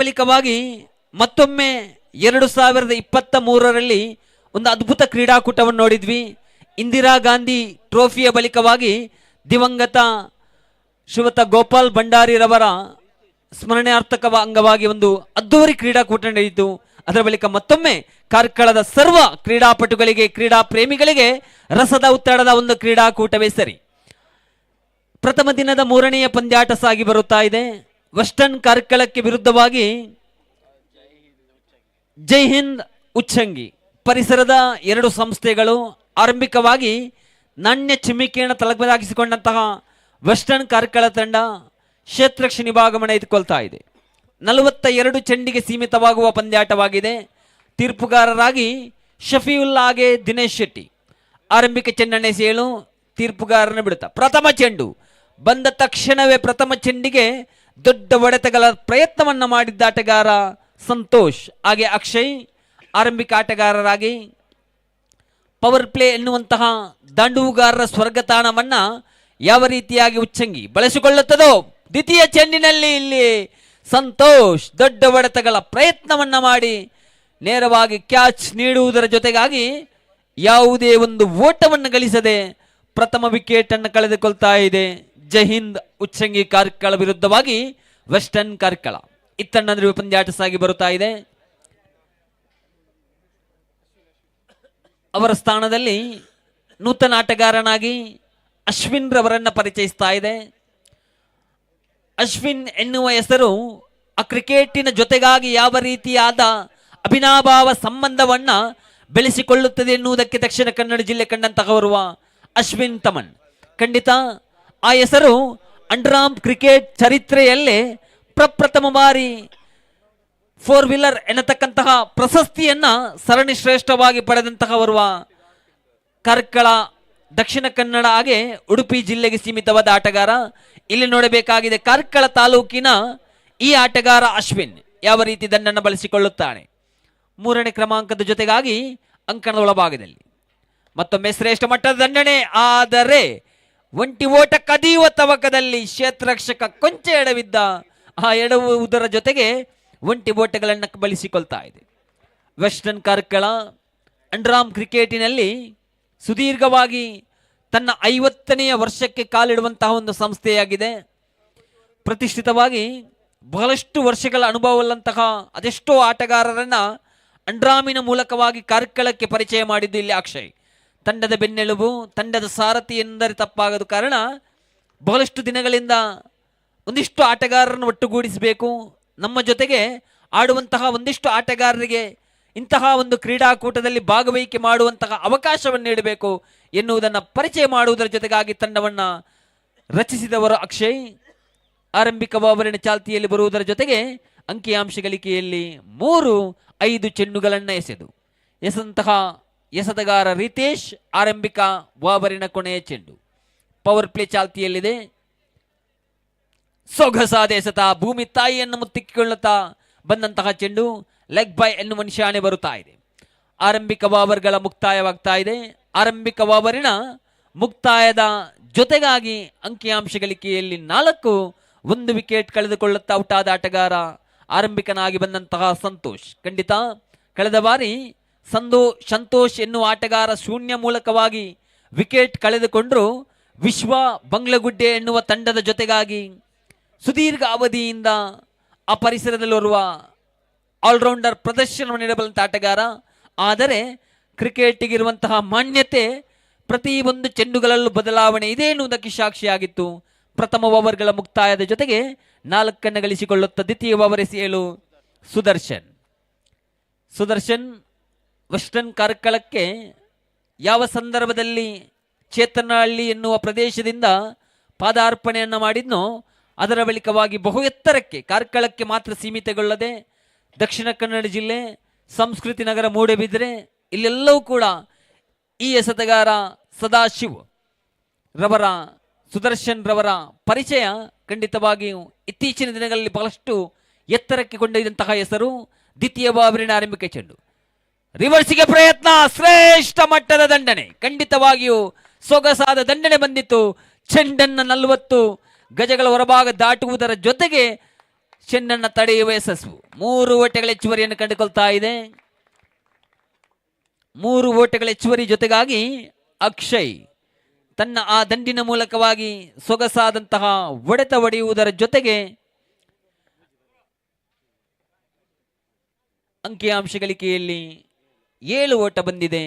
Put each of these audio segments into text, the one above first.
ಬಳಿಕವಾಗಿ ಮತ್ತೊಮ್ಮೆ 2023ರಲ್ಲಿ ಒಂದು ಅದ್ಭುತ ಕ್ರೀಡಾಕೂಟವನ್ನು ನೋಡಿದ್ವಿ. ಇಂದಿರಾ ಗಾಂಧಿ ಟ್ರೋಫಿಯ ಬಳಿಕವಾಗಿ ದಿವಂಗತ ಶ್ರೀಯುತ ಗೋಪಾಲ್ ಭಂಡಾರಿರವರ ಸ್ಮರಣಾರ್ಥಕ ಅಂಗವಾಗಿ ಒಂದು ಅದ್ದೂರಿ ಕ್ರೀಡಾಕೂಟ ನಡೆಯಿತು. ಅದರ ಬಳಿಕ ಮತ್ತೊಮ್ಮೆ ಕಾರ್ಕಳದ ಸರ್ವ ಕ್ರೀಡಾಪಟುಗಳಿಗೆ, ಕ್ರೀಡಾ ಪ್ರೇಮಿಗಳಿಗೆ ರಸದ ಒತ್ತಡದ ಒಂದು ಕ್ರೀಡಾಕೂಟವೇ ಸರಿ. ಪ್ರಥಮ ದಿನದ 3ನೆಯ ಪಂದ್ಯಾಟ ಸಾಗಿ ಬರುತ್ತಾ ಇದೆ. ವೆಸ್ಟರ್ನ್ ಕಾರ್ಕಳಕ್ಕೆ ವಿರುದ್ಧವಾಗಿ ಜೈ ಹಿಂದ್ ಉಚ್ಚಂಗಿ ಪರಿಸರದ 2 ಸಂಸ್ಥೆಗಳು. ಆರಂಭಿಕವಾಗಿ ನಾಣ್ಯ ಚಿಮ್ಮಿಕೆಯನ್ನು ತಲೆಬಾಗಿಸಿಕೊಂಡಂತಹ ವೆಸ್ಟರ್ನ್ ಕಾರ್ಕಳ ತಂಡ ಕ್ಷೇತ್ರಕ್ಷ ನಿಭಾಗಮನ ಇಟ್ಕೊಳ್ತಾ ಇದೆ. 42 ಚೆಂಡಿಗೆ ಸೀಮಿತವಾಗುವ ಪಂದ್ಯಾಟವಾಗಿದೆ. ತೀರ್ಪುಗಾರರಾಗಿ ಶಫಿಯುಲ್ಲಾಗೆ ದಿನೇಶ್ ಶೆಟ್ಟಿ. ಆರಂಭಿಕ ಚೆಂಡನ್ನು ಎಸೆಯಲು ತೀರ್ಪುಗಾರನ ಬಿಡುತ್ತಾ ಪ್ರಥಮ ಚೆಂಡು ಬಂದ ತಕ್ಷಣವೇ ಪ್ರಥಮ ಚೆಂಡಿಗೆ ದೊಡ್ಡ ಹೊಡೆತಗಳ ಪ್ರಯತ್ನವನ್ನ ಮಾಡಿದ್ದ ಆಟಗಾರ ಸಂತೋಷ್ ಹಾಗೆ ಅಕ್ಷಯ್. ಆರಂಭಿಕ ಆಟಗಾರರಾಗಿ ಪವರ್ ಪ್ಲೇ ಎನ್ನುವಂತಹ ದಾಂಡುಗಾರರ ಸ್ವರ್ಗತಾಣವನ್ನ ಯಾವ ರೀತಿಯಾಗಿ ಉಚ್ಚಂಗಿ ಬಳಸಿಕೊಳ್ಳುತ್ತದೋ, ದ್ವಿತೀಯ ಚೆಂಡಿನಲ್ಲಿ ಇಲ್ಲಿ ಸಂತೋಷ್ ದೊಡ್ಡ ಹೊಡೆತಗಳ ಪ್ರಯತ್ನವನ್ನ ಮಾಡಿ ನೇರವಾಗಿ ಕ್ಯಾಚ್ ನೀಡುವುದರ ಜೊತೆಗಾಗಿ ಯಾವುದೇ ಒಂದು ಓಟವನ್ನು ಗಳಿಸದೆ ಪ್ರಥಮ ವಿಕೆಟ್ ಅನ್ನು ಕಳೆದುಕೊಳ್ತಾ ಇದೆ ಜೈ ಹಿಂದ್ ಉಚ್ಚಂಗಿ ಕಾರ್ಕಳ ವಿರುದ್ಧವಾಗಿ ವೆಸ್ಟರ್ನ್ ಕಾರ್ಕಳ. ಇತ್ತಣ್ಣ ನಡುವೆ ಪಂದ್ಯಾಟ ಸಾಗಿ ಬರುತ್ತಾ ಇದೆ. ಅವರ ಸ್ಥಾನದಲ್ಲಿ ನೂತನ ಆಟಗಾರನಾಗಿ ಅಶ್ವಿನ್ ರವರನ್ನ ಪರಿಚಯಿಸ್ತಾ ಇದೆ. ಅಶ್ವಿನ್ ಎನ್ನುವ ಹೆಸರು ಆ ಕ್ರಿಕೆಟಿನ ಜೊತೆಗಾಗಿ ಯಾವ ರೀತಿಯಾದ ಅಭಿನಾಭಾವ ಸಂಬಂಧವನ್ನ ಬೆಳೆಸಿಕೊಳ್ಳುತ್ತದೆ ಎನ್ನುವುದಕ್ಕೆ ದಕ್ಷಿಣ ಕನ್ನಡ ಜಿಲ್ಲೆ ಕಂಡಂತಹ ಬರುವ ಅಶ್ವಿನ್ ತಮನ್. ಖಂಡಿತ ಆ ಹೆಸರು ಅಂಡರ್ಆರ್ಮ್ ಕ್ರಿಕೆಟ್ ಚರಿತ್ರೆಯಲ್ಲೇ ಪ್ರಪ್ರಥಮ ಬಾರಿ 4 ವೀಲರ್ ಎನ್ನತಕ್ಕಂತಹ ಪ್ರಶಸ್ತಿಯನ್ನ ಸರಣಿ ಶ್ರೇಷ್ಠವಾಗಿ ಪಡೆದಂತಹ ಬರುವ ಕಾರ್ಕಳ ದಕ್ಷಿಣ ಕನ್ನಡ ಹಾಗೆ ಉಡುಪಿ ಜಿಲ್ಲೆಗೆ ಸೀಮಿತವಾದ ಆಟಗಾರ. ಇಲ್ಲಿ ನೋಡಬೇಕಾಗಿದೆ ಕಾರ್ಕಳ ತಾಲೂಕಿನ ಈ ಆಟಗಾರ ಅಶ್ವಿನ್ ಯಾವ ರೀತಿ ದಂಡನ್ನು ಬಳಸಿಕೊಳ್ಳುತ್ತಾನೆ. 3ನೇ ಕ್ರಮಾಂಕದ ಜೊತೆಗಾಗಿ ಅಂಕಣದ ಒಳಭಾಗದಲ್ಲಿ ಮತ್ತೊಮ್ಮೆ ಶ್ರೇಷ್ಠ ಮಟ್ಟದ ದಂಡನೆ. ಆದರೆ ಒಂಟಿ ಓಟ ಕದಿಯುವ ತವಕದಲ್ಲಿ ಕ್ಷೇತ್ರರಕ್ಷಕ ಕೊಂಚ ಎಡವಿದ್ದ. ಆ ಎಡವುವುದರ ಜೊತೆಗೆ ಒಂಟಿ ಓಟಗಳನ್ನು ಬಳಸಿಕೊಳ್ತಾ ಇದೆ. ವೆಸ್ಟರ್ನ್ ಕಾರ್ಕಳ ಅಂಡರ್ಆರ್ಮ್ ಕ್ರಿಕೆಟಿನಲ್ಲಿ ಸುದೀರ್ಘವಾಗಿ ತನ್ನ 50ನೆಯ ವರ್ಷಕ್ಕೆ ಕಾಲಿಡುವಂತಹ ಒಂದು ಸಂಸ್ಥೆಯಾಗಿದೆ. ಪ್ರತಿಷ್ಠಿತವಾಗಿ ಬಹಳಷ್ಟು ವರ್ಷಗಳ ಅನುಭವವುಳ್ಳಂತಹ ಅದೆಷ್ಟೋ ಆಟಗಾರರನ್ನ ಅಂಡರ್ಆರ್ಮಿನ ಮೂಲಕವಾಗಿ ಕಾರ್ಕಳಕ್ಕೆ ಪರಿಚಯ ಮಾಡಿದ್ದು ಇಲ್ಲಿ ಅಕ್ಷಯ್. ತಂಡದ ಬೆನ್ನೆಲುಬು, ತಂಡದ ಸಾರಥಿ ಎಂದರೆ ತಪ್ಪಾಗದು. ಕಾರಣ ಬಹಳಷ್ಟು ದಿನಗಳಿಂದ ಒಂದಿಷ್ಟು ಆಟಗಾರರನ್ನು ಒಟ್ಟುಗೂಡಿಸಬೇಕು, ನಮ್ಮ ಜೊತೆಗೆ ಆಡುವಂತಹ ಒಂದಿಷ್ಟು ಆಟಗಾರರಿಗೆ ಇಂತಹ ಒಂದು ಕ್ರೀಡಾಕೂಟದಲ್ಲಿ ಭಾಗವಹಿಕೆ ಮಾಡುವಂತಹ ಅವಕಾಶವನ್ನು ನೀಡಬೇಕು ಎನ್ನುವುದನ್ನು ಪರಿಚಯ ಮಾಡುವುದರ ಜೊತೆಗಾಗಿ ತಂಡವನ್ನು ರಚಿಸಿದವರು ಅಕ್ಷಯ್. ಆರಂಭಿಕ ಬಾಬರಿನ ಚಾಲ್ತಿಯಲ್ಲಿ ಬರುವುದರ ಜೊತೆಗೆ ಅಂಕಿಅಂಶ ಗಳಿಕೆಯಲ್ಲಿ 3-5 ಚೆಂಡುಗಳನ್ನು ಎಸೆದಂತಹ ಎಸೆತಗಾರ ರಿತೇಶ್. ಆರಂಭಿಕ ಬಾಬರಿನ ಕೊನೆಯ ಚೆಂಡು ಪವರ್ ಪ್ಲೇ ಚಾಲ್ತಿಯಲ್ಲಿದೆ. ಸೊಗಸಾದ ಎಸೆತ, ಭೂಮಿ ತಾಯಿಯನ್ನು ಮುತ್ತಿಕೊಳ್ಳುತ್ತಾ ಬಂದಂತಹ ಚೆಂಡು ಲೆಗ್ ಬೈ ಎನ್ನುವ ನಿಶಾನೆ ಬರುತ್ತಾ ಇದೆ. ಆರಂಭಿಕ ಬಾಬರ್ಗಳ ಮುಕ್ತಾಯವಾಗ್ತಾ ಇದೆ. ಆರಂಭಿಕ ಬಾಬರಿನ ಮುಕ್ತಾಯದ ಜೊತೆಗಾಗಿ ಅಂಕಿಅಂಶ ಗಳಿಕೆಯಲ್ಲಿ 4-1 ವಿಕೆಟ್ ಕಳೆದುಕೊಳ್ಳುತ್ತಾ ಔಟ್ ಆದ ಆಟಗಾರ ಆರಂಭಿಕನಾಗಿ ಬಂದಂತಹ ಸಂತೋಷ್. ಖಂಡಿತ ಕಳೆದ ಬಾರಿ ಸಂತೋಷ್ ಎನ್ನುವ ಆಟಗಾರ ಶೂನ್ಯ ಮೂಲಕವಾಗಿ ವಿಕೆಟ್ ಕಳೆದುಕೊಂಡ್ರು ವಿಶ್ವ ಬಂಗ್ಲಗುಡ್ಡೆ ಎನ್ನುವ ತಂಡದ ಜೊತೆಗಾಗಿ ಸುದೀರ್ಘ ಅವಧಿಯಿಂದ ಆ ಪರಿಸರದಲ್ಲಿ ಬರುವ ಆಲ್ರೌಂಡರ್ ಪ್ರದರ್ಶನವನ್ನು ನೀಡಬಲ್ಲಂತ ಆಟಗಾರ. ಆದರೆ ಕ್ರಿಕೆಟ್ಗಿರುವಂತಹ ಮಾನ್ಯತೆ ಪ್ರತಿ ಒಂದು ಚೆಂಡುಗಳಲ್ಲೂ ಬದಲಾವಣೆ ಇದೆ ಎನ್ನುವುದಕ್ಕೆ ಸಾಕ್ಷಿಯಾಗಿತ್ತು. ಪ್ರಥಮ ಓವರ್ಗಳ ಮುಕ್ತಾಯದ ಜೊತೆಗೆ 4 ಗಳಿಸಿಕೊಳ್ಳುತ್ತಾ ದ್ವಿತೀಯ ಓವರ್ ಎಸೆಯಲು ಸುದರ್ಶನ್ ವೆಸ್ಟರ್ನ್ ಕಾರ್ಕಳಕ್ಕೆ ಯಾವ ಸಂದರ್ಭದಲ್ಲಿ ಚೇತನಹಳ್ಳಿ ಎನ್ನುವ ಪ್ರದೇಶದಿಂದ ಪಾದಾರ್ಪಣೆಯನ್ನು ಮಾಡಿದ್ನೋ ಅದರ ಬಳಿಕವಾಗಿ ಬಹು ಎತ್ತರಕ್ಕೆ ಕಾರ್ಕಳಕ್ಕೆ ಮಾತ್ರ ಸೀಮಿತಗೊಳ್ಳದೆ ದಕ್ಷಿಣ ಕನ್ನಡ ಜಿಲ್ಲೆ ಸಂಸ್ಕೃತಿ ನಗರ ಮೂಡಬಿದ್ರೆ ಇಲ್ಲೆಲ್ಲವೂ ಕೂಡ ಈ ಎಸೆತಗಾರ ಸದಾಶಿವ್ ರವರ ಸುದರ್ಶನ್ ರವರ ಪರಿಚಯ ಖಂಡಿತವಾಗಿಯೂ ಇತ್ತೀಚಿನ ದಿನಗಳಲ್ಲಿ ಬಹಳಷ್ಟು ಎತ್ತರಕ್ಕೆ ಕೊಂಡೊಯ್ದಂತಹ ಹೆಸರು. ದ್ವಿತೀಯ ಬಾಬರಿನ ಆರಂಭಿಕ ಚೆಂಡು ರಿವರ್ಸಿಗೆ ಪ್ರಯತ್ನ, ಶ್ರೇಷ್ಠ ಮಟ್ಟದ ದಂಡನೆ. ಖಂಡಿತವಾಗಿಯೂ ಸೊಗಸಾದ ದಂಡನೆ ಬಂದಿತ್ತು. ಚೆಂಡನ್ನು 40 ಗಜಗಳ ಹೊರಭಾಗ ದಾಟುವುದರ ಜೊತೆಗೆ ಚೆನ್ನನ್ನ ತಡೆಯುವ ಯಶಸ್ಸು. 3 ಓಟಗಳ ಹೆಚ್ಚುವರಿಯನ್ನು ಕಂಡುಕೊಳ್ತಾ ಇದೆ. 3 ಓಟಗಳ ಹೆಚ್ಚುವರಿ ಜೊತೆಗಾಗಿ ಅಕ್ಷಯ್ ತನ್ನ ಆ ದಂಡಿನ ಮೂಲಕವಾಗಿ ಸೊಗಸಾದಂತಹ ಹೊಡೆತ ಹೊಡೆಯುವುದರ ಜೊತೆಗೆ ಅಂಕಿಅಂಶ ಗಳಿಕೆಯಲ್ಲಿ 7 ಓಟ ಬಂದಿದೆ.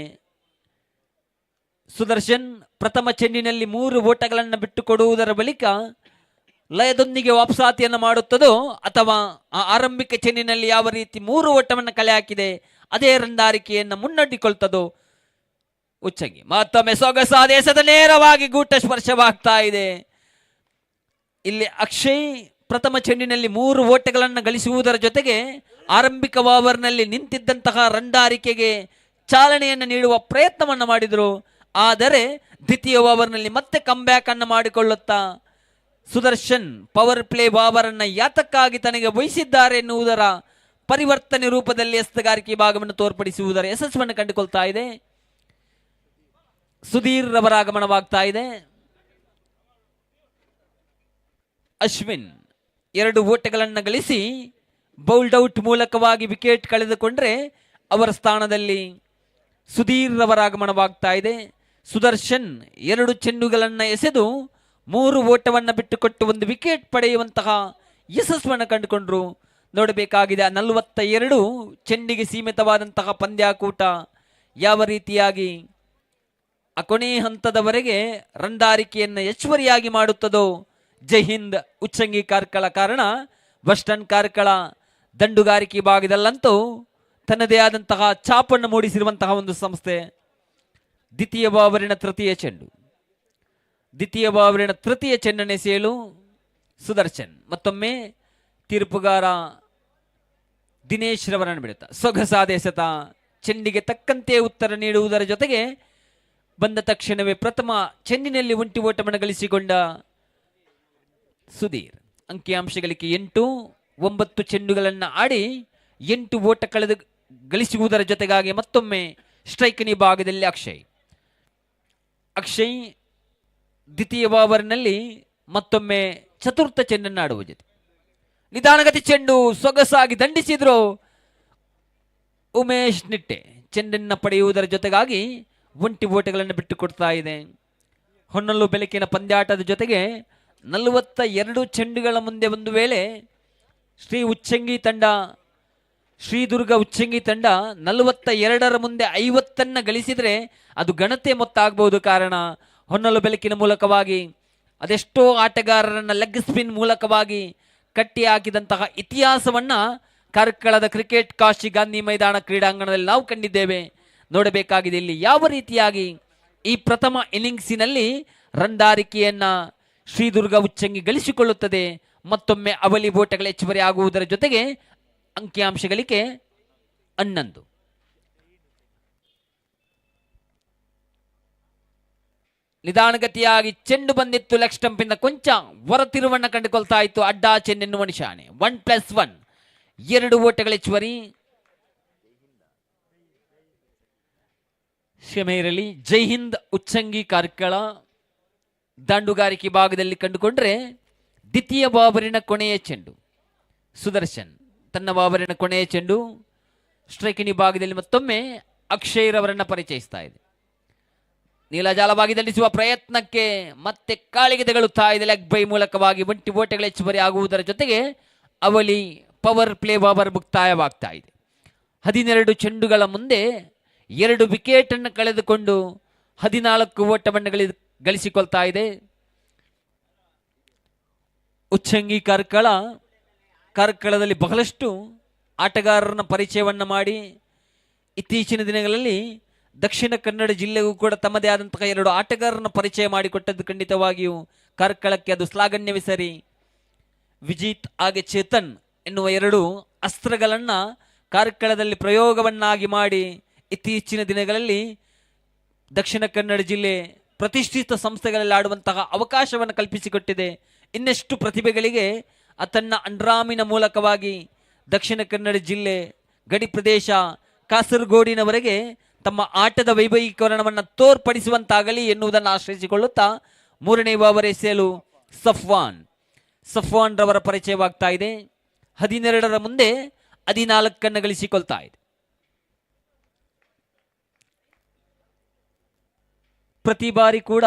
ಸುದರ್ಶನ್ ಪ್ರಥಮ ಚೆಂಡಿನಲ್ಲಿ 3 ಓಟಗಳನ್ನು ಬಿಟ್ಟುಕೊಡುವುದರ ಬಳಿಕ ಲಯದೊಂದಿಗೆ ವಾಪಸಾತಿಯನ್ನು ಮಾಡುತ್ತದೋ ಅಥವಾ ಆ ಆರಂಭಿಕ ಚೆಂಡಿನಲ್ಲಿ ಯಾವ ರೀತಿ 3 ಓಟವನ್ನು ಕಲೆ ಹಾಕಿದೆ ಅದೇ ರಂದಾರಿಕೆಯನ್ನು ಮುನ್ನಡೆಸಿಕೊಳ್ತದೋ ಉಚ್ಚಂಗಿ. ಮತ್ತೊಮ್ಮೆ ಸೊಗಸಾದ ಎಸೆತ ನೇರವಾಗಿ ಗೂಟ ಸ್ಪರ್ಶವಾಗ್ತಾ ಇದೆ. ಇಲ್ಲಿ ಅಕ್ಷಯ್ ಪ್ರಥಮ ಚೆಂಡಿನಲ್ಲಿ 3 ಓಟಗಳನ್ನು ಗಳಿಸುವುದರ ಜೊತೆಗೆ ಆರಂಭಿಕ ಓವರ್ನಲ್ಲಿ ನಿಂತಿದ್ದಂತಹ ರಂದಾರಿಕೆಗೆ ಚಾಲನೆಯನ್ನು ನೀಡುವ ಪ್ರಯತ್ನವನ್ನು ಮಾಡಿದರು. ಆದರೆ ದ್ವಿತೀಯ ಓವರ್ನಲ್ಲಿ ಮತ್ತೆ ಕಂಬ್ಯಾಕ್ ಅನ್ನು ಮಾಡಿಕೊಳ್ಳುತ್ತಾ ಸುದರ್ಶನ್ ಪವರ್ ಪ್ಲೇ ಓವರ್ ಅನ್ನು ಯಾತಕ್ಕಾಗಿ ತನಗೆ ವಹಿಸಿದ್ದಾರೆ ಎನ್ನುವುದರ ಪರಿವರ್ತನೆ ರೂಪದಲ್ಲಿ ಎಸೆತಗಾರಿಕೆ ಭಾಗವನ್ನು ತೋರ್ಪಡಿಸುವುದರ ಯಶಸ್ಸನ್ನು ಕಂಡುಕೊಳ್ತಾ ಇದೆ. ಸುಧೀರ್ ರವರ ಆಗಮನವಾಗ್ತಾ ಇದೆ. ಅಶ್ವಿನ್ 2 ಓಟಗಳನ್ನು ಗಳಿಸಿ ಬೌಲ್ಡ್ ಔಟ್ ಮೂಲಕವಾಗಿ ವಿಕೆಟ್ ಕಳೆದುಕೊಂಡ್ರೆ ಅವರ ಸ್ಥಾನದಲ್ಲಿ ಸುಧೀರ್ ರವರ ಆಗಮನವಾಗ್ತಾ ಇದೆ. ಸುದರ್ಶನ್ 2 ಚೆಂಡುಗಳನ್ನು ಎಸೆದು 3 ಓಟವನ್ನು ಬಿಟ್ಟುಕೊಟ್ಟು 1 ವಿಕೆಟ್ ಪಡೆಯುವಂತಹ ಯಶಸ್ಸನ್ನು ಕಂಡುಕೊಂಡ್ರು. ನೋಡಬೇಕಾಗಿದೆ 42 ಚೆಂಡಿಗೆ ಸೀಮಿತವಾದಂತಹ ಪಂದ್ಯಾಕೂಟ ಯಾವ ರೀತಿಯಾಗಿ ಆ ಕೊನೆ ಹಂತದವರೆಗೆ ರಂದಾರಿಕೆಯನ್ನು ಹೆಚ್ಚುವರಿಯಾಗಿ ಮಾಡುತ್ತದೋ. ಜೈ ಹಿಂದ್ ಉಚ್ಚಂಗಿ ಕಾರ್ಕಳ. ಕಾರಣ ವೆಸ್ಟರ್ನ್ ಕಾರ್ಕಳ ದಂಡುಗಾರಿಕೆ ಭಾಗದಲ್ಲಂತೂ ತನ್ನದೇ ಆದಂತಹ ಛಾಪನ್ನು ಮೂಡಿಸಿರುವಂತಹ ಒಂದು ಸಂಸ್ಥೆ. ದ್ವಿತೀಯ ಓವರಿನ ತೃತೀಯ ಚೆಂಡನ್ನು ಎಸೆಯಲು ಸುದರ್ಶನ್ ಮತ್ತೊಮ್ಮೆ ತೀರ್ಪುಗಾರ ದಿನೇಶ್ ರವರನ್ನು ಬಿಡುತ್ತಾ ಸೊಗಸಾದ ಎಸೆತ. ಚೆಂಡಿಗೆ ತಕ್ಕಂತೆ ಉತ್ತರ ನೀಡುವುದರ ಜೊತೆಗೆ ಬಂದ ತಕ್ಷಣವೇ ಪ್ರಥಮ ಚೆಂಡಿನಲ್ಲಿ 1 ಓಟವನ್ನು ಗಳಿಸಿಕೊಂಡ ಸುಧೀರ್. ಅಂಕಿಅಂಶಗಳಿಗೆ 8-9 ಚೆಂಡುಗಳನ್ನು ಆಡಿ 8 ಓಟ ಗಳಿಸುವುದರ ಜೊತೆಗಾಗಿ ಮತ್ತೊಮ್ಮೆ ಸ್ಟ್ರೈಕ್ನಿ ಭಾಗದಲ್ಲಿ ಅಕ್ಷಯ್ ದ್ವಿತೀಯ ಓವರ್ನಲ್ಲಿ ಮತ್ತೊಮ್ಮೆ ಚತುರ್ಥ ಚೆಂಡನ್ನು ಆಡುವ ಜೊತೆ ನಿಧಾನಗತಿ ಚೆಂಡು ಸೊಗಸಾಗಿ ದಂಡಿಸಿದ್ರು ಉಮೇಶ್ ನಿಟ್ಟೆ. ಚೆಂಡನ್ನು ಪಡೆಯುವುದರ ಜೊತೆಗಾಗಿ 1 ಓಟಗಳನ್ನು ಬಿಟ್ಟು ಕೊಡ್ತಾ ಇದೆ. ಹೊನ್ನಲು ಬೆಳಕಿನ ಪಂದ್ಯಾಟದ ಜೊತೆಗೆ 42 ಚೆಂಡುಗಳ ಮುಂದೆ ಒಂದು ವೇಳೆ ಶ್ರೀದುರ್ಗ ಉಚ್ಚಂಗಿ ತಂಡ 42ರ ಮುಂದೆ 50 ಗಳಿಸಿದರೆ ಅದು ಗಣತೆ ಮೊತ್ತ ಆಗಬಹುದು. ಕಾರಣ ಹೊನ್ನಲು ಬೆಳಕಿನ ಮೂಲಕವಾಗಿ ಅದೆಷ್ಟೋ ಆಟಗಾರರನ್ನ ಲೆಗ್ ಸ್ಪಿನ್ ಮೂಲಕವಾಗಿ ಕಟ್ಟಿ ಹಾಕಿದಂತಹ ಇತಿಹಾಸವನ್ನ ಕಾರ್ಕಳದ ಕ್ರಿಕೆಟ್ ಕಾಶಿ ಗಾಂಧಿ ಮೈದಾನ ಕ್ರೀಡಾಂಗಣದಲ್ಲಿ ನಾವು ಕಂಡಿದ್ದೇವೆ. ನೋಡಬೇಕಾಗಿದೆ ಇಲ್ಲಿ ಯಾವ ರೀತಿಯಾಗಿ ಈ ಪ್ರಥಮ ಇನ್ನಿಂಗ್ಸಿನಲ್ಲಿ ರಂದಾರಿಕೆಯನ್ನ ಶ್ರೀದುರ್ಗ ಉಚ್ಚಂಗಿ ಗಳಿಸಿಕೊಳ್ಳುತ್ತದೆ. ಮತ್ತೊಮ್ಮೆ ಅವಳಿ ಓಟಗಳ ಹೆಚ್ಚುವರಿ ಆಗುವುದರ ಜೊತೆಗೆ ಅಂಕಿಅಂಶಗಳಿಗೆ 11. ನಿಧಾನಗತಿಯಾಗಿ ಚೆಂಡು ಬಂದಿತ್ತು. ಲೆಗ್ ಸ್ಟಂಪ್ ಇಂದ ಕೊಂಚ ಹೊರತಿರುವನ್ನ ಕಂಡುಕೊಳ್ತಾ ಇತ್ತು. ಅಡ್ಡ ಚೆಂಡೆನ್ನುವ ನಿಶಾನೆ. 1+1 2 ಓಟಗಳ ಹೆಚ್ಚುವರಿ. ಕ್ಷಮೆ ಇರಲಿ. ಜೈ ಹಿಂದ್ ಉಚ್ಚಂಗಿ ಕಾರ್ಕಳ ದಾಂಡುಗಾರಿಕೆ ಭಾಗದಲ್ಲಿ ಕಂಡುಕೊಂಡ್ರೆ ದ್ವಿತೀಯ ಓವರಿನ ಕೊನೆಯ ಚೆಂಡು ಸುದರ್ಶನ್ ತನ್ನ ಓವರಿನ ಕೊನೆಯ ಚೆಂಡು ಸ್ಟ್ರೈಕಿನಿ ಭಾಗದಲ್ಲಿ ಮತ್ತೊಮ್ಮೆ ಅಕ್ಷಯ್ ರವರನ್ನ ಪರಿಚಯಿಸ್ತಾ ಇದೆ. ನೀಲಜಾಲವಾಗಿ ದಂಡಿಸುವ ಪ್ರಯತ್ನಕ್ಕೆ ಮತ್ತೆ ಕಾಳಿಗೆ ತಗಲುತ್ತಾ ಇದೆ. ಲೆಗ್ ಬೈ ಮೂಲಕವಾಗಿ 1 ಓಟಗಳ ಹೆಚ್ಚುವರಿ ಆಗುವುದರ ಜೊತೆಗೆ ಅವಳಿ ಪವರ್ ಪ್ಲೇ ಓವರ್ ಮುಕ್ತಾಯವಾಗ್ತಾ ಇದೆ. 12 ಚೆಂಡುಗಳ ಮುಂದೆ 2 ವಿಕೆಟ್ ಅನ್ನು ಕಳೆದುಕೊಂಡು 14 ಓಟವನ್ನು ಗಳಿಸಿಕೊಳ್ತಾ ಇದೆ. ಉಚ್ಚಂಗಿ ಕಾರ್ಕಳದಲ್ಲಿ ಬಹಳಷ್ಟು ಆಟಗಾರರನ್ನ ಪರಿಚಯವನ್ನ ಮಾಡಿ ಇತ್ತೀಚಿನ ದಿನಗಳಲ್ಲಿ ದಕ್ಷಿಣ ಕನ್ನಡ ಜಿಲ್ಲೆಗೂ ಕೂಡ ತಮ್ಮದೇ ಆದಂತಹ 2 ಆಟಗಾರರನ್ನ ಪರಿಚಯ ಮಾಡಿಕೊಟ್ಟದ್ದು ಖಂಡಿತವಾಗಿಯೂ ಕಾರ್ಕಳಕ್ಕೆ ಅದು ಶ್ಲಾಘನ್ಯವೇ ಸರಿ. ವಿಜಿತ್ ಹಾಗೆ ಚೇತನ್ ಎನ್ನುವ 2 ಅಸ್ತ್ರಗಳನ್ನ ಕಾರ್ಕಳದಲ್ಲಿ ಪ್ರಯೋಗವನ್ನಾಗಿ ಮಾಡಿ ಇತ್ತೀಚಿನ ದಿನಗಳಲ್ಲಿ ದಕ್ಷಿಣ ಕನ್ನಡ ಜಿಲ್ಲೆ ಪ್ರತಿಷ್ಠಿತ ಸಂಸ್ಥೆಗಳಲ್ಲಿ ಆಡುವಂತಹ ಅವಕಾಶವನ್ನು ಕಲ್ಪಿಸಿಕೊಟ್ಟಿದೆ. ಇನ್ನೆಷ್ಟು ಪ್ರತಿಭೆಗಳಿಗೆ ತನ್ನ ಅಂಡ್ರಾಮಿನ ಮೂಲಕವಾಗಿ ದಕ್ಷಿಣ ಕನ್ನಡ ಜಿಲ್ಲೆ ಗಡಿ ಪ್ರದೇಶ ಕಾಸರಗೋಡಿನವರೆಗೆ ತಮ್ಮ ಆಟದ ವೈಭವೀಕರಣವನ್ನು ತೋರ್ಪಡಿಸುವಂತಾಗಲಿ ಎನ್ನುವುದನ್ನು ಆಶ್ರಯಿಸಿಕೊಳ್ಳುತ್ತಾ 3ನೇ ಓವರ್ ಎಸೆಯಲು ಸಫ್ವಾನ್ ರವರ ಪರಿಚಯವಾಗ್ತಾ ಇದೆ. 12ರ ಮುಂದೆ 14 ಗಳಿಸಿಕೊಳ್ತಾ ಇದೆ. ಪ್ರತಿ ಬಾರಿ ಕೂಡ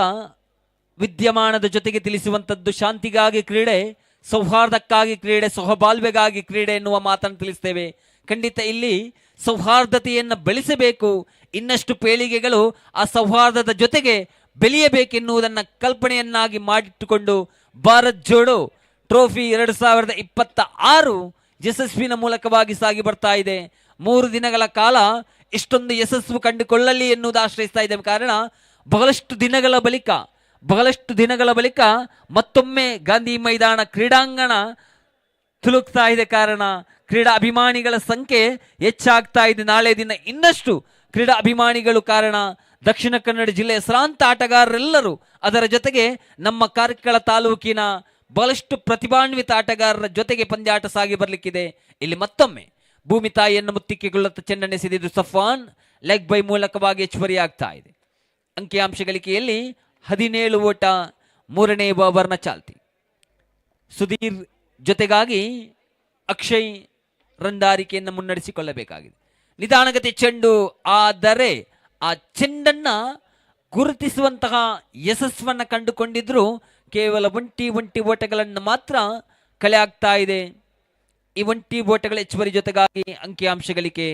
ವಿದ್ಯಮಾನದ ಜೊತೆಗೆ ತಿಳಿಸುವಂಥದ್ದು ಶಾಂತಿಗಾಗಿ ಕ್ರೀಡೆ, ಸೌಹಾರ್ದಕ್ಕಾಗಿ ಕ್ರೀಡೆ, ಸಹಬಾಳ್ವೆಗಾಗಿ ಕ್ರೀಡೆ ಎನ್ನುವ ಮಾತನ್ನು ತಿಳಿಸ್ತೇವೆ. ಖಂಡಿತ ಇಲ್ಲಿ ಸೌಹಾರ್ದತೆಯನ್ನು ಬೆಳೆಸಬೇಕು, ಇನ್ನಷ್ಟು ಪೀಳಿಗೆಗಳು ಆ ಸೌಹಾರ್ದದ ಜೊತೆಗೆ ಬೆಳೆಯಬೇಕೆನ್ನುವುದನ್ನು ಕಲ್ಪನೆಯನ್ನಾಗಿ ಮಾಡಿಟ್ಟುಕೊಂಡು ಭಾರತ್ ಜೋಡೋ ಟ್ರೋಫಿ 2026 ಯಶಸ್ವಿನ ಮೂಲಕವಾಗಿ ಸಾಗಿ ಬರ್ತಾ ಇದೆ. 3 ದಿನಗಳ ಕಾಲ ಇಷ್ಟೊಂದು ಯಶಸ್ಸು ಕಂಡುಕೊಳ್ಳಲಿ ಎನ್ನುವುದು ಆಶ್ರಯಿಸ್ತಾ ಇದೆ. ಕಾರಣ ಬಹಳಷ್ಟು ದಿನಗಳ ಬಳಿಕ ಮತ್ತೊಮ್ಮೆ ಗಾಂಧಿ ಮೈದಾನ ಕ್ರೀಡಾಂಗಣ ತುಳುಕ್ತಾ ಇದೆ. ಕಾರಣ ಕ್ರೀಡಾ ಅಭಿಮಾನಿಗಳ ಸಂಖ್ಯೆ ಹೆಚ್ಚಾಗ್ತಾ ಇದೆ. ನಾಳೆ ದಿನ ಇನ್ನಷ್ಟು ಕ್ರೀಡಾ ಅಭಿಮಾನಿಗಳು, ಕಾರಣ ದಕ್ಷಿಣ ಕನ್ನಡ ಜಿಲ್ಲೆಯ ಶ್ರಾಂತ ಆಟಗಾರರೆಲ್ಲರೂ, ಅದರ ಜೊತೆಗೆ ನಮ್ಮ ಕಾರ್ಕಳ ತಾಲೂಕಿನ ಬಹಳಷ್ಟು ಪ್ರತಿಭಾನ್ವಿತ ಆಟಗಾರರ ಜೊತೆಗೆ ಪಂದ್ಯಾಟ ಸಾಗಿ ಬರಲಿಕ್ಕಿದೆ. ಇಲ್ಲಿ ಮತ್ತೊಮ್ಮೆ ಭೂಮಿ ತಾಯಿಯನ್ನು ಮುತ್ತಿಕ್ಕಿಕೊಳ್ಳುತ್ತ ಚೆಂಡನ್ನೆಸೆದಿದ್ದು ಸಫಾನ್ ಲೆಗ್ ಬೈ ಮೂಲಕವಾಗಿ ಹೆಚ್ಚುವರಿಯಾಗ್ತಾ ಇದೆ. ಅಂಕಿಅಂಶಗಳಿಕೆಯಲ್ಲಿ 17 ಓಟ, 3ನೇ ಓವರ್ನ ಚಾಲ್ತಿ. ಸುಧೀರ್ ಜೊತೆಗಾಗಿ ಅಕ್ಷಯ್ ರಂದಾರಿಕೆಯನ್ನು ಮುನ್ನಡೆಸಿಕೊಳ್ಳಬೇಕಾಗಿದೆ. ನಿಧಾನಗತಿ ಚೆಂಡು, ಆದರೆ ಆ ಚೆಂಡನ್ನ ಗುರುತಿಸುವಂತಹ ಯಶಸ್ಸನ್ನು ಕಂಡುಕೊಂಡಿದ್ರು. ಕೇವಲ ಒಂಟಿ ಓಟಗಳನ್ನು ಮಾತ್ರ ಕಲೆ ಆಗ್ತಾ ಇದೆ. ಈ ಒಂಟಿ ಓಟಗಳ ಹೆಚ್ಚುವರಿ ಜೊತೆಗಾಗಿ ಅಂಕಿಅಂಶಗಳಿಕೆ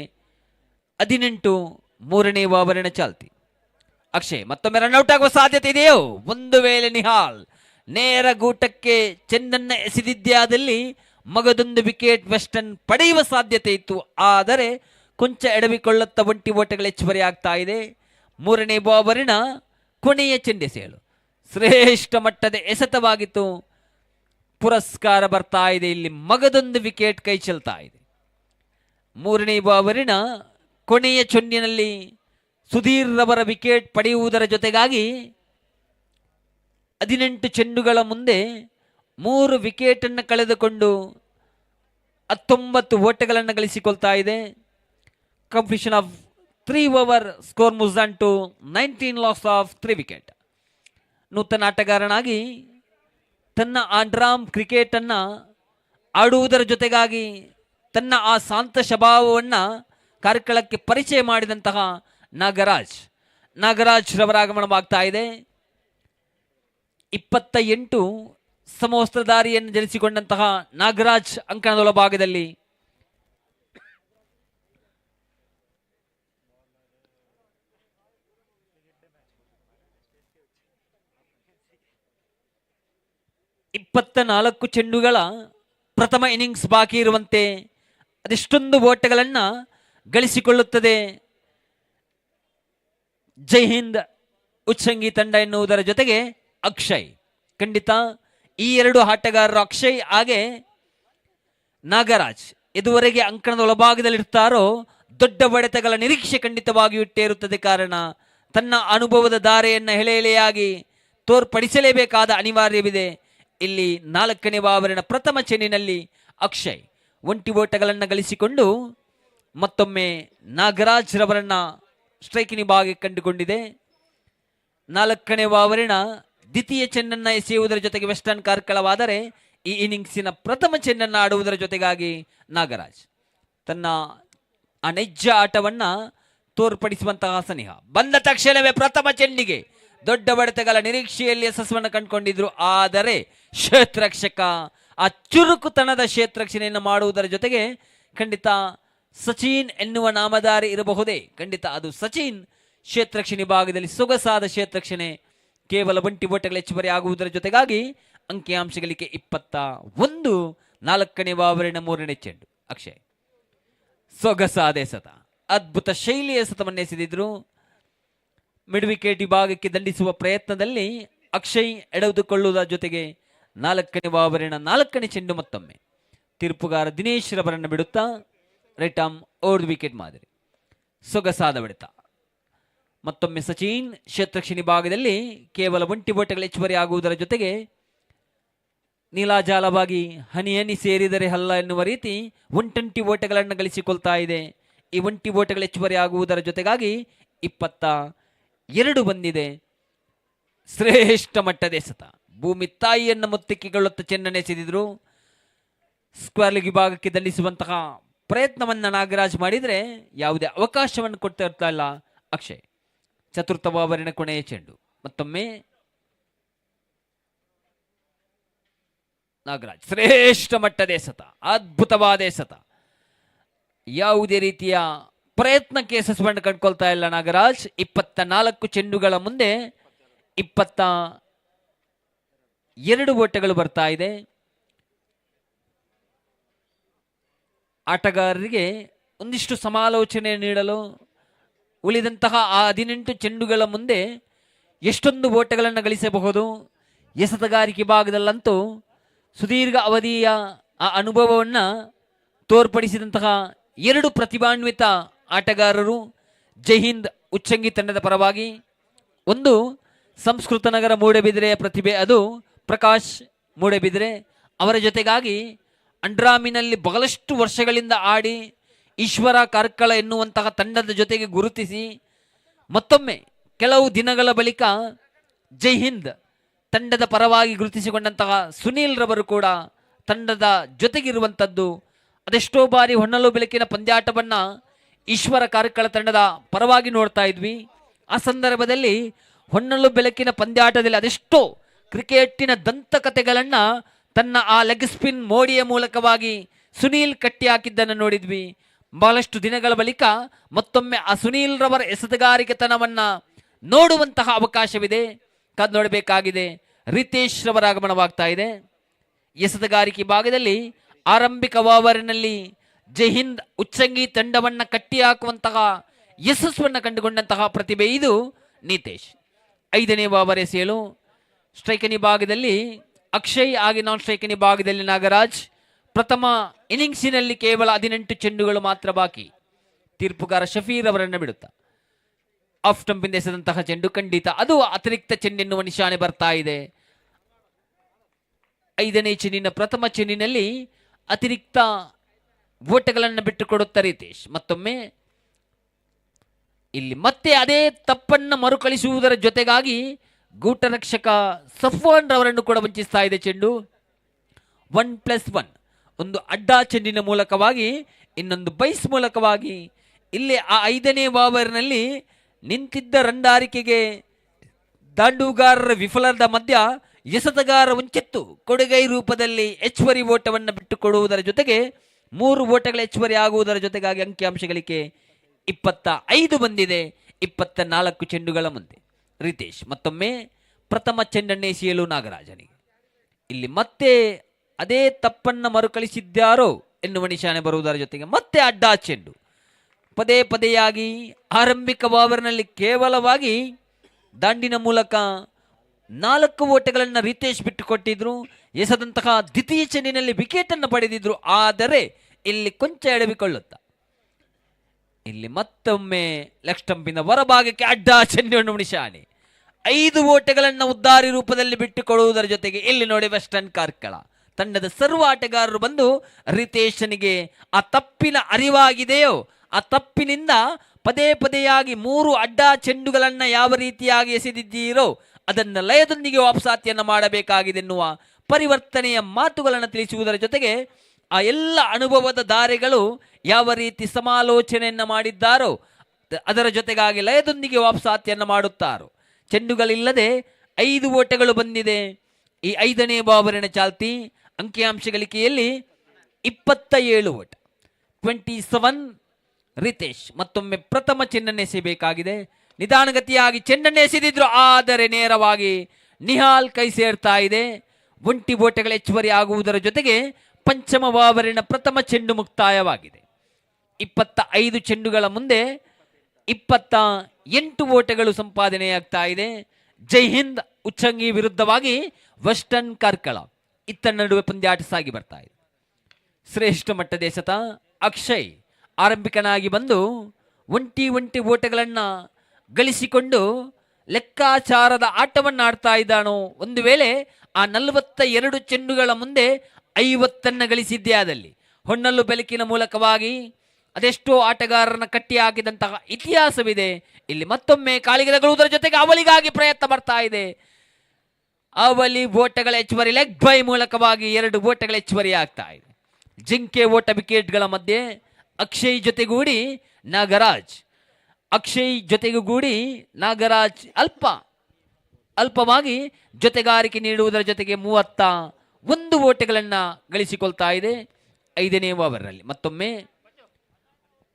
18, 3ನೇ ಓವರಿನ ಚಾಲ್ತಿ. ಅಕ್ಷಯ್ ಮತ್ತೊಮ್ಮೆ ರನ್ಔಟ್ ಆಗುವ ಸಾಧ್ಯತೆ ಇದೆಯೋ? ಒಂದು ವೇಳೆ ನಿಹಾಲ್ ನೇರ ಗೂಟಕ್ಕೆ ಚೆಂಡನ್ನು ಎಸೆದಿದ್ದೇ ಆದಲ್ಲಿ ಮಗದೊಂದು ವಿಕೆಟ್ ವೆಸ್ಟರ್ನ್ ಪಡೆಯುವ ಸಾಧ್ಯತೆ ಇತ್ತು. ಆದರೆ ಕೊಂಚ ಎಡವಿಕೊಳ್ಳುತ್ತ ಒಂಟಿ ಓಟಗಳು ಹೆಚ್ಚುವರಿ ಆಗ್ತಾ ಇದೆ. 3ನೇ ಓವರಿನ ಕೊನೆಯ ಚೆಂಡೆಸೆಯಲು ಶ್ರೇಷ್ಠ ಮಟ್ಟದ ಎಸೆತವಾಗಿತ್ತು. ಪುರಸ್ಕಾರ ಬರ್ತಾ ಇದೆ. ಇಲ್ಲಿ ಮಗದೊಂದು ವಿಕೆಟ್ ಕೈ ಚೆಲ್ತಾ ಇದೆ. 3ನೇ ಓವರಿನ ಕೊನೆಯ ಚೆಂಡಿನಲ್ಲಿ ಸುಧೀರ್ ರವರ ವಿಕೆಟ್ ಪಡೆಯುವುದರ ಜೊತೆಗಾಗಿ 18 ಚೆಂಡುಗಳ ಮುಂದೆ 3 ವಿಕೆಟ್ ಅನ್ನು ಕಳೆದುಕೊಂಡು 19 ಓಟಗಳನ್ನು ಗಳಿಸಿಕೊಳ್ತಾ ಇದೆ. Completion of 3 over, score moves on to 19 loss of 3 wicket. ನೂತನ ಆಟಗಾರನಾಗಿ ತನ್ನ ಆಂಡ್ರಾಮ್ ಕ್ರಿಕೆಟ್ ಅನ್ನ ಆಡುವುದರ ಜೊತೆಗಾಗಿ ತನ್ನ ಆ ಶಾಂತ ಸ್ವಭಾವವನ್ನು ಕಾರ್ಕಳಕ್ಕೆ ಪರಿಚಯ ಮಾಡಿದಂತಹ ನಾಗರಾಜ್ ರವರ ಆಗಮನವಾಗ್ತಾ ಇದೆ. 28 ಸಮವಸ್ತ್ರಧಾರಿಯನ್ನು ಜನಿಸಿಕೊಂಡಂತಹ ನಾಗರಾಜ್ ಅಂಕಣದ ಒಳಭಾಗದಲ್ಲಿ ನಾಲ್ಕು ಚೆಂಡುಗಳ ಪ್ರಥಮ ಇನ್ನಿಂಗ್ಸ್ ಬಾಕಿ ಇರುವಂತೆ ಅದೆಷ್ಟೊಂದು ಓಟಗಳನ್ನು ಗಳಿಸಿಕೊಳ್ಳುತ್ತದೆ ಜೈ ಹಿಂದ್ ಉಚ್ಚಂಗಿ ತಂಡ ಎನ್ನುವುದರ ಜೊತೆಗೆ ಅಕ್ಷಯ್. ಖಂಡಿತ ಈ 2 ಆಟಗಾರರು ಅಕ್ಷಯ್ ಹಾಗೆ ನಾಗರಾಜ್ ಇದುವರೆಗೆ ಅಂಕಣದ ಒಳಭಾಗದಲ್ಲಿರ್ತಾರೋ ದೊಡ್ಡ ಹೊಡೆತಗಳ ನಿರೀಕ್ಷೆ ಖಂಡಿತವಾಗಿಯೂ ಇಟ್ಟೇ ಇರುತ್ತದೆ. ಕಾರಣ ತನ್ನ ಅನುಭವದ ಧಾರೆಯನ್ನು ಎಳೆಯಾಗಿ ತೋರ್ಪಡಿಸಲೇಬೇಕಾದ ಅನಿವಾರ್ಯವಿದೆ. ಇಲ್ಲಿ 4ನೇ ಓವರಿನ ಪ್ರಥಮ ಚೆಂಡಿನಲ್ಲಿ ಅಕ್ಷಯ್ ಒಂಟಿ ಓಟಗಳನ್ನು ಗಳಿಸಿಕೊಂಡು ಮತ್ತೊಮ್ಮೆ ನಾಗರಾಜ್ ರವರನ್ನ ಸ್ಟ್ರೈಕಿನ ಭಾಗ ಕಂಡುಕೊಂಡಿದೆ. 4ನೇ ಓವರಿನ ದ್ವಿತೀಯ ಚೆಂಡನ್ನು ಎಸೆಯುವುದರ ಜೊತೆಗೆ ವೆಸ್ಟರ್ನ್ ಕಾರ್ಕಳವಾದರೆ ಈ ಇನ್ನಿಂಗ್ಸಿನ ಪ್ರಥಮ ಚೆಂಡನ್ನು ಆಡುವುದರ ಜೊತೆಗಾಗಿ ನಾಗರಾಜ್ ತನ್ನ ಅನೈಜ ಆಟವನ್ನ ತೋರ್ಪಡಿಸುವಂತಹ ಸನಿಹ. ಬಂದ ತಕ್ಷಣವೇ ಪ್ರಥಮ ಚೆಂಡಿಗೆ ದೊಡ್ಡ ಹೊಡೆತಗಳ ನಿರೀಕ್ಷೆಯಲ್ಲಿ ಯಶಸ್ಸನ್ನು ಕಂಡುಕೊಂಡಿದ್ರು. ಆದರೆ ಕ್ಷೇತ್ರರಕ್ಷಕ ಆ ಚುರುಕುತನದ ಕ್ಷೇತ್ರರಕ್ಷಣೆಯನ್ನು ಮಾಡುವುದರ ಜೊತೆಗೆ ಖಂಡಿತ ಸಚಿನ್ ಎನ್ನುವ ನಾಮಧಾರಿ ಇರಬಹುದೇ, ಖಂಡಿತ ಅದು ಸಚಿನ್. ಕ್ಷೇತ್ರರಕ್ಷಣೆ ಭಾಗದಲ್ಲಿ ಸೊಗಸಾದ ಕ್ಷೇತ್ರರಕ್ಷಣೆ, ಕೇವಲ ಒಂಟಿ ಓಟಗಳು ಹೆಚ್ಚುವರಿ ಆಗುವುದರ ಜೊತೆಗಾಗಿ ಅಂಕಿಅಂಶಗಳಿಗೆ 21. 4ನೇ ಓವರಿನ 3ನೇ ಚೆಂಡು ಅಕ್ಷಯ್ ಸೊಗಸಾದ ಎಸೆತ, ಅದ್ಭುತ ಶೈಲಿಯ ಎಸೆತವನ್ನು ಎಸೆದಿದ್ರು. ಮಿಡ್ ವಿಕೆಟ್ ವಿಭಾಗಕ್ಕೆ ದಂಡಿಸುವ ಪ್ರಯತ್ನದಲ್ಲಿ ಅಕ್ಷಯ್ ಎಳೆದುಕೊಳ್ಳುವುದರ ಜೊತೆಗೆ 4ನೇ ಓವರಿನ 4ನೇ ಚೆಂಡು ಮತ್ತೊಮ್ಮೆ ತೀರ್ಪುಗಾರ ದಿನೇಶ್ ರವರನ್ನು ಬಿಡುತ್ತಾ ರೈಟ್ ಆರ್ಮ್ ಓವರ್ ವಿಕೆಟ್ ಮಾದರಿ ಸೊಗಸಾದ ಹೊಡೆತ. ಮತ್ತೊಮ್ಮೆ ಸಚಿನ್ ಕ್ಷೇತ್ರರಕ್ಷಣೆ ಭಾಗದಲ್ಲಿ ಕೇವಲ ಒಂಟಿ ಓಟಗಳು ಹೆಚ್ಚುವರಿ ಆಗುವುದರ ಜೊತೆಗೆ ನೀಲಾಜಾಲವಾಗಿ ಹನಿ ಹನಿ ಸೇರಿದರೆ ಹಲ್ಲ ಎನ್ನುವ ರೀತಿ ಒಂಟಂಟಿ ಓಟಗಳನ್ನು ಗಳಿಸಿಕೊಳ್ತಾ ಇದೆ. ಈ ಒಂಟಿ ಓಟಗಳು ಹೆಚ್ಚುವರಿ ಆಗುವುದರ ಜೊತೆಗಾಗಿ 22 ಬಂದಿದೆ. ಶ್ರೇಷ್ಠ ಮಟ್ಟದ ಎಸೆತ, ಭೂಮಿ ತಾಯಿಯನ್ನು ಮುತ್ತಿಕ್ಕಿಕೊಳ್ಳುತ್ತ ಚೆಂಡನ್ನು ಎಸೆದಿದ್ರು. ಸ್ಕ್ವೇರ್ ಲೆಗ್ ವಿಭಾಗಕ್ಕೆ ದಂಡಿಸುವಂತಹ ಪ್ರಯತ್ನವನ್ನ ನಾಗರಾಜ್ ಮಾಡಿದ್ರೆ ಯಾವುದೇ ಅವಕಾಶವನ್ನು ಕೊಡ್ತಾ ಇರ್ತಾ ಇಲ್ಲ ಅಕ್ಷಯ್. ಚತುರ್ಥ ಓವರಿನ ಕೊನೆಯ ಚೆಂಡು. ಮತ್ತೊಮ್ಮೆ ನಾಗರಾಜ್ ಶ್ರೇಷ್ಠ ಮಟ್ಟದ ಎಸೆತ, ಅದ್ಭುತವಾದ ಎಸೆತ. ಯಾವುದೇ ರೀತಿಯ ಪ್ರಯತ್ನಕ್ಕೆ ಯಶಸ್ಸನ್ನು ಕಂಡುಕೊಳ್ತಾ ಇಲ್ಲ ನಾಗರಾಜ್. 24 ಚೆಂಡುಗಳ ಮುಂದೆ 22 ಓಟಗಳು ಬರ್ತಾ ಇದೆ. ಆಟಗಾರರಿಗೆ ಒಂದಿಷ್ಟು ಸಮಾಲೋಚನೆ ನೀಡಲು ಉಳಿದಂತಹ ಆ 18 ಚೆಂಡುಗಳ ಮುಂದೆ ಎಷ್ಟೊಂದು ಓಟಗಳನ್ನು ಗಳಿಸಬಹುದು. ಎಸೆತಗಾರಿಕೆ ಭಾಗದಲ್ಲಂತೂ ಸುದೀರ್ಘ ಅವಧಿಯ ಆ ಅನುಭವವನ್ನು ತೋರ್ಪಡಿಸಿದಂತಹ 2 ಪ್ರತಿಭಾನ್ವಿತ ಆಟಗಾರರು ಜೈ ಹಿಂದ್ ಉಚ್ಚಂಗಿ ತಂಡದ ಪರವಾಗಿ. ಒಂದು ಸಂಸ್ಕೃತ ನಗರ ಮೂಡಬಿದಿರೆಯ ಪ್ರತಿಭೆ, ಅದು ಪ್ರಕಾಶ್ ಮೂಡಬಿದಿರೆ. ಅವರ ಜೊತೆಗಾಗಿ ಅಂಡ್ರಾಮಿನಲ್ಲಿ ಬಹಳಷ್ಟು ವರ್ಷಗಳಿಂದ ಆಡಿ ಈಶ್ವರ ಕಾರ್ಕಳ ಎನ್ನುವಂತಹ ತಂಡದ ಜೊತೆಗೆ ಗುರುತಿಸಿ ಮತ್ತೊಮ್ಮೆ ಕೆಲವು ದಿನಗಳ ಬಳಿಕ ಜೈ ಹಿಂದ್ ತಂಡದ ಪರವಾಗಿ ಗುರುತಿಸಿಕೊಂಡಂತಹ ಸುನೀಲ್ ರವರು ಕೂಡ ತಂಡದ ಜೊತೆಗಿರುವಂಥದ್ದು. ಅದೆಷ್ಟೋ ಬಾರಿ ಹೊನ್ನಲು ಬೆಳಕಿನ ಪಂದ್ಯಾಟವನ್ನು ಈಶ್ವರ ಕಾರ್ಕಳ ತಂಡದ ಪರವಾಗಿ ನೋಡ್ತಾ ಇದ್ವಿ. ಆ ಸಂದರ್ಭದಲ್ಲಿ ಹೊನ್ನಲು ಬೆಳಕಿನ ಪಂದ್ಯಾಟದಲ್ಲಿ ಅದೆಷ್ಟೋ ಕ್ರಿಕೆಟಿನ ದಂತಕಥೆಗಳನ್ನು ತನ್ನ ಆ ಲೆಗ್ ಸ್ಪಿನ್ ಮೋಡಿಯ ಮೂಲಕವಾಗಿ ಸುನೀಲ್ ಕಟ್ಟಿ ಹಾಕಿದ್ದನ್ನು ನೋಡಿದ್ವಿ. ಬಹಳಷ್ಟು ದಿನಗಳ ಬಳಿಕ ಮತ್ತೊಮ್ಮೆ ಆ ಸುನೀಲ್ ರವರ ಎಸೆತಗಾರಿಕೆತನವನ್ನು ನೋಡುವಂತಹ ಅವಕಾಶವಿದೆ. ಕಾದು ನೋಡಬೇಕಾಗಿದೆ. ರಿತೇಶ್ ರವರ ಆಗಮನವಾಗ್ತಾ ಇದೆ. ಎಸೆತಗಾರಿಕೆ ಭಾಗದಲ್ಲಿ ಆರಂಭಿಕ ಓವರಿನಲ್ಲಿ ಜೈ ಹಿಂದ್ ಉಚ್ಚಂಗಿ ತಂಡವನ್ನು ಕಟ್ಟಿ ಹಾಕುವಂತಹ ಯಶಸ್ಸನ್ನು ಕಂಡುಕೊಂಡಂತಹ ಪ್ರತಿಭೆ ಇದು ನಿತೇಶ್. 5ನೇ ಓವರ್ ಎಸೆಯಲು ಸ್ಟ್ರೈಕನಿ ಭಾಗದಲ್ಲಿ ಅಕ್ಷಯ್, ಹಾಗೆ ನಾನ್ ಸ್ಟ್ರೈಕನಿ ಭಾಗದಲ್ಲಿ ನಾಗರಾಜ್. ಪ್ರಥಮ ಇನ್ನಿಂಗ್ಸಿನಲ್ಲಿ ಕೇವಲ 18 ಚೆಂಡುಗಳು ಮಾತ್ರ ಬಾಕಿ. ತೀರ್ಪುಗಾರ ಶಫೀರ್ ಅವರನ್ನು ಬಿಡುತ್ತಾ ಆಫ್ ಸ್ಟಂಪಿಂದ ಎಸೆದಂತಹ ಚೆಂಡು ಖಂಡಿತ ಅದು ಅತಿರಿಕ್ತ ಚೆಂಡೆನ್ನುವ ನಿಶಾನೆ ಬರ್ತಾ ಇದೆ. 5ನೇ ಚೆಂಡಿನ ಪ್ರಥಮ ಚೆಂಡಿನಲ್ಲಿ ಅತಿರಿಕ್ತ ಓಟಗಳನ್ನು ಬಿಟ್ಟುಕೊಡುತ್ತಾ ರಿತೇಶ್. ಮತ್ತೊಮ್ಮೆ ಇಲ್ಲಿ ಮತ್ತೆ ಅದೇ ತಪ್ಪನ್ನು ಮರುಕಳಿಸುವುದರ ಜೊತೆಗಾಗಿ ಗೂಟರಕ್ಷಕ ಸಫ್ವಾನ್ ರವರನ್ನು ಕೂಡ ವಂಚಿಸ್ತಾ ಇದೆ ಚೆಂಡು. 1+1 ಒಂದು ಅಡ್ಡಾ ಚೆಂಡಿನ ಮೂಲಕವಾಗಿ, ಇನ್ನೊಂದು ಬೈಸ್ ಮೂಲಕವಾಗಿ ಇಲ್ಲಿ ಆ 5ನೇ ಓವರ್ನಲ್ಲಿ ನಿಂತಿದ್ದ ರಂಡಾರಿಕೆಗೆ ದಾಂಡುಗಾರರ ವಿಫಲದ ಮಧ್ಯ ಎಸೆತಗಾರ ಒಂಚೆತ್ತು ಕೊಡುಗೈ ರೂಪದಲ್ಲಿ ಹೆಚ್ಚುವರಿ ಓಟವನ್ನು ಬಿಟ್ಟುಕೊಡುವುದರ ಜೊತೆಗೆ 3 ಓಟಗಳ ಹೆಚ್ಚುವರಿ ಆಗುವುದರ ಜೊತೆಗಾಗಿ ಅಂಕಿಅಂಶ ಗಳಿಕೆ 25 ಬಂದಿದೆ 24 ಚೆಂಡುಗಳ ಮುಂದೆ. ರಿತೇಶ್ ಮತ್ತೊಮ್ಮೆ ಪ್ರಥಮ ಚೆಂಡನ್ನು ಎಸೆಯಲು ನಾಗರಾಜನಿಗೆ ಇಲ್ಲಿ ಮತ್ತೆ ಅದೇ ತಪ್ಪನ್ನು ಮರುಕಳಿಸಿದ್ದಾರೋ ಎನ್ನುವ ನಿಶಾನೆ ಬರುವುದರ ಜೊತೆಗೆ ಮತ್ತೆ ಅಡ್ಡಾ ಚೆಂಡು. ಪದೇ ಪದೇಯಾಗಿ ಆರಂಭಿಕ ಓವರ್ನಲ್ಲಿ ಕೇವಲವಾಗಿ ದಾಂಡಿನ ಮೂಲಕ 4 ಓಟಗಳನ್ನು ರಿತೇಶ್ ಬಿಟ್ಟುಕೊಟ್ಟಿದ್ರು. ಎಸೆದಂತಹ ದ್ವಿತೀಯ ಚೆಂಡಿನಲ್ಲಿ ವಿಕೆಟ್ ಅನ್ನು ಪಡೆದಿದ್ರು. ಆದರೆ ಇಲ್ಲಿ ಕೊಂಚ ಎಡವಿಕೊಳ್ಳುತ್ತಾ ಇಲ್ಲಿ ಮತ್ತೊಮ್ಮೆ ಲೆಗ್ ಸ್ಟಂಪಿನ ಹೊರಭಾಗಕ್ಕೆ ಅಡ್ಡಾ ಚೆಂಡು ನಿಶಾನೆ. 5 ಓಟಗಳನ್ನು ಉದ್ದಾರಿ ರೂಪದಲ್ಲಿ ಬಿಟ್ಟುಕೊಡುವುದರ ಜೊತೆಗೆ ಇಲ್ಲಿ ನೋಡಿ ವೆಸ್ಟರ್ನ್ ಕಾರ್ಕಳ ತಂಡದ ಸರ್ವ ಆಟಗಾರರು ಬಂದು ರಿತೇಶನಿಗೆ ಆ ತಪ್ಪಿನ ಅರಿವಾಗಿದೆಯೋ ಆ ತಪ್ಪಿನಿಂದ ಪದೇ ಪದೇಯಾಗಿ 3 ಅಡ್ಡಾ ಚೆಂಡುಗಳನ್ನು ಯಾವ ರೀತಿಯಾಗಿ ಎಸೆದಿದ್ದೀರೋ ಅದನ್ನು ಲಯದೊಂದಿಗೆ ವಾಪಸಾತಿಯನ್ನು ಮಾಡಬೇಕಾಗಿದೆ ಎನ್ನುವ ಪರಿವರ್ತನೆಯ ಮಾತುಗಳನ್ನು ತಿಳಿಸುವುದರ ಜೊತೆಗೆ ಆ ಎಲ್ಲ ಅನುಭವದ ದಾರಿಗಳು ಯಾವ ರೀತಿ ಸಮಾಲೋಚನೆಯನ್ನು ಮಾಡಿದ್ದಾರೋ ಅದರ ಜೊತೆಗಾಗಿ ಲಯದೊಂದಿಗೆ ವಾಪಸಾತಿಯನ್ನು ಮಾಡುತ್ತಾರೋ. ಚೆಂಡುಗಳಿಲ್ಲದೆ 5 ಓಟಗಳು ಬಂದಿದೆ. ಈ 5ನೇ ಓವರಿನ ಚಾಲ್ತಿ ಅಂಕಿಅಂಶ ಗಳಿಕೆಯಲ್ಲಿ 27 ಓಟ 27. ರಿತೇಶ್ ಮತ್ತೊಮ್ಮೆ ಪ್ರಥಮ ಚೆಂಡನ್ನು ಎಸೆಯಬೇಕಾಗಿದೆ. ನಿಧಾನಗತಿಯಾಗಿ ಚೆಂಡನ್ನು ಎಸೆದಿದ್ರು, ಆದರೆ ನೇರವಾಗಿ ನಿಹಾಲ್ ಕೈ ಸೇರ್ತಾ ಇದೆ. 20 ಓಟಗಳ ಹೆಚ್ಚುವರಿ ಆಗುವುದರ ಜೊತೆಗೆ ಪಂಚಮ ಓವರಿನ ಪ್ರಥಮ ಚೆಂಡು ಮುಕ್ತಾಯವಾಗಿದೆ. 25 ಚೆಂಡುಗಳ ಮುಂದೆ 28 ಓಟಗಳು ಸಂಪಾದನೆಯಾಗ್ತಾ ಇದೆ. ಜೈ ಹಿಂದ್ ಉಚ್ಚಂಗಿ ವಿರುದ್ಧವಾಗಿ ವೆಸ್ಟರ್ನ್ ಕಾರ್ಕಳ ಇತ್ತ ನಡುವೆ ಪಂದ್ಯಾಟ ಸಾಗಿ ಬರ್ತಾ ಇದೆ. ಶ್ರೇಷ್ಠ ಮಟ್ಟದ ಎಸೆತ ಅಕ್ಷಯ್ ಆರಂಭಿಕನಾಗಿ ಬಂದು 20 ಓಟಗಳನ್ನು ಗಳಿಸಿಕೊಂಡು ಲೆಕ್ಕಾಚಾರದ ಆಟವನ್ನು ಆಡ್ತಾ ಇದ್ದಾನೋ. ಒಂದು ವೇಳೆ ಆ 42 ಚೆಂಡುಗಳ ಮುಂದೆ 50 ಗಳಿಸಿದ್ದೇ ಆದಲ್ಲಿ ಹೊನ್ನಲು ಬೆಳಕಿನ ಮೂಲಕವಾಗಿ ಅದೆಷ್ಟೋ ಆಟಗಾರರನ್ನ ಕಟ್ಟಿ ಹಾಕಿದಂತಹ ಇತಿಹಾಸವಿದೆ. ಇಲ್ಲಿ ಮತ್ತೊಮ್ಮೆ ಕಾಲಿಗೆ ತಗುಲುವುದರ ಜೊತೆಗೆ ಅವಳಿಗಾಗಿ ಪ್ರಯತ್ನ ಬರ್ತಾ ಇದೆ. ಅವಳಿ ಓಟಗಳ ಹೆಚ್ಚುವರಿ ಲೆಗ್ ಬೈ ಮೂಲಕವಾಗಿ 2 ಓಟಗಳ ಹೆಚ್ಚುವರಿ ಆಗ್ತಾ ಇದೆ. ಜಿಂಕೆ ಓಟ ವಿಕೆಟ್ಗಳ ಮಧ್ಯೆ ಅಕ್ಷಯ್ ಜೊತೆಗೂಡಿ ನಾಗರಾಜ್. ಅಕ್ಷಯ್ ಜೊತೆಗೂಡಿ ನಾಗರಾಜ್ ಅಲ್ಪವಾಗಿ ಜೊತೆಗಾರಿಕೆ ನೀಡುವುದರ ಜೊತೆಗೆ 31 ಓಟಗಳನ್ನು ಗಳಿಸಿಕೊಳ್ತಾ ಇದೆ 5ನೇ ಓವರ್ನಲ್ಲಿ. ಮತ್ತೊಮ್ಮೆ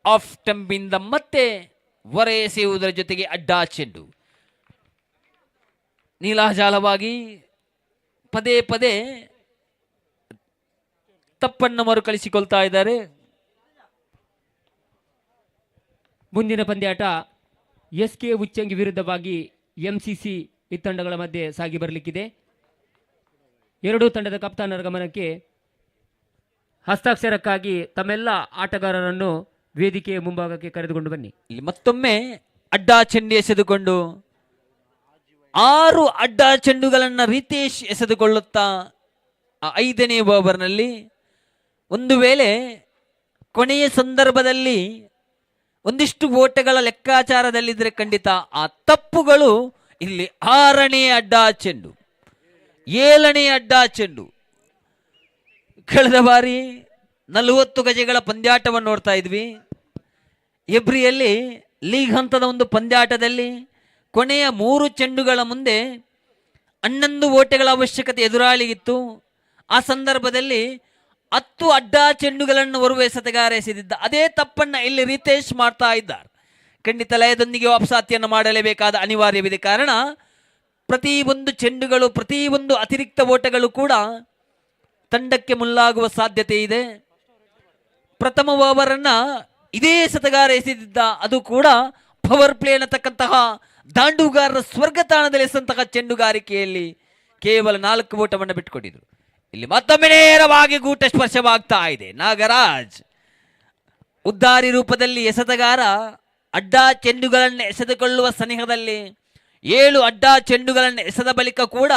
ಆಫ್ ಸ್ಟಂಪಿಂದ ಮತ್ತೆ ಹೊರ ಎಸೆಯುವುದರ ಜೊತೆಗೆ ಅಡ್ಡಾ ಚೆಂಡು. ನೀಲಾಜಾಲವಾಗಿ ಪದೇ ಪದೇ ತಪ್ಪನ್ನು ಮರುಕಳಿಸಿಕೊಳ್ತಾ ಇದ್ದಾರೆ. ಮುಂದಿನ ಪಂದ್ಯಾಟ SK ಉಚ್ಚಂಗಿ ವಿರುದ್ಧವಾಗಿ MCC ಈ ತಂಡಗಳ ಮಧ್ಯೆ ಸಾಗಿ ಬರಲಿಕ್ಕಿದೆ. ಎರಡೂ ತಂಡದ ಕಪ್ತಾನರ ಗಮನಕ್ಕೆ ಹಸ್ತಾಕ್ಷರಕ್ಕಾಗಿ ತಮ್ಮೆಲ್ಲ ಆಟಗಾರರನ್ನು ವೇದಿಕೆಯ ಮುಂಭಾಗಕ್ಕೆ ಕರೆದುಕೊಂಡು ಬನ್ನಿ. ಇಲ್ಲಿ ಮತ್ತೊಮ್ಮೆ ಅಡ್ಡಾ ಚೆಂಡು ಎಸೆದುಕೊಂಡು 6 ಅಡ್ಡಾ ಚೆಂಡುಗಳನ್ನು ರಿತೇಶ್ ಎಸೆದುಕೊಳ್ಳುತ್ತಾ 5ನೇ ಓವರ್ನಲ್ಲಿ ಒಂದು ವೇಳೆ ಕೊನೆಯ ಸಂದರ್ಭದಲ್ಲಿ ಒಂದಿಷ್ಟು ಓಟಗಳ ಲೆಕ್ಕಾಚಾರದಲ್ಲಿದ್ದರೆ ಖಂಡಿತ ಆ ತಪ್ಪುಗಳು ಇಲ್ಲಿ 6ನೇ ಅಡ್ಡಾ ಚೆಂಡು, 7ನೇ ಅಡ್ಡಾ ಚೆಂಡು. ಕಳೆದ ಬಾರಿ 40 ಗಜಗಳ ಪಂದ್ಯಾಟವನ್ನು ನೋಡ್ತಾ ಇದ್ವಿ. ಎಬ್ರಿಯಲ್ಲಿ ಲೀಗ್ ಹಂತದ ಒಂದು ಪಂದ್ಯಾಟದಲ್ಲಿ ಕೊನೆಯ 3 ಚೆಂಡುಗಳ ಮುಂದೆ 11 ಓಟಗಳ ಅವಶ್ಯಕತೆ ಎದುರಾಳಿಗಿತ್ತು. ಆ ಸಂದರ್ಭದಲ್ಲಿ 10 ಅಡ್ಡಾ ಚೆಂಡುಗಳನ್ನು ಓರ್ವ ಎಸೆತಗಾರ ಎಸೆದಿದ್ದ. ಅದೇ ತಪ್ಪನ್ನು ಇಲ್ಲಿ ರಿತೇಶ್ ಮಾಡ್ತಾ ಇದ್ದಾರೆ. ಖಂಡಿತ ಲಯದೊಂದಿಗೆ ವಾಪಸಾತಿಯನ್ನು ಮಾಡಲೇಬೇಕಾದ ಅನಿವಾರ್ಯವಿದೆ. ಕಾರಣ ಪ್ರತಿಯೊಂದು ಚೆಂಡುಗಳು, ಪ್ರತಿಯೊಂದು ಅತಿರಿಕ್ತ ಓಟಗಳು ಕೂಡ ತಂಡಕ್ಕೆ ಮುಲ್ಲಾಗುವ ಸಾಧ್ಯತೆ ಇದೆ. ಪ್ರಥಮ ಓವರನ್ನು ಇದೇ ಎಸೆತಗಾರ ಎಸೆದಿದ್ದ, ಅದು ಕೂಡ ಪವರ್ ಪ್ಲೇ ಅನ್ನತಕ್ಕಂತಹ ದಾಂಡುಗಾರರ ಸ್ವರ್ಗ ತಾಣದಲ್ಲಿ ಎಸೆದಂತಹ ಚೆಂಡುಗಾರಿಕೆಯಲ್ಲಿ ಕೇವಲ 4 ಓಟವನ್ನು ಬಿಟ್ಟುಕೊಟ್ಟಿದ್ರು. ಇಲ್ಲಿ ಮತ್ತೊಮ್ಮೆ ನೇರವಾಗಿ ಗೂಟ ಸ್ಪರ್ಶವಾಗ್ತಾ ಇದೆ. ನಾಗರಾಜ್ ಉದ್ದಾರಿ ರೂಪದಲ್ಲಿ ಎಸೆತಗಾರ ಅಡ್ಡಾ ಚೆಂಡುಗಳನ್ನು ಎಸೆದುಕೊಳ್ಳುವ ಸನಿಹದಲ್ಲಿ 7 ಅಡ್ಡಾ ಚೆಂಡುಗಳನ್ನು ಎಸೆದ ಬಳಿಕ ಕೂಡ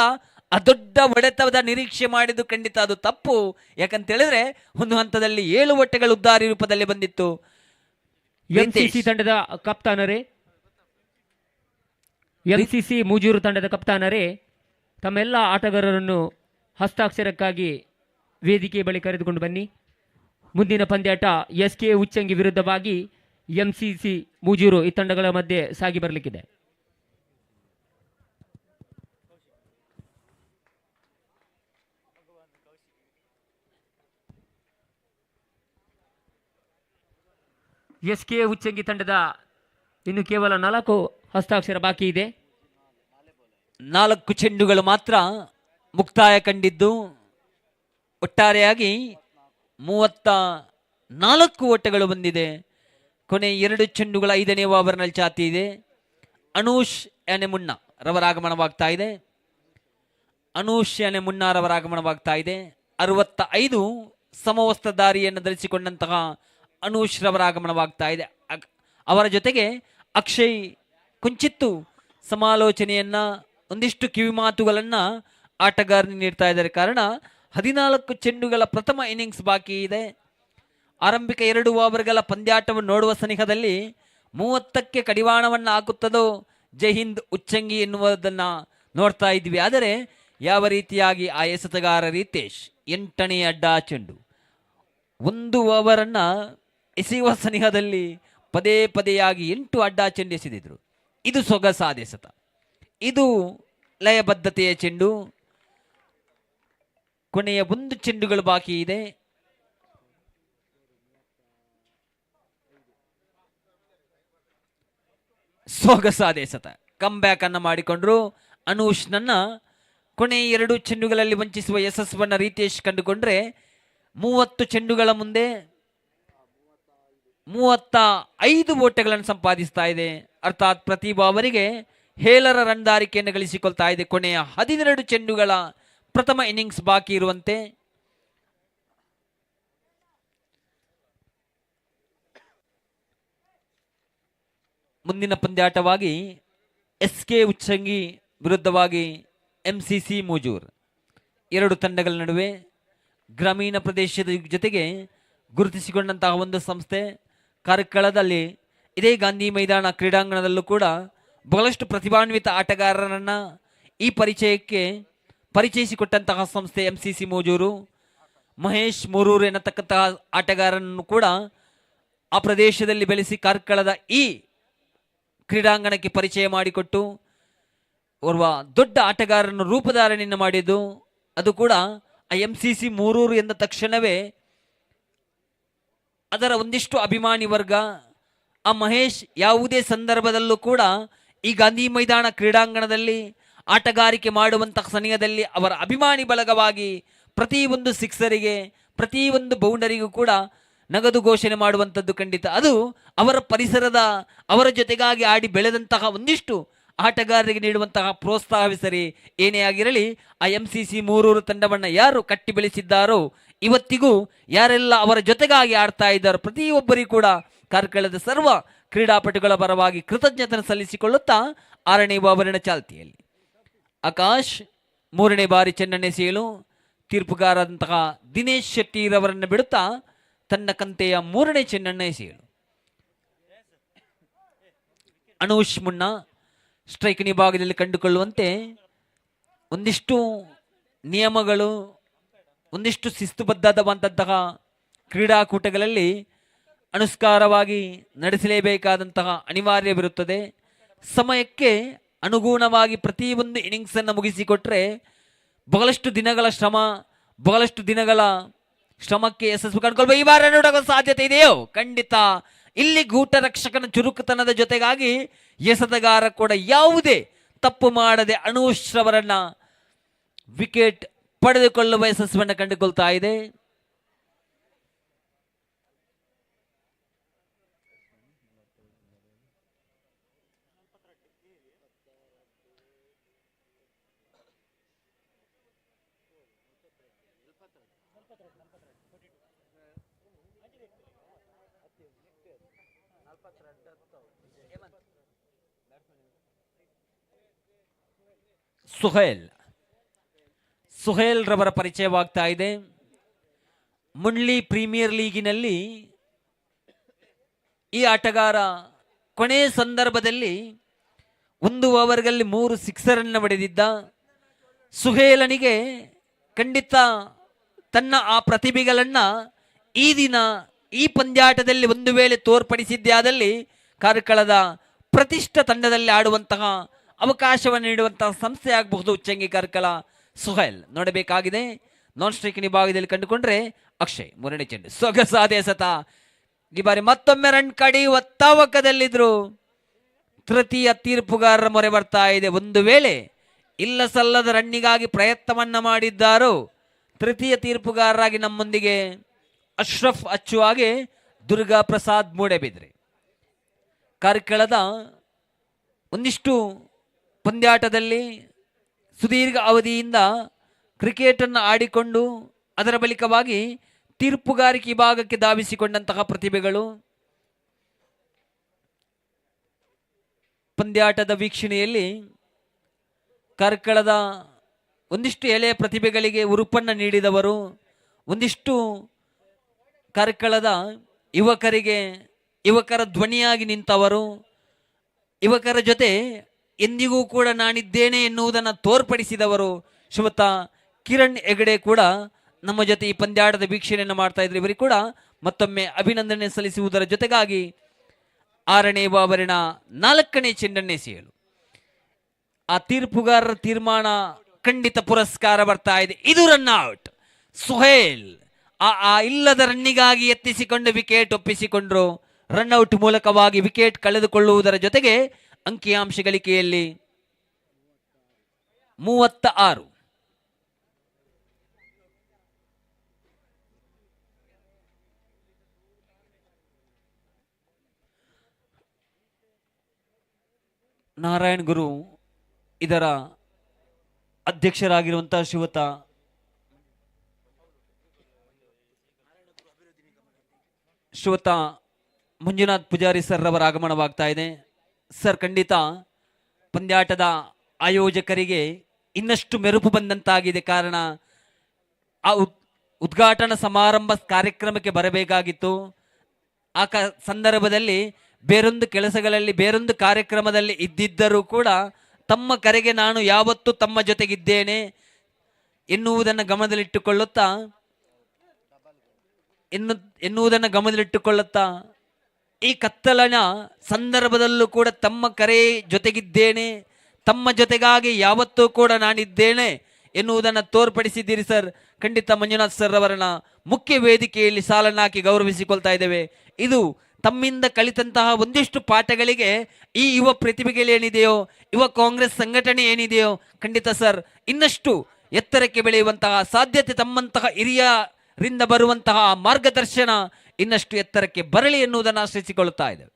ಆ ದೊಡ್ಡ ಹೊಡೆತದ ನಿರೀಕ್ಷೆ ಮಾಡಿದ್ದು ಖಂಡಿತ ಅದು ತಪ್ಪು. ಯಾಕಂತ ಹೇಳಿದ್ರೆ ಒಂದು ಹಂತದಲ್ಲಿ 7 ಓಟಗಳು ಉದ್ದಾರಿ ರೂಪದಲ್ಲಿ ಬಂದಿತ್ತು. MCC ತಂಡದ ಕಪ್ತಾನರೇ, MCC ಮೂಜೂರು ತಂಡದ ಕಪ್ತಾನರೇ, ತಮ್ಮೆಲ್ಲ ಆಟಗಾರರನ್ನು ಹಸ್ತಾಕ್ಷರಕ್ಕಾಗಿ ವೇದಿಕೆ ಬಳಿ ಕರೆದುಕೊಂಡು ಬನ್ನಿ. ಮುಂದಿನ ಪಂದ್ಯಾಟ SK ಉಚ್ಚಂಗಿ ವಿರುದ್ಧವಾಗಿ MCC ಮೂಜೂರು ಈ ತಂಡಗಳ ಮಧ್ಯೆ ಸಾಗಿ ಬರಲಿಕ್ಕಿದೆ. SK ಉಚ್ಚಂಗಿ ತಂಡದ ಇನ್ನು ಕೇವಲ 4 ಹಸ್ತಾಕ್ಷರ ಬಾಕಿ ಇದೆ. 4 ಚೆಂಡುಗಳು ಮಾತ್ರ ಮುಕ್ತಾಯ ಕಂಡಿದ್ದು ಒಟ್ಟಾರೆಯಾಗಿ 34 ಓಟಗಳು ಬಂದಿದೆ. ಕೊನೆ 2 ಚೆಂಡುಗಳ 5ನೇ ಓವರ್ನಲ್ಲಿ ಚಾತಿ ಇದೆ. ಅನೂಶ್ ಯಾನೆ ಮುನ್ನಾ ರವರ ಆಗಮನವಾಗ್ತಾ ಇದೆ. 65 ಸಮವಸ್ತ್ರಧಾರಿಯನ್ನು ಧರಿಸಿಕೊಂಡಂತಹ ಅನೂಶ್ ರವರ ಆಗಮನವಾಗ್ತಾ ಇದೆ. ಅವರ ಜೊತೆಗೆ ಅಕ್ಷಯ್ ಕುಂಚಿತ್ತು ಸಮಾಲೋಚನೆಯನ್ನ, ಒಂದಿಷ್ಟು ಕಿವಿ ಮಾತುಗಳನ್ನು ಆಟಗಾರನಿಗೆ ನೀಡ್ತಾ ಇದ್ದಾರೆ. ಕಾರಣ 14 ಚೆಂಡುಗಳ ಪ್ರಥಮ ಇನ್ನಿಂಗ್ಸ್ ಬಾಕಿ ಇದೆ. ಆರಂಭಿಕ 2 ಓವರ್ಗಳ ಪಂದ್ಯಾಟವನ್ನು ನೋಡುವ ಸನಿಹದಲ್ಲಿ 30ಕ್ಕೆ ಕಡಿವಾಣವನ್ನು ಹಾಕುತ್ತದೋ ಜೈ ಹಿಂದ್ ಉಚ್ಚಂಗಿ ಎನ್ನುವುದನ್ನು ನೋಡ್ತಾ ಇದ್ವಿ. ಆದರೆ ಯಾವ ರೀತಿಯಾಗಿ ಆ ಎಸೆತಗಾರ ರಿತೇಶ್ 8ನೇ ಅಡ್ಡಾ ಚೆಂಡು 1 ಓವರನ್ನು ಎಸೆಯುವ ಸನಿಹದಲ್ಲಿ ಪದೇ ಪದೇಯಾಗಿ 8 ಅಡ್ಡಾ ಚೆಂಡು ಎಸೆದಿದ್ರು. ಇದು ಸೊಗಸಾದ ಎಸೆತ, ಇದು ಲಯಬದ್ಧತೆಯ ಚೆಂಡು. ಕೊನೆಯ 1 ಚೆಂಡುಗಳು ಬಾಕಿ ಇದೆ. ಸೊಗಸಾದ ಎಸೆತ, ಕಮ್ ಬ್ಯಾಕ್ ಅನ್ನು ಮಾಡಿಕೊಂಡ್ರು. ಅನೂಶ್ ನನ್ನ ಕೊನೆ 2 ಚೆಂಡುಗಳಲ್ಲಿ ವಂಚಿಸುವ ಯಶಸ್ಸನ್ನು ರಿತೇಶ್ ಕಂಡುಕೊಂಡ್ರೆ 30 ಚೆಂಡುಗಳ ಮುಂದೆ 35 ಓಟಗಳನ್ನು ಸಂಪಾದಿಸ್ತಾ ಇದೆ. ಅರ್ಥಾತ್ ಪ್ರತಿ ಬಾವರಿಗೆ 7ರ ರನ್ದಾರಿಕೆಯನ್ನು ಗಳಿಸಿಕೊಳ್ತಾ ಇದೆ. ಕೊನೆಯ 12 ಚೆಂಡುಗಳ ಪ್ರಥಮ ಇನ್ನಿಂಗ್ಸ್ ಬಾಕಿ ಇರುವಂತೆ ಮುಂದಿನ ಪಂದ್ಯಾಟವಾಗಿ SK ಉಚ್ಚಂಗಿ ವಿರುದ್ಧವಾಗಿ MCC ಮೂಜೂರ್. 2 ತಂಡಗಳ ನಡುವೆ ಗ್ರಾಮೀಣ ಪ್ರದೇಶದ ಜೊತೆಗೆ ಗುರುತಿಸಿಕೊಂಡಂತಹ ಒಂದು ಸಂಸ್ಥೆ. ಕಾರ್ಕಳದಲ್ಲಿ ಇದೇ ಗಾಂಧಿ ಮೈದಾನ ಕ್ರೀಡಾಂಗಣದಲ್ಲೂ ಕೂಡ ಬಹಳಷ್ಟು ಪ್ರತಿಭಾನ್ವಿತ ಆಟಗಾರರನ್ನು ಈ ಪರಿಚಯಿಸಿಕೊಟ್ಟಂತಹ ಸಂಸ್ಥೆ MCC ಮೂಜೂರು. ಮಹೇಶ್ ಮೂರೂರು ಎನ್ನತಕ್ಕಂತಹ ಆಟಗಾರನನ್ನು ಕೂಡ ಆ ಪ್ರದೇಶದಲ್ಲಿ ಬೆಳೆಸಿ ಕಾರ್ಕಳದ ಈ ಕ್ರೀಡಾಂಗಣಕ್ಕೆ ಪರಿಚಯ ಮಾಡಿಕೊಟ್ಟು ಓರ್ವ ದೊಡ್ಡ ಆಟಗಾರರನ್ನು ರೂಪಧಾರಣೆಯನ್ನು ಮಾಡಿದ್ದು ಅದು ಕೂಡ ಆ MCC ಮೂರೂರು ಎಂದ ತಕ್ಷಣವೇ ಅದರ ಒಂದಿಷ್ಟು ಅಭಿಮಾನಿ ವರ್ಗ ಆ ಮಹೇಶ್ ಯಾವುದೇ ಸಂದರ್ಭದಲ್ಲೂ ಕೂಡ ಈ ಗಾಂಧಿ ಮೈದಾನ ಕ್ರೀಡಾಂಗಣದಲ್ಲಿ ಆಟಗಾರಿಕೆ ಮಾಡುವಂತಹ ಸಮಯದಲ್ಲಿ ಅವರ ಅಭಿಮಾನಿ ಬಳಗವಾಗಿ ಪ್ರತಿಯೊಂದು ಸಿಕ್ಸರಿಗೆ ಪ್ರತಿಯೊಂದು ಬೌಂಡರಿಗೂ ಕೂಡ ನಗದು ಘೋಷಣೆ ಮಾಡುವಂಥದ್ದು ಖಂಡಿತ. ಅದು ಅವರ ಪರಿಸರದ ಅವರ ಜೊತೆಗಾಗಿ ಆಡಿ ಬೆಳೆದಂತಹ ಒಂದಿಷ್ಟು ಆಟಗಾರರಿಗೆ ನೀಡುವಂತಹ ಪ್ರೋತ್ಸಾಹವೇ ಸರಿ. ಏನೇ ಆಗಿರಲಿ ಆ MCC ಮೂರೂರು ತಂಡವನ್ನು ಯಾರು ಕಟ್ಟಿ ಬೆಳೆಸಿದ್ದಾರೋ ಇವತ್ತಿಗೂ ಯಾರೆಲ್ಲ ಅವರ ಜೊತೆಗಾಗಿ ಆಡ್ತಾ ಇದ್ದಾರೋ ಪ್ರತಿಯೊಬ್ಬರಿಗೂ ಕೂಡ ಕಾರ್ಕಳದ ಸರ್ವ ಕ್ರೀಡಾಪಟುಗಳ ಪರವಾಗಿ ಕೃತಜ್ಞತೆ ಸಲ್ಲಿಸಿಕೊಳ್ಳುತ್ತಾ 6ನೇ ಓವರಿನ ಚಾಲ್ತಿಯಲ್ಲಿ ಆಕಾಶ್ 3ನೇ ಬಾರಿ ಚೆಂಡನ್ನೆಸೆಯಲು ತೀರ್ಪುಗಾರರಂತಹ ದಿನೇಶ್ ಶೆಟ್ಟಿರವರನ್ನು ಬಿಡುತ್ತಾ ತನ್ನ ಕಂತೆಯ 3ನೇ ಚೆಂಡನ್ನು ಎಸೆಯಲು ಅನೂಶ್ ಮುನ್ನ ಸ್ಟ್ರೈಕ್ ವಿಭಾಗದಲ್ಲಿ ಕಂಡುಕೊಳ್ಳುವಂತೆ ಒಂದಿಷ್ಟು ನಿಯಮಗಳು ಒಂದಿಷ್ಟು ಶಿಸ್ತುಬದ್ಧವಾದಂತಹ ಕ್ರೀಡಾಕೂಟಗಳಲ್ಲಿ ಅನುಸ್ಕಾರವಾಗಿ ನಡೆಸಲೇಬೇಕಾದಂತಹ ಅನಿವಾರ್ಯವಿರುತ್ತದೆ. ಸಮಯಕ್ಕೆ ಅನುಗುಣವಾಗಿ ಪ್ರತಿಯೊಂದು ಇನ್ನಿಂಗ್ಸನ್ನು ಮುಗಿಸಿಕೊಟ್ರೆ ಬಹಳಷ್ಟು ದಿನಗಳ ಶ್ರಮಕ್ಕೆ ಯಶಸ್ಸು ಕಂಡುಕೊಳ್ಬಹುದು. ಈ ಬಾರ ನೋಡುವ ಸಾಧ್ಯತೆ ಇದೆಯೋ? ಖಂಡಿತ. ಇಲ್ಲಿ ಗೂಟ ರಕ್ಷಕನ ಚುರುಕುತನದ ಜೊತೆಗಾಗಿ ಎಸೆತಗಾರ ಕೂಡ ಯಾವುದೇ ತಪ್ಪು ಮಾಡದೆ ಅನೂಶ್ರವರನ್ನ ವಿಕೆಟ್ ಪಡೆದುಕೊಳ್ಳುವ ಯಶಸ್ಸನ್ನು ಕಂಡುಕೊಳ್ತಾ ಇದೆ. ಸುಹೇಲ್ ರವರ ಪರಿಚಯವಾಗ್ತಾ ಇದೆ. ಮುಂಡ್ಲಿ ಪ್ರೀಮಿಯರ್ ಲೀಗಿನಲ್ಲಿ ಈ ಆಟಗಾರ ಕೊನೆಯ ಸಂದರ್ಭದಲ್ಲಿ 1 ಓವರ್ಗಳಲ್ಲಿ 3 ಸಿಕ್ಸರನ್ನು ಹೊಡೆದಿದ್ದ. ಸುಹೇಲನಿಗೆ ಖಂಡಿತ ತನ್ನ ಆ ಪ್ರತಿಭೆಗಳನ್ನು ಈ ದಿನ ಈ ಪಂದ್ಯಾಟದಲ್ಲಿ ಒಂದು ವೇಳೆ ತೋರ್ಪಡಿಸಿದ್ದೇ ಆದಲ್ಲಿ ಕಾರ್ಕಳದ ಪ್ರತಿಷ್ಠ ತಂಡದಲ್ಲಿ ಆಡುವಂತಹ ಅವಕಾಶವನ್ನು ನೀಡುವಂತಹ ಸಂಸ್ಥೆ ಆಗಬಹುದು ಉಚ್ಚಂಗಿ ಕಾರ್ಕಳ. ಸುಹೇಲ್ ನೋಡಬೇಕಾಗಿದೆ. ನಾನ್ ಸ್ಟ್ರೈಕ್ ವಿಭಾಗದಲ್ಲಿ ಕಂಡುಕೊಂಡ್ರೆ ಅಕ್ಷಯ್ 3ನೇ ಚೆಂಡು ಸೊಗಸಾದ ಎಸೆತ. ಈ ಬಾರಿ ಮತ್ತೊಮ್ಮೆ ರನ್ ಕಡಿಯುವ ತವಕದಲ್ಲಿದ್ರು. ತೃತೀಯ ತೀರ್ಪುಗಾರರ ಮೊರೆ ಬರ್ತಾ ಇದೆ. ಒಂದು ವೇಳೆ ಇಲ್ಲ ಸಲ್ಲದ ರನ್ನಿಗಾಗಿ ಪ್ರಯತ್ನವನ್ನ ಮಾಡಿದ್ದಾರೋ ತೃತೀಯ ತೀರ್ಪುಗಾರರಾಗಿ ನಮ್ಮೊಂದಿಗೆ ಅಶ್ರಫ್ ಅಚ್ಚುವಾಗೆ ದುರ್ಗಾ ಪ್ರಸಾದ್ ಮೂಡೆಬಿದ್ರೆ. ಕಾರ್ಕಳದ ಒಂದಿಷ್ಟು ಪಂದ್ಯಾಟದಲ್ಲಿ ಸುದೀರ್ಘ ಅವಧಿಯಿಂದ ಕ್ರಿಕೆಟನ್ನು ಆಡಿಕೊಂಡು ಅದರ ಬಳಿಕವಾಗಿ ತೀರ್ಪುಗಾರಿಕೆ ವಿಭಾಗಕ್ಕೆ ಧಾವಿಸಿಕೊಂಡಂತಹ ಪ್ರತಿಭೆಗಳು ಪಂದ್ಯಾಟದ ವೀಕ್ಷಣೆಯಲ್ಲಿ ಕಾರ್ಕಳದ ಒಂದಿಷ್ಟು ಎಳೆಯ ಪ್ರತಿಭೆಗಳಿಗೆ ಉರುಪನ್ನು ನೀಡಿದವರು, ಒಂದಿಷ್ಟು ಕಾರ್ಕಳದ ಯುವಕರ ಧ್ವನಿಯಾಗಿ ನಿಂತವರು, ಯುವಕರ ಜೊತೆ ಎಂದಿಗೂ ಕೂಡ ನಾನಿದ್ದೇನೆ ಎನ್ನುವುದನ್ನು ತೋರ್ಪಡಿಸಿದವರು ಶ್ರೀಯುತ ಕಿರಣ್ ಹೆಗಡೆ ಕೂಡ ನಮ್ಮ ಜೊತೆ ಈ ಪಂದ್ಯಾಟದ ವೀಕ್ಷಣೆಯನ್ನು ಮಾಡ್ತಾ ಇದ್ರು. ಇವರಿಗೆ ಕೂಡ ಮತ್ತೊಮ್ಮೆ ಅಭಿನಂದನೆ ಸಲ್ಲಿಸುವುದರ ಜೊತೆಗಾಗಿ 6ನೇ ಓವರಿನ 4ನೇ ಚೆಂಡನ್ನೆಸೆಯಲು ಆ ತೀರ್ಪುಗಾರರ ತೀರ್ಮಾನ ಖಂಡಿತ ಪುರಸ್ಕಾರ ಬರ್ತಾ ಇದೆ. ಇದು ರನ್ ಔಟ್. ಸುಹೇಲ್ ಆ ಇಲ್ಲದ ರನ್ನಿಗಾಗಿ ಎತ್ತಿಸಿಕೊಂಡು ವಿಕೆಟ್ ಒಪ್ಪಿಸಿಕೊಂಡ್ರು. ರನ್ ಔಟ್ ಮೂಲಕವಾಗಿ ವಿಕೆಟ್ ಕಳೆದುಕೊಳ್ಳುವುದರ ಜೊತೆಗೆ ಅಂಕಿಅಂಶ ಗಳಿಕೆಯಲ್ಲಿ 36. ನಾರಾಯಣ್ ಗುರು ಇದರ ಅಧ್ಯಕ್ಷರಾಗಿರುವಂತಹ ಶ್ರೀಯುತ ಮಂಜುನಾಥ್ ಪೂಜಾರಿ ಸರ್ ಅವರ ಆಗಮನವಾಗ್ತಾ ಇದೆ. ಸರ್, ಖಂಡಿತ ಪಂದ್ಯಾಟದ ಆಯೋಜಕರಿಗೆ ಇನ್ನಷ್ಟು ಮೆರುಪು ಬಂದಂತಾಗಿದೆ. ಕಾರಣ ಆ ಉದ್ಘಾಟನಾ ಸಮಾರಂಭ ಕಾರ್ಯಕ್ರಮಕ್ಕೆ ಬರಬೇಕಾಗಿತ್ತು. ಆ ಸಂದರ್ಭದಲ್ಲಿ ಬೇರೊಂದು ಕೆಲಸಗಳಲ್ಲಿ ಬೇರೊಂದು ಕಾರ್ಯಕ್ರಮದಲ್ಲಿ ಇದ್ದಿದ್ದರೂ ಕೂಡ ತಮ್ಮ ಕರೆಗೆ ನಾನು ಯಾವತ್ತೂ ತಮ್ಮ ಜೊತೆಗಿದ್ದೇನೆ ಎನ್ನುವುದನ್ನು ಗಮನದಲ್ಲಿಟ್ಟುಕೊಳ್ಳುತ್ತಾ ಎನ್ನು ಎನ್ನುವುದನ್ನು ಗಮನದಲ್ಲಿಟ್ಟುಕೊಳ್ಳುತ್ತಾ ಈ ಕತ್ತಲನ ಸಂದರ್ಭದಲ್ಲೂ ಕೂಡ ತಮ್ಮ ಕರೆ ಜೊತೆಗಿದ್ದೇನೆ, ತಮ್ಮ ಜೊತೆಗಾಗಿ ಯಾವತ್ತೂ ಕೂಡ ನಾನಿದ್ದೇನೆ ಎನ್ನುವುದನ್ನು ತೋರ್ಪಡಿಸಿದ್ದೀರಿ ಸರ್. ಖಂಡಿತ ಮಂಜುನಾಥ್ ಸರ್ ಅವರನ್ನ ಮುಖ್ಯ ವೇದಿಕೆಯಲ್ಲಿ ಸಾಲನ್ನಾಕಿ ಗೌರವಿಸಿಕೊಳ್ತಾ ಇದ್ದೇವೆ. ಇದು ತಮ್ಮಿಂದ ಕಲಿತಂತಹ ಒಂದಿಷ್ಟು ಪಾಠಗಳಿಗೆ ಈ ಯುವ ಪ್ರತಿಭೆಗಳೇನಿದೆಯೋ, ಯುವ ಕಾಂಗ್ರೆಸ್ ಸಂಘಟನೆ ಏನಿದೆಯೋ, ಖಂಡಿತ ಸರ್ ಇನ್ನಷ್ಟು ಎತ್ತರಕ್ಕೆ ಬೆಳೆಯುವಂತಹ ಸಾಧ್ಯತೆ ತಮ್ಮಂತಹ ಹಿರಿಯರಿಂದ ಬರುವಂತಹ ಮಾರ್ಗದರ್ಶನ ಇನ್ನಷ್ಟು ಎತ್ತರಕ್ಕೆ ಬರಲಿ ಎನ್ನುವುದನ್ನು ಆಶ್ರಯಿಸಿಕೊಳ್ಳುತ್ತಾ ಇದ್ದೇವೆ.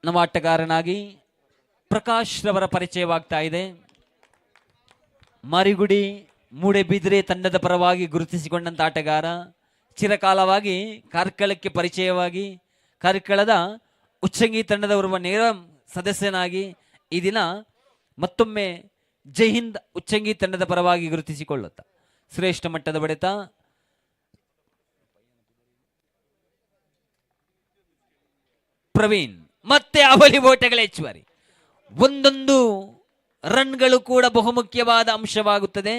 ನಮ್ಮ ಆಟಗಾರನಾಗಿ ಪ್ರಕಾಶ್ ರವರ ಪರಿಚಯವಾಗ್ತಾ ಇದೆ. ಮಾರಿಗುಡಿ ಮೂಡೆಬಿದ್ರೆ ತಂಡದ ಪರವಾಗಿ ಗುರುತಿಸಿಕೊಂಡಂತ ಆಟಗಾರ, ಚಿರಕಾಲವಾಗಿ ಕಾರ್ಕಳಕ್ಕೆ ಪರಿಚಯವಾಗಿ ಕಾರ್ಕಳದ ಉಚ್ಚಂಗಿ ತಂಡದ ಓರ್ವ ನೇರ ಸದಸ್ಯನಾಗಿ ಈ ದಿನ ಮತ್ತೊಮ್ಮೆ ಜೈ ಹಿಂದ್ ಉಚ್ಚಂಗಿ ತಂಡದ ಪರವಾಗಿ ಗುರುತಿಸಿಕೊಳ್ಳುತ್ತಾ ಶ್ರೇಷ್ಠ ಮಟ್ಟದ ಬಡೆತ ಪ್ರವೀಣ್ ಮತ್ತೆ ಅವಳಿ ಓಟಗಳ ಹೆಚ್ಚುವರಿ. ಒಂದೊಂದು ರನ್ಗಳು ಕೂಡ ಬಹುಮುಖ್ಯವಾದ ಅಂಶವಾಗುತ್ತದೆ.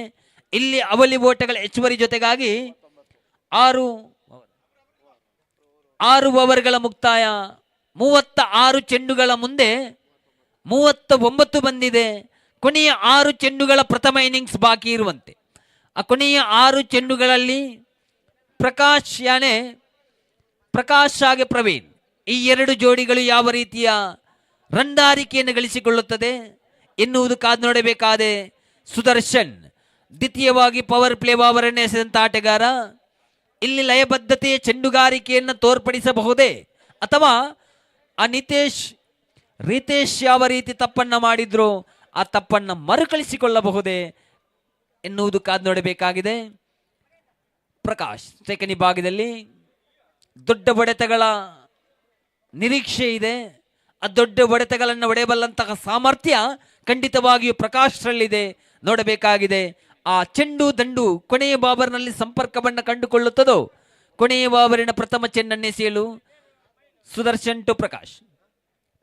ಇಲ್ಲಿ ಅವಳಿ ಓಟಗಳ ಹೆಚ್ಚುವರಿ ಜೊತೆಗಾಗಿ ಆರು ಓವರ್ಗಳ ಮುಕ್ತಾಯ, 36 ಚೆಂಡುಗಳ ಮುಂದೆ 39 ಬಂದಿದೆ. ಕೊನೆಯ 6 ಚೆಂಡುಗಳ ಪ್ರಥಮ ಇನ್ನಿಂಗ್ಸ್ ಬಾಕಿ ಇರುವಂತೆ ಆ ಕೊನೆಯ 6 ಚೆಂಡುಗಳಲ್ಲಿ ಪ್ರಕಾಶ್ ಹಾಗೆ ಪ್ರವೀಣ್ ಈ ಎರಡು ಜೋಡಿಗಳು ಯಾವ ರೀತಿಯ ರಂದಾರಿಕೆಯನ್ನು ಗಳಿಸಿಕೊಳ್ಳುತ್ತದೆ ಎನ್ನುವುದು ಕಾದು ನೋಡಬೇಕಾದೆ. ಸುದರ್ಶನ್ ದ್ವಿತೀಯವಾಗಿ ಪವರ್ ಪ್ಲೇ ಓವರನ್ನು ಎಸೆದಂತ ಆಟಗಾರ. ಇಲ್ಲಿ ಲಯಬದ್ಧತೆಯ ಚೆಂಡುಗಾರಿಕೆಯನ್ನು ತೋರ್ಪಡಿಸಬಹುದೇ ಅಥವಾ ಆ ರಿತೇಶ್ ಯಾವ ರೀತಿ ತಪ್ಪನ್ನ ಮಾಡಿದ್ರು ಆ ತಪ್ಪನ್ನ ಮರುಕಳಿಸಿಕೊಳ್ಳಬಹುದೇ ಎನ್ನುವುದು ಕಾದು ನೋಡಬೇಕಾಗಿದೆ. ಪ್ರಕಾಶ್ ಸೆಕೆಂಡ್ ಭಾಗದಲ್ಲಿ ದೊಡ್ಡ ಹೊಡೆತಗಳ ನಿರೀಕ್ಷೆ ಇದೆ. ಆ ದೊಡ್ಡ ಹೊಡೆತಗಳನ್ನು ಹೊಡೆಯಬಲ್ಲಂತಹ ಸಾಮರ್ಥ್ಯ ಖಂಡಿತವಾಗಿಯೂ ಪ್ರಕಾಶ್ರಲ್ಲಿದೆ. ನೋಡಬೇಕಾಗಿದೆ ಆ ಚೆಂಡು ದಂಡು ಕೊನೆಯ ಬಾಬರ್ನಲ್ಲಿ ಸಂಪರ್ಕವನ್ನು ಕಂಡುಕೊಳ್ಳುತ್ತದೋ. ಕೊನೆಯ ಬಾಬರಿನ ಪ್ರಥಮ ಚೆಂಡನ್ನೆಸೆಯಲು ಸುದರ್ಶನ್ ಟು ಪ್ರಕಾಶ್,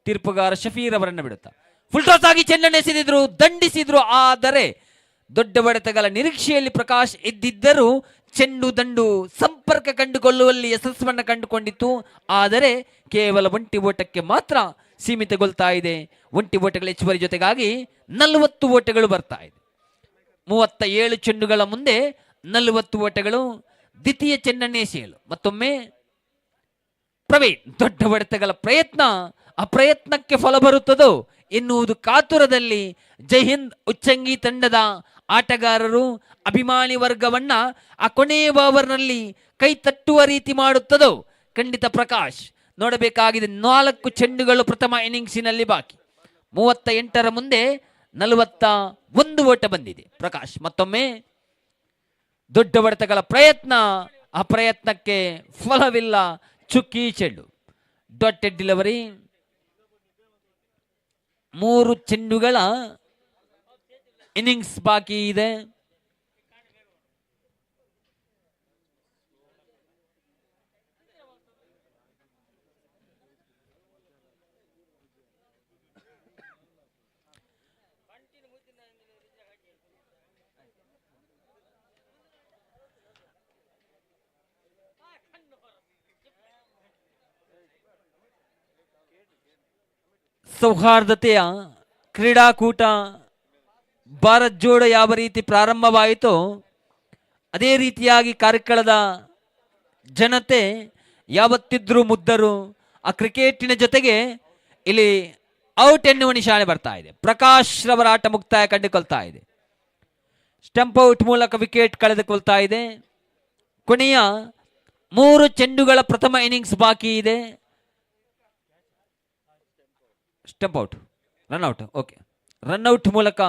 ತೀರ್ಪುಗಾರ ಶಫೀರ್ ಅವರನ್ನು ಬಿಡುತ್ತಾ ಫುಲ್ ಟಾಸ್ ಆಗಿ ಚೆಂಡನ್ನೆಸೆದಿದ್ರು, ದಂಡಿಸಿದ್ರು. ಆದರೆ ದೊಡ್ಡ ಹೊಡೆತಗಳ ನಿರೀಕ್ಷೆಯಲ್ಲಿ ಪ್ರಕಾಶ್ ಇದ್ದಿದ್ದರೂ ಚೆಂಡು ದಂಡು ಸಂಪರ್ಕ ಕಂಡುಕೊಳ್ಳುವಲ್ಲಿ ಯಶಸ್ಸನ್ನು ಕಂಡುಕೊಂಡಿತ್ತು. ಆದರೆ ಕೇವಲ ಒಂಟಿ ಓಟಕ್ಕೆ ಮಾತ್ರ ಸೀಮಿತಗೊಳ್ತಾ ಇದೆ. ಒಂಟಿ ಓಟಗಳ ಹೆಚ್ಚುವರಿ ಜೊತೆಗಾಗಿ 40 ಓಟಗಳು ಬರ್ತಾ ಇದೆ. 37 ಚೆಂಡುಗಳ ಮುಂದೆ 40 ಓಟಗಳು. ದ್ವಿತೀಯ ಚೆಂಡನ್ನೇ ಎಸೆಯಲು ಮತ್ತೊಮ್ಮೆ ಪ್ರವೀಣ್ ದೊಡ್ಡ ಹೊಡೆತಗಳ ಪ್ರಯತ್ನ, ಆ ಪ್ರಯತ್ನಕ್ಕೆ ಫಲ ಬರುತ್ತದೋ ಎನ್ನುವುದು ಕಾತುರದಲ್ಲಿ ಜೈ ಹಿಂದ್ ಉಚ್ಚಂಗಿ ತಂಡದ ಆಟಗಾರರು ಅಭಿಮಾನಿ ವರ್ಗವನ್ನ ಆ ಕೊನೆಯ ಓವರ್ನಲ್ಲಿ ಕೈ ತಟ್ಟುವ ರೀತಿ ಮಾಡುತ್ತದೋ. ಖಂಡಿತ ಪ್ರಕಾಶ್ ನೋಡಬೇಕಾಗಿದೆ. 4 ಚೆಂಡುಗಳು ಪ್ರಥಮ ಇನ್ನಿಂಗ್ಸಿನಲ್ಲಿ ಬಾಕಿ. 38ರ ಮುಂದೆ 41 ಓಟ ಬಂದಿದೆ. ಪ್ರಕಾಶ್ ಮತ್ತೊಮ್ಮೆ ದೊಡ್ಡ ಹೊಡೆತಗಳ ಪ್ರಯತ್ನ, ಆ ಪ್ರಯತ್ನಕ್ಕೆ ಫಲವಿಲ್ಲ. ಚುಕ್ಕಿ ಚೆಂಡು, ಡಾಟೆಡ್ ಡೆಲಿವರಿ. 3 ಚೆಂಡುಗಳ ಇನ್ನಿಂಗ್ಸ್ ಬಾಕಿ ಇದೆ. ಸೌಹಾರ್ದತೆಯ ಕ್ರೀಡಾಕೂಟ ಭಾರತ್ ಜೋಡೋ ಯಾವ ರೀತಿ ಪ್ರಾರಂಭವಾಯಿತೋ ಅದೇ ರೀತಿಯಾಗಿ ಕಾರ್ಕಳದ ಜನತೆ ಯಾವತ್ತಿದ್ರೂ ಮುಗ್ಧರು. ಆ ಕ್ರಿಕೆಟಿನ ಜೊತೆಗೆ ಇಲ್ಲಿ ಔಟ್ ಎನ್ನುವ ನಿಶಾನೆ ಬರ್ತಾ ಇದೆ. ಪ್ರಕಾಶ್ ರವರ ಆಟ ಮುಕ್ತಾಯ ಕಂಡುಕೊಳ್ತಾ ಇದೆ. ಸ್ಟಂಪ್ ಔಟ್ ಮೂಲಕ ವಿಕೆಟ್ ಕಳೆದುಕೊಳ್ತಾ ಇದೆ. ಕೊನೆಯ 3 ಚೆಂಡುಗಳ ಪ್ರಥಮ ಇನ್ನಿಂಗ್ಸ್ ಬಾಕಿ ಇದೆ. Stump out, run out. Okay, run out ಮೂಲಕ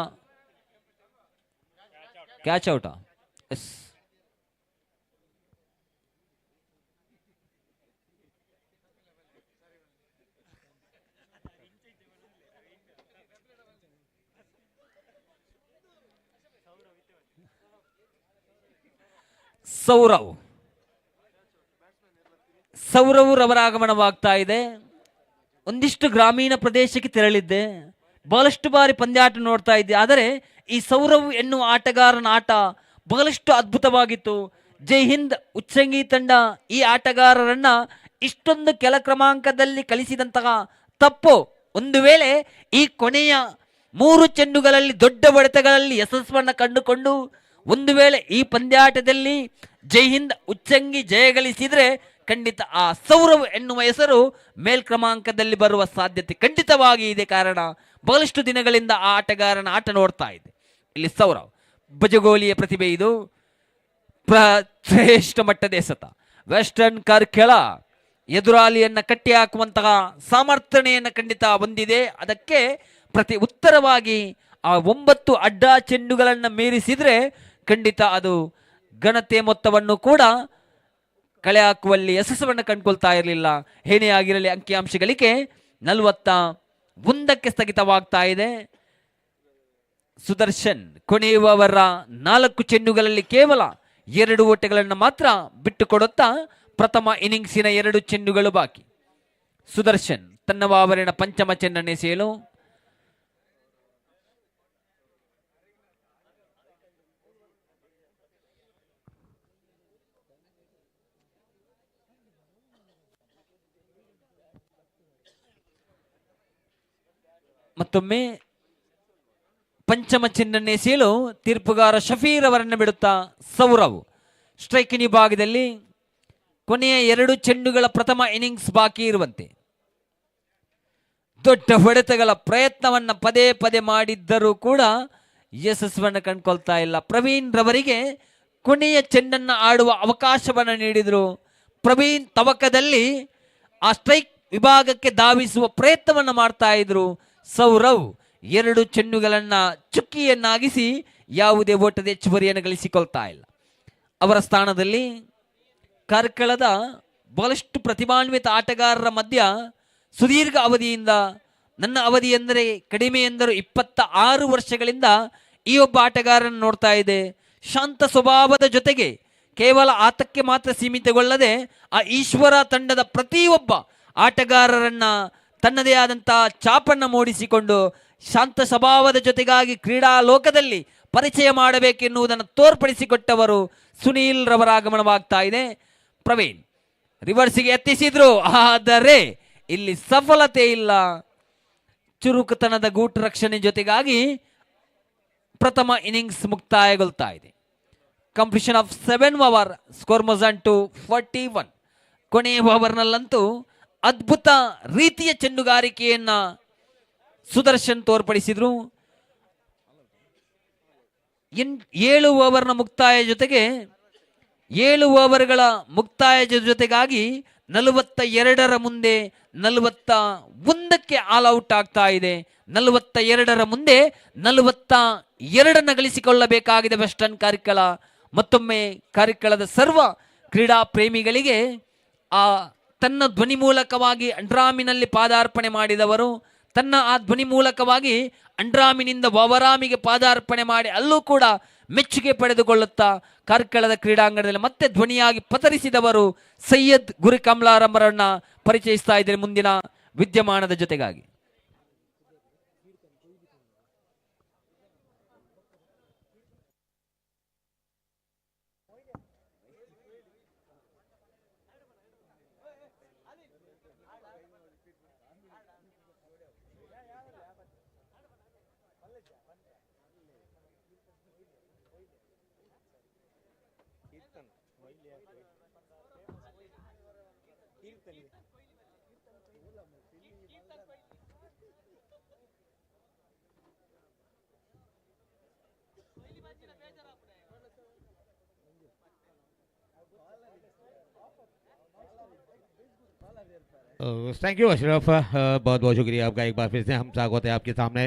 ಕ್ಯಾಚ್ ಔಟಾ? ಎಸ್. ಸೌರವ್ ಸೌರವ್ ರವರ ಆಗಮನವಾಗ್ತಾ ಇದೆ. ಒಂದಿಷ್ಟು ಗ್ರಾಮೀಣ ಪ್ರದೇಶಕ್ಕೆ ತೆರಳಿದ್ದೆ, ಬಹಳಷ್ಟು ಬಾರಿ ಪಂದ್ಯಾಟ ನೋಡ್ತಾ ಇದ್ದೆ. ಆದರೆ ಈ ಸೌರವ್ ಎನ್ನುವ ಆಟಗಾರನ ಆಟ ಬಹಳಷ್ಟು ಅದ್ಭುತವಾಗಿತ್ತು. ಜೈ ಹಿಂದ್ ಉಚ್ಚಂಗಿ ತಂಡ ಈ ಆಟಗಾರರನ್ನ ಇಷ್ಟೊಂದು ಕೆಲ ಕ್ರಮಾಂಕದಲ್ಲಿ ಕಳಿಸಿದಂತಹ ತಪ್ಪು ಒಂದು ವೇಳೆ ಈ ಕೊನೆಯ 3 ಚೆಂಡುಗಳಲ್ಲಿ ದೊಡ್ಡ ಹೊಡೆತಗಳಲ್ಲಿ ಯಶಸ್ಸನ್ನು ಕಂಡುಕೊಂಡು ಒಂದು ವೇಳೆ ಈ ಪಂದ್ಯಾಟದಲ್ಲಿ ಜೈ ಹಿಂದ್ ಉಚ್ಚಂಗಿ ಜಯಗಳಿಸಿದ್ರೆ ಖಂಡಿತ ಆ ಸೌರವ್ ಎನ್ನುವ ಹೆಸರು ಮೇಲ್ಕ್ರಮಾಂಕದಲ್ಲಿ ಬರುವ ಸಾಧ್ಯತೆ ಖಂಡಿತವಾಗಿ ಇದೆ. ಕಾರಣ ಬಹಳಷ್ಟು ದಿನಗಳಿಂದ ಆ ಆಟಗಾರನ ಆಟ ನೋಡ್ತಾ ಇದೆ. ಇಲ್ಲಿ ಸೌರವ್ ಬಜಗೋಲಿಯ ಪ್ರತಿಭೆ, ಇದು ಶ್ರೇಷ್ಠ ಮಟ್ಟದ ಎಸೆತ. ವೆಸ್ಟರ್ನ್ ಕಾರ್ಕೆಳ ಎದುರಾಳಿಯನ್ನ ಕಟ್ಟಿ ಹಾಕುವಂತಹ ಸಾಮರ್ಥ್ಯತೆಯನ್ನು ಖಂಡಿತ ಹೊಂದಿದೆ. ಅದಕ್ಕೆ ಪ್ರತಿ ಉತ್ತರವಾಗಿ ಆ 9 ಅಡ್ಡ ಚೆಂಡುಗಳನ್ನು ಮೀರಿಸಿದ್ರೆ ಖಂಡಿತ ಅದು ಘನತೆ ಮೊತ್ತವನ್ನು ಕೂಡ ಕಳೆ ಹಾಕುವಲ್ಲಿ ಯಶಸ್ಸನ್ನು ಕಂಡುಕೊಳ್ತಾ ಇರಲಿಲ್ಲ. ಏನೇ ಆಗಿರಲಿ ಅಂಕಿಅಂಶಗಳಿಗೆ 41ಕ್ಕೆ ಸ್ಥಗಿತವಾಗ್ತಾ ಇದೆ. ಸುದರ್ಶನ್ ಕೊನೆಯುವವರ 4 ಚೆಂಡುಗಳಲ್ಲಿ ಕೇವಲ 2 ಓಟಗಳನ್ನು ಮಾತ್ರ ಬಿಟ್ಟುಕೊಡುತ್ತಾ ಪ್ರಥಮ ಇನ್ನಿಂಗ್ಸಿನ 2 ಚೆಂಡುಗಳು ಬಾಕಿ. ಸುದರ್ಶನ್ ತನ್ನ ಬಾವರಿನ ಪಂಚಮ ಚೆಂಡನ್ನು ಎಸೆಯಲು ಮತ್ತೊಮ್ಮೆ ಪಂಚಮ ಚೆಂಡನ್ನು ಎಸೆಯಲು ತೀರ್ಪುಗಾರ ಶಫೀರ್ ಅವರನ್ನು ಬಿಡುತ್ತಾ ಸೌರವ್ ಸ್ಟ್ರೈಕಿನ ವಿಭಾಗದಲ್ಲಿ ಕೊನೆಯ 2 ಚೆಂಡುಗಳ ಪ್ರಥಮ ಇನ್ನಿಂಗ್ಸ್ ಬಾಕಿ ಇರುವಂತೆ ದೊಡ್ಡ ಹೊಡೆತಗಳ ಪ್ರಯತ್ನವನ್ನು ಪದೇ ಪದೇ ಮಾಡಿದ್ದರೂ ಕೂಡ ಯಶಸ್ಸನ್ನು ಕಂಡುಕೊಳ್ತಾ ಇಲ್ಲ. ಪ್ರವೀಣ್ ರವರಿಗೆ ಕೊನೆಯ ಚೆಂಡನ್ನು ಆಡುವ ಅವಕಾಶವನ್ನು ನೀಡಿದರು. ಪ್ರವೀಣ್ ತವಕದಲ್ಲಿ ಆ ಸ್ಟ್ರೈಕ್ ವಿಭಾಗಕ್ಕೆ ಧಾವಿಸುವ ಪ್ರಯತ್ನವನ್ನು ಮಾಡ್ತಾ ಇದ್ರು. ಸೌರವ್ 2 ಚೆಂಡುಗಳನ್ನು ಚುಕ್ಕಿಯನ್ನಾಗಿಸಿ ಯಾವುದೇ ಓಟದ ಹೆಚ್ಚುವರಿಯನ್ನು ಗಳಿಸಿಕೊಳ್ತಾ ಇಲ್ಲ. ಅವರ ಸ್ಥಾನದಲ್ಲಿ ಕಾರ್ಕಳದ ಬಹಳಷ್ಟು ಪ್ರತಿಭಾನ್ವಿತ ಆಟಗಾರರ ಮಧ್ಯ ಸುದೀರ್ಘ ಅವಧಿಯಿಂದ, ನನ್ನ ಅವಧಿ ಎಂದರೆ ಕಡಿಮೆ ಎಂದರೂ 26 ವರ್ಷಗಳಿಂದ ಈ ಒಬ್ಬ ಆಟಗಾರನ್ನು ನೋಡ್ತಾ ಇದೆ. ಶಾಂತ ಸ್ವಭಾವದ ಜೊತೆಗೆ ಕೇವಲ ಆತಕ್ಕೆ ಮಾತ್ರ ಸೀಮಿತಗೊಳ್ಳದೆ ಆ ಈಶ್ವರ ತಂಡದ ಪ್ರತಿಯೊಬ್ಬ ಆಟಗಾರರನ್ನ ತನ್ನದೇ ಆದಂತಹ ಚಾಪನ್ನು ಮೂಡಿಸಿಕೊಂಡು ಶಾಂತ ಸ್ವಭಾವದ ಜೊತೆಗಾಗಿ ಕ್ರೀಡಾ ಲೋಕದಲ್ಲಿ ಪರಿಚಯ ಮಾಡಬೇಕೆನ್ನುವುದನ್ನು ತೋರ್ಪಡಿಸಿಕೊಟ್ಟವರು ಸುನೀಲ್ ರವರ ಆಗಮನವಾಗ್ತಾ ಇದೆ. ಪ್ರವೀಣ್ ರಿವರ್ಸಿಗೆ ಯತ್ನಿಸಿದ್ರು, ಆದರೆ ಇಲ್ಲಿ ಸಫಲತೆ ಇಲ್ಲ. ಚುರುಕುತನದ ಗೂಟು ರಕ್ಷಣೆ ಜೊತೆಗಾಗಿ ಪ್ರಥಮ ಇನ್ನಿಂಗ್ಸ್ ಮುಕ್ತಾಯಗೊಳ್ತಾ ಇದೆ. ಕಂಪ್ಲೀಷನ್ ಆಫ್ 7 ಓವರ್, ಸ್ಕೋರ್ ಮೊಸನ್ ಟು 41. ಕೊನೆಯ ಓವರ್ನಲ್ಲಂತೂ ಅದ್ಭುತ ರೀತಿಯ ಚೆಂಡುಗಾರಿಕೆಯನ್ನ ಸುದರ್ಶನ್ ತೋರ್ಪಡಿಸಿದ್ರು. 7 ಓವರ್ನ ಮುಕ್ತಾಯ ಜೊತೆಗೆ 7 ಓವರ್ಗಳ ಮುಕ್ತಾಯದ ಜೊತೆಗಾಗಿ 42ರ ಮುಂದೆ 41ಕ್ಕೆ ಆಲ್ ಔಟ್ ಆಗ್ತಾ ಇದೆ. 42ರ ಮುಂದೆ 42 ಗಳಿಸಿಕೊಳ್ಳಬೇಕಾಗಿದೆ ವೆಸ್ಟರ್ನ್ ಕಾರ್ಕಳ. ಮತ್ತೊಮ್ಮೆ ಕಾರ್ಕಳದ ಸರ್ವ ಕ್ರೀಡಾ ಪ್ರೇಮಿಗಳಿಗೆ ಆ ತನ್ನ ಧ್ವನಿ ಮೂಲಕವಾಗಿ ಅಂಡ್ರಾಮಿನಲ್ಲಿ ಪಾದಾರ್ಪಣೆ ಮಾಡಿದವರು, ತನ್ನ ಆ ಧ್ವನಿ ಮೂಲಕವಾಗಿ ಅಂಡ್ರಾಮಿನಿಂದ ವವರಾಮಿಗೆ ಪಾದಾರ್ಪಣೆ ಮಾಡಿ ಅಲ್ಲೂ ಕೂಡ ಮೆಚ್ಚುಗೆ ಪಡೆದುಕೊಳ್ಳುತ್ತಾ ಕಾರ್ಕಳದ ಕ್ರೀಡಾಂಗಣದಲ್ಲಿ ಮತ್ತೆ ಧ್ವನಿಯಾಗಿ ಪತರಿಸಿದವರು ಸೈಯದ್ ಗುರಿ ಕಮಲಾರಮ್ಮರನ್ನ ಪರಿಚಯಿಸ್ತಾ ಇದ್ದಾರೆ ಮುಂದಿನ ವಿದ್ಯಮಾನದ ಜೊತೆಗಾಗಿ. थैंक यू अशरफ, बहुत बहुत शुक्रिया आपका। एक बार फिर से हम स्वागत है आपके सामने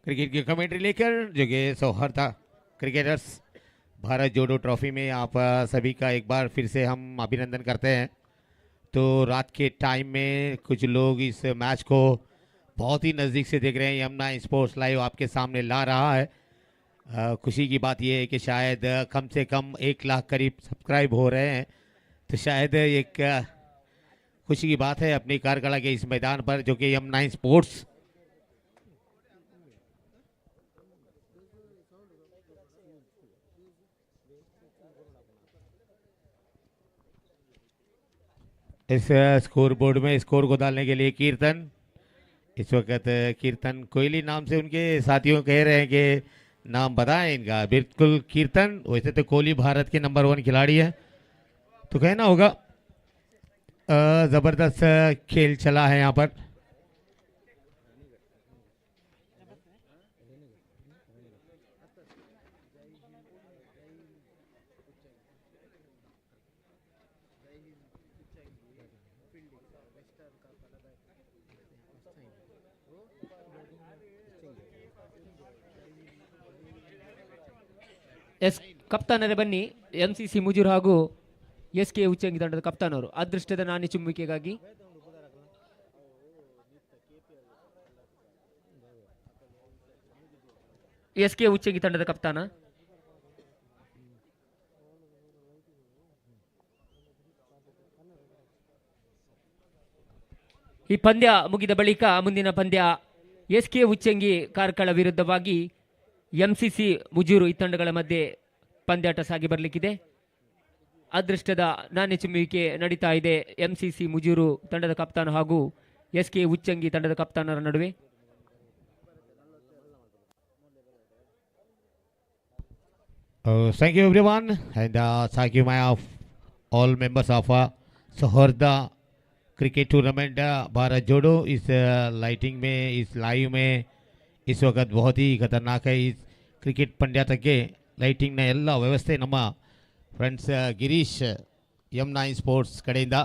क्रिकेट की कमेंट्री लेकर, जो कि सौहार्द क्रिकेटर्स भारत जोडो ट्रॉफी में आप सभी का एक बार फिर से हम अभिनंदन करते हैं। तो रात के टाइम में कुछ लोग इस मैच को बहुत ही नज़दीक से देख रहे हैं। यमुना स्पोर्ट्स लाइव आपके सामने ला रहा है। खुशी की बात यह है कि शायद कम से कम 1 लाख करीब सब्सक्राइब हो रहे हैं, तो शायद एक खुशी की बात है अपनी कारकला के इस मैदान पर जो कि M9 स्पोर्ट्स इस स्कोर बोर्ड में स्कोर को डालने के लिए कीर्तन, इस वक्त कीर्तन कोहली नाम से उनके साथियों कह रहे हैं कि नाम बताएं इनका। बिल्कुल कीर्तन, वैसे तो कोहली भारत के नंबर 1 खिलाड़ी है, तो कहना होगा ज़बरदस्त खेल चला है यहाँ पर। ಎಸ್ ಕಪ್ತಾನರೇ ಬನ್ನಿ. MCC ಮುಜೂರ್ ಹಾಗೂ SK ಉಚ್ಚಂಗಿ ತಂಡದ ಕಪ್ತಾನರು ಅದೃಷ್ಟದ ನಾಣ್ಯ ಚುಮ್ಮುವಿಕೆಗಾಗಿ SK ಉಚ್ಚಂಗಿ ತಂಡದ ಕಪ್ತಾನ ಈ ಪಂದ್ಯ ಮುಗಿದ ಬಳಿಕ ಮುಂದಿನ ಪಂದ್ಯ SK ಉಚ್ಚಂಗಿ ಕಾರ್ಕಳ ವಿರುದ್ಧವಾಗಿ MCC ಮುಜೂರು ಈ ತಂಡಗಳ ಮಧ್ಯೆ ಪಂದ್ಯಾಟ ಸಾಗಿ ಬರಲಿಕ್ಕಿದೆ. ಅದೃಷ್ಟದ ನಾಣ್ಯ ಚಿಮ್ಮುವಿಕೆ ನಡೀತಾ ಇದೆ MCC ಮುಜೂರು ತಂಡದ ಕಪ್ತಾನ ಹಾಗೂ SK ಉಚ್ಚಂಗಿ ತಂಡದ ಕಪ್ತಾನರ ನಡುವೆ. Thank you everyone and thank you my all members of Sauharda cricket tournament Bharat Jodo इस लाइटिंग में इस लाइव में इस वक्त बहुत ही खतरनाक है. इस ಕ್ರಿಕೆಟ್ ಪಂದ್ಯಾಟಕ್ಕೆ ಲೈಟಿಂಗ್ನ ಎಲ್ಲ ವ್ಯವಸ್ಥೆ ನಮ್ಮ ಫ್ರೆಂಡ್ಸ್ ಗಿರೀಶ್ M9 ಸ್ಪೋರ್ಟ್ಸ್ ಕಡೆಯಿಂದ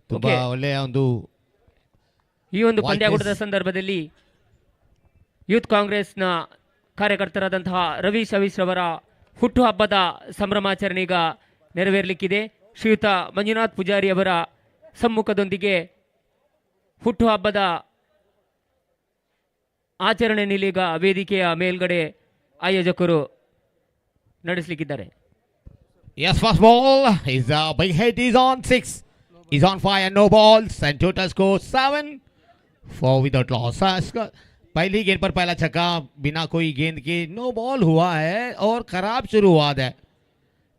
ತುಂಬ ಒಳ್ಳೆಯ ಒಂದು ಈ ಒಂದು ಪಂದ್ಯಾಟದ ಸಂದರ್ಭದಲ್ಲಿ ಯೂತ್ ಕಾಂಗ್ರೆಸ್ನ ಕಾರ್ಯಕರ್ತರಾದಂತಹ ರವೀಶ್ ಅವರ ಹುಟ್ಟುಹಬ್ಬದ ಸಂಭ್ರಮಾಚರಣೆ ಈಗ ನೆರವೇರಲಿಕ್ಕಿದೆ. ಶ್ರೀಯುತ ಮಂಜುನಾಥ್ ಪೂಜಾರಿ ಅವರ ಸಮ್ಮುಖದೊಂದಿಗೆ ಹುಟ್ಟುಹಬ್ಬದ ಆಚರಣೆ ನಿಲೀಗ ವೇದಿಕೆಯ ಮೇಲ್ಗಡೆ ಆಯೋಜಕರು ನಡೆಸಲಿಕ್ಕಿದ್ದಾರೆ. Yes, first ball is big hit is on 6, is on fire, no balls and total score 7 for without loss. पहली गेंद पर पहला छक्का बिना कोई गेंद के नो बॉल हुआ है और खराब शुरुआत है.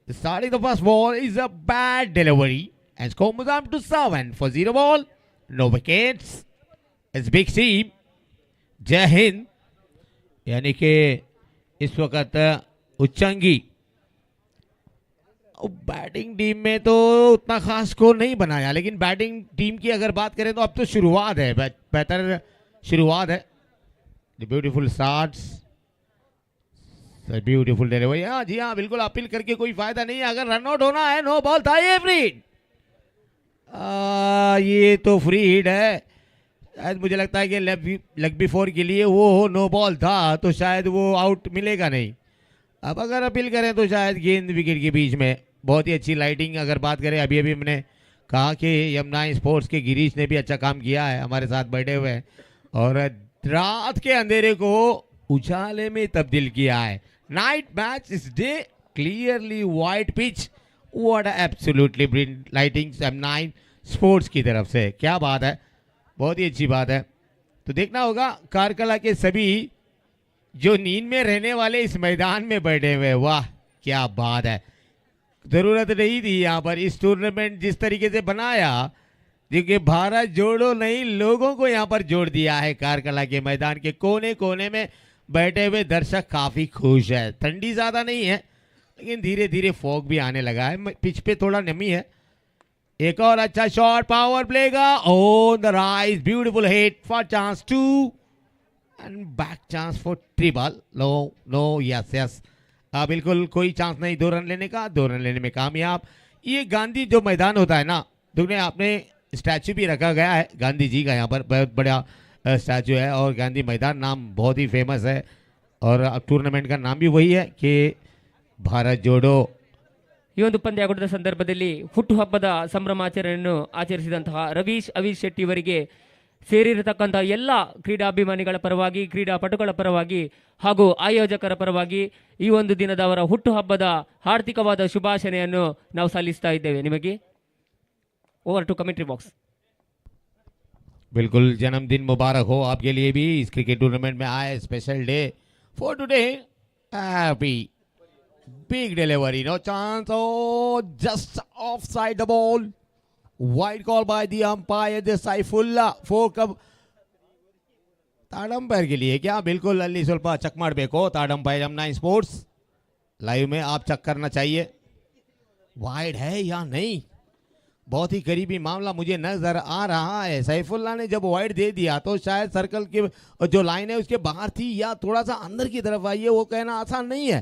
Starting the first ball is a bad delivery and score moves up to 7 for 0 ball, no wickets. It's big team जय हिंद, यानी कि इस वक्त उच्चंगी बैटिंग टीम में तो उतना खास स्कोर नहीं बनाया, लेकिन बैटिंग टीम की अगर बात करें तो अब तो शुरुआत है, बेहतर शुरुआत है. Beautiful starts, beautiful delivery. हाँ जी हाँ, बिल्कुल अपील करके कोई फायदा नहीं है. अगर रन आउट होना है नो बॉल था, ये फ्री हिट. ये तो फ्री हिट है. शायद मुझे लगता है कि लेग बिफोर के लिए वो नो बॉल था तो शायद वो आउट मिलेगा नहीं. अब अगर अपील करें तो शायद गेंद विकेट के बीच में. बहुत ही अच्छी लाइटिंग अगर बात करें, अभी अभी मैंने कहा कि M9 स्पोर्ट्स के गिरीश ने भी अच्छा काम किया है, हमारे साथ बैठे हुए हैं और रात के अंधेरे को उजाले में तब्दील किया है. नाइट मैच इस day clearly white pitch. What absolutely brilliant lighting M9 sports की तरफ से, क्या बात है, बहुत ही अच्छी बात है. तो देखना होगा कारकला के सभी जो नींद में रहने वाले इस मैदान में बैठे हुए. वाह क्या बात है. जरूरत नहीं थी यहाँ पर इस टूर्नामेंट जिस तरीके से बनाया, क्योंकि भारत जोड़ो नहीं लोगों को यहाँ पर जोड़ दिया है. कारकला के मैदान के कोने कोने में बैठे हुए दर्शक काफी खुश है. ठंडी ज्यादा नहीं है लेकिन धीरे धीरे फॉग भी आने लगा है. पिच पे थोड़ा नमी है. एक और अच्छा शॉट पावर प्ले का on the rise, beautiful hit for chance 2 and back chance for 3 ball. No no yes yes, बिल्कुल कोई चांस नहीं 2 रन लेने का. 2 रन लेने में कामयाब. ये गांधी जो मैदान होता है ना, दुनिया आपने स्टैचू भी रखा गया है गांधी जी का, यहाँ पर बहुत बड़ा स्टैचू है और गांधी मैदान नाम बहुत ही फेमस है और टूर्नामेंट का नाम भी वही है कि भारत जोड़ो. ಈ ಒಂದು ಪಂದ್ಯಾಟದ ಸಂದರ್ಭದಲ್ಲಿ ಹುಟ್ಟುಹಬ್ಬದ ಸಂಭ್ರಮಾಚರಣೆಯನ್ನು ಆಚರಿಸಿದಂತಹ ರವೀಶ್ ಶೆಟ್ಟಿ ಅವರಿಗೆ ಸೇರಿರತಕ್ಕಂಥ ಎಲ್ಲ ಕ್ರೀಡಾಭಿಮಾನಿಗಳ ಪರವಾಗಿ, ಕ್ರೀಡಾಪಟುಗಳ ಪರವಾಗಿ ಹಾಗೂ ಆಯೋಜಕರ ಪರವಾಗಿ ಈ ಒಂದು ದಿನದ ಅವರ ಹುಟ್ಟುಹಬ್ಬದ ಹಾರ್ದಿಕವಾದ ಶುಭಾಶಯವನ್ನು ನಾವು ಸಲ್ಲಿಸ್ತಾ ಇದ್ದೇವೆ ನಿಮಗೆ. Over to commentary box. बिल्कुल जन्मदिन मुबारक हो आपके लिए भी. इस क्रिकेट टूर्नामेंट में आए special day for today. Happy big delivery, no chance, oh just offside the ball, wide call by the umpire the Saifullah for ताड़ंपायर के लिए क्या बिल्कुल अल्ली स्वल्प चेक ಮಾಡಬೇಕು. ताड़ंपायर M9 स्पोर्ट्स लाइव में आप चेक करना चाहिए वाइड है या नहीं. बहुत ही करीबी मामला मुझे नजर आ रहा है. सैफुल्ला ने जब वाइड दे दिया तो शायद सर्कल की जो लाइन है उसके बाहर थी या थोड़ा सा अंदर की तरफ आई है, वो कहना आसान नहीं है.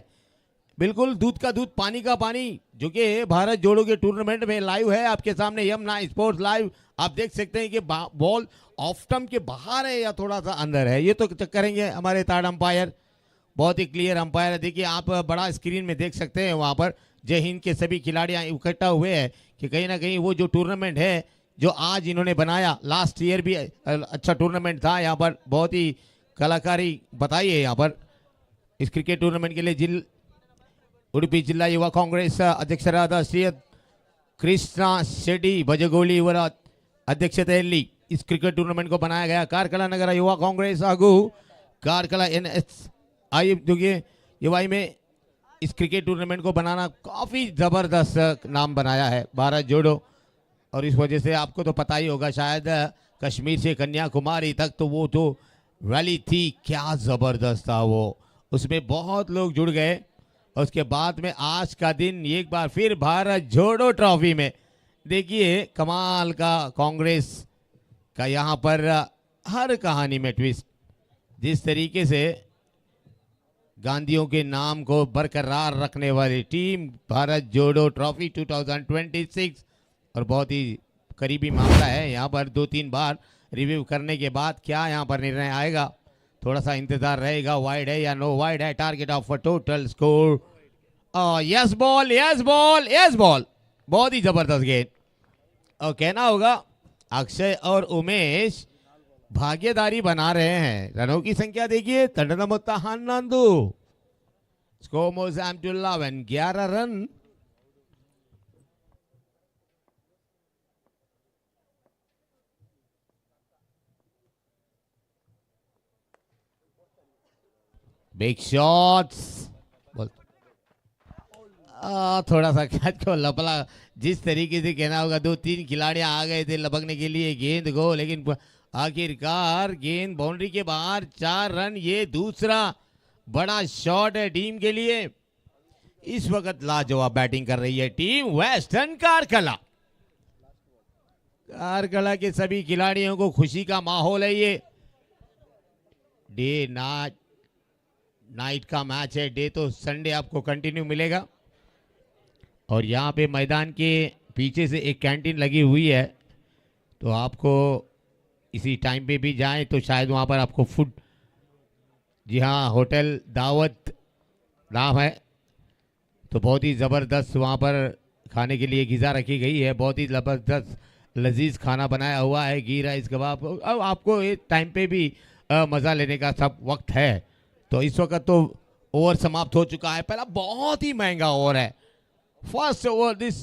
बिल्कुल दूध का दूध पानी का पानी, जो कि भारत जोड़ो के टूर्नामेंट में लाइव है आपके सामने. M9 स्पोर्ट्स लाइव आप देख सकते हैं कि बॉल ऑफ स्टंप के बाहर है या थोड़ा सा अंदर है, ये तो चेक करेंगे हमारे थर्ड अंपायर. बहुत ही क्लियर अंपायर है. देखिए आप बड़ा स्क्रीन में देख सकते हैं वहाँ पर जय हिंद के सभी खिलाड़ी इकट्ठा हुए हैं कि कहीं ना कहीं वो जो टूर्नामेंट है जो आज इन्होंने बनाया, लास्ट ईयर भी अच्छा टूर्नामेंट था. यहाँ पर बहुत ही कलाकारी बताई है यहाँ पर इस क्रिकेट टूर्नामेंट के लिए. उडुपी जिला युवा कांग्रेस ಅಧ್ಯಕ್ಷರಾದ ಶ್ರೀ ಕೃಷ್ಣ ಶೆಟ್ಟಿ ಬಜಗೋಳಿ ಇವರ ಅಧ್ಯಕ್ಷತೆಯಲ್ಲಿ इस क्रिकेट टूर्नामेंट को बनाया गया. कारकला नगर युवा कांग्रेस ಹಾಗೂ कारकला NSI युवाई में इस क्रिकेट टूर्नामेंट को बनाना काफ़ी ज़बरदस्त नाम बनाया है भारत जोड़ो. और इस वजह से आपको तो पता ही होगा शायद कश्मीर से कन्याकुमारी तक तो वो तो रैली थी, क्या ज़बरदस्त था वो. उसमें बहुत लोग जुड़ गए. और उसके बाद में आज का दिन एक बार फिर भारत जोड़ो ट्रॉफी में देखिए कमाल का कांग्रेस का यहाँ पर हर कहानी में ट्विस्ट. जिस तरीके से गांधियों के नाम को बरकरार रखने वाली टीम भारत जोड़ो ट्रॉफी 2026, और बहुत ही करीबी मामला है. यहाँ पर 2-3 बार रिव्यू करने के बाद क्या यहाँ पर निर्णय आएगा, थोड़ा सा इंतजार रहेगा. वाइड है या नो वाइड है. Target of total score yes ball, yes ball, yes ball. बहुत ही जबरदस्त गेंद. और कहना होगा अक्षय और उमेश भागीदारी बना रहे हैं. रनों की संख्या देखिए, तंडनमुत्ता हन्नंदु स्कोर मोजाम्बुल्ला 11 रन. Big shots. थोड़ा सा कैच को लपला, जिस तरीके से कहना होगा 2-3 खिलाड़ी आ गए थे लपकने के लिए गेंद को, लेकिन आखिरकार गेंद बाउंड्री के बाहर. 4 रन. ये दूसरा बड़ा शॉट है टीम के लिए. इस वक्त लाजवाब बैटिंग कर रही है टीम वेस्टर्न कारकला. कारकला के सभी खिलाड़ियों को खुशी का माहौल है. ये डे नाइट का मैच है. डे तो संडे आपको कंटिन्यू मिलेगा. और यहाँ पे मैदान के पीछे से एक कैंटीन लगी हुई है, तो आपको इसी टाइम पे भी जाएं तो शायद वहाँ पर आपको फूड, जी हाँ, होटल दावत नाम है, तो बहुत ही ज़बरदस्त वहाँ पर खाने के लिए ग़िज़ा रखी गई है. बहुत ही ज़बरदस्त लजीज खाना बनाया हुआ है. घी राइस कबाब. अब आपको इस टाइम पे भी मज़ा लेने का सब वक्त है. तो इस वक्त तो ओवर समाप्त हो चुका है. पहला बहुत ही महंगा ओवर है. First over this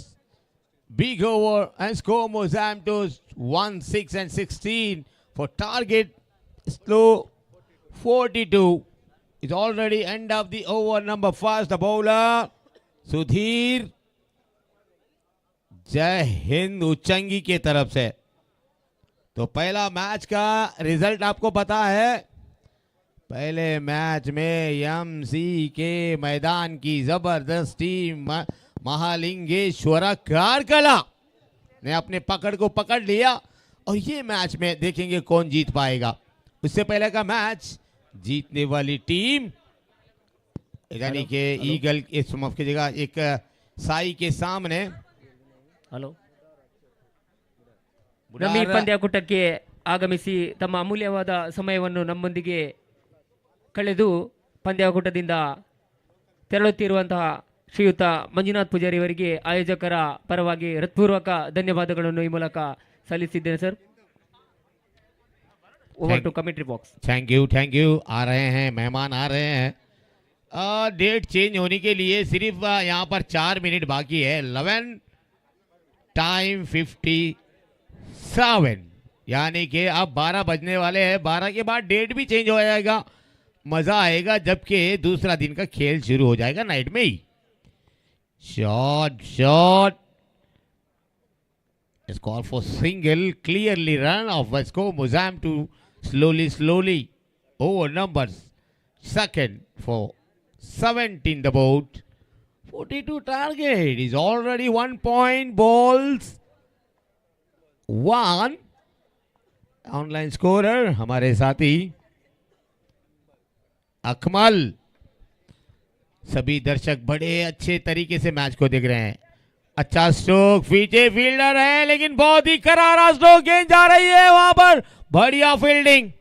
big over and score Mozambique 16 and 16 for target slow 42 is already end of the over. Number first the bowler Sudhir जय हिंद उच्चंगी के तरफ से. तो पहला मैच का रिजल्ट आपको पता है. पहले मैच में एमसी के मैदान की जबरदस्त टीम महालिंगेश्वर कारकला ने अपने पकड़ को पकड़ लिया. और ये मैच में देखेंगे कौन जीत पाएगा. उससे पहले का मैच जीतने वाली टीम यानी कि ईगल इस की जगह एक साई के सामने. ಹಲೋ ನಮೀರ್ ಪಂದ್ಯಾಕೂಟಕ್ಕೆ ಆಗಮಿಸಿ ತಮ್ಮ ಅಮೂಲ್ಯವಾದ ಸಮಯವನ್ನು ನಮ್ಮೊಂದಿಗೆ ಕಳೆದು ಪಂದ್ಯಾಕೂಟದಿಂದ ತೆರಳುತ್ತಿರುವಂತಹ ಶ್ರೀಯುತ ಮಂಜುನಾಥ್ ಪೂಜಾರಿ ಅವರಿಗೆ ಆಯೋಜಕರ ಪರವಾಗಿ ಹೃತ್ಪೂರ್ವಕ ಧನ್ಯವಾದಗಳನ್ನು ಈ ಮೂಲಕ ಸಲ್ಲಿಸಿದ್ದೇನೆ sir. Over to commentary box. Thank you. आ रहे हैं मेहमान, आ रहे हैं। डेट चेंज होने के लिए सिर्फ यहाँ पर 4 मिनट बाकी है। 11 टाइम 57, यानी कि अब 12 बजने वाले हैं। 12 के बाद डेट भी चेंज हो जाएगा। मजा आएगा जबकि दूसरा दिन का खेल शुरू हो जाएगा नाइट में ही। Shot score for single, clearly run of Vasco Muzam to slowly over numbers. Second for 17 the boat. 42 target is already 1 point. Balls 1. Online scorer हमारे साथी अकमल। सभी दर्शक बड़े अच्छे तरीके से मैच को देख रहे हैं। अच्छा स्ट्रोक, पीछे फील्डर है लेकिन बहुत ही करारा स्ट्रोक, गेंद जा रही है वहां पर। बढ़िया फील्डिंग।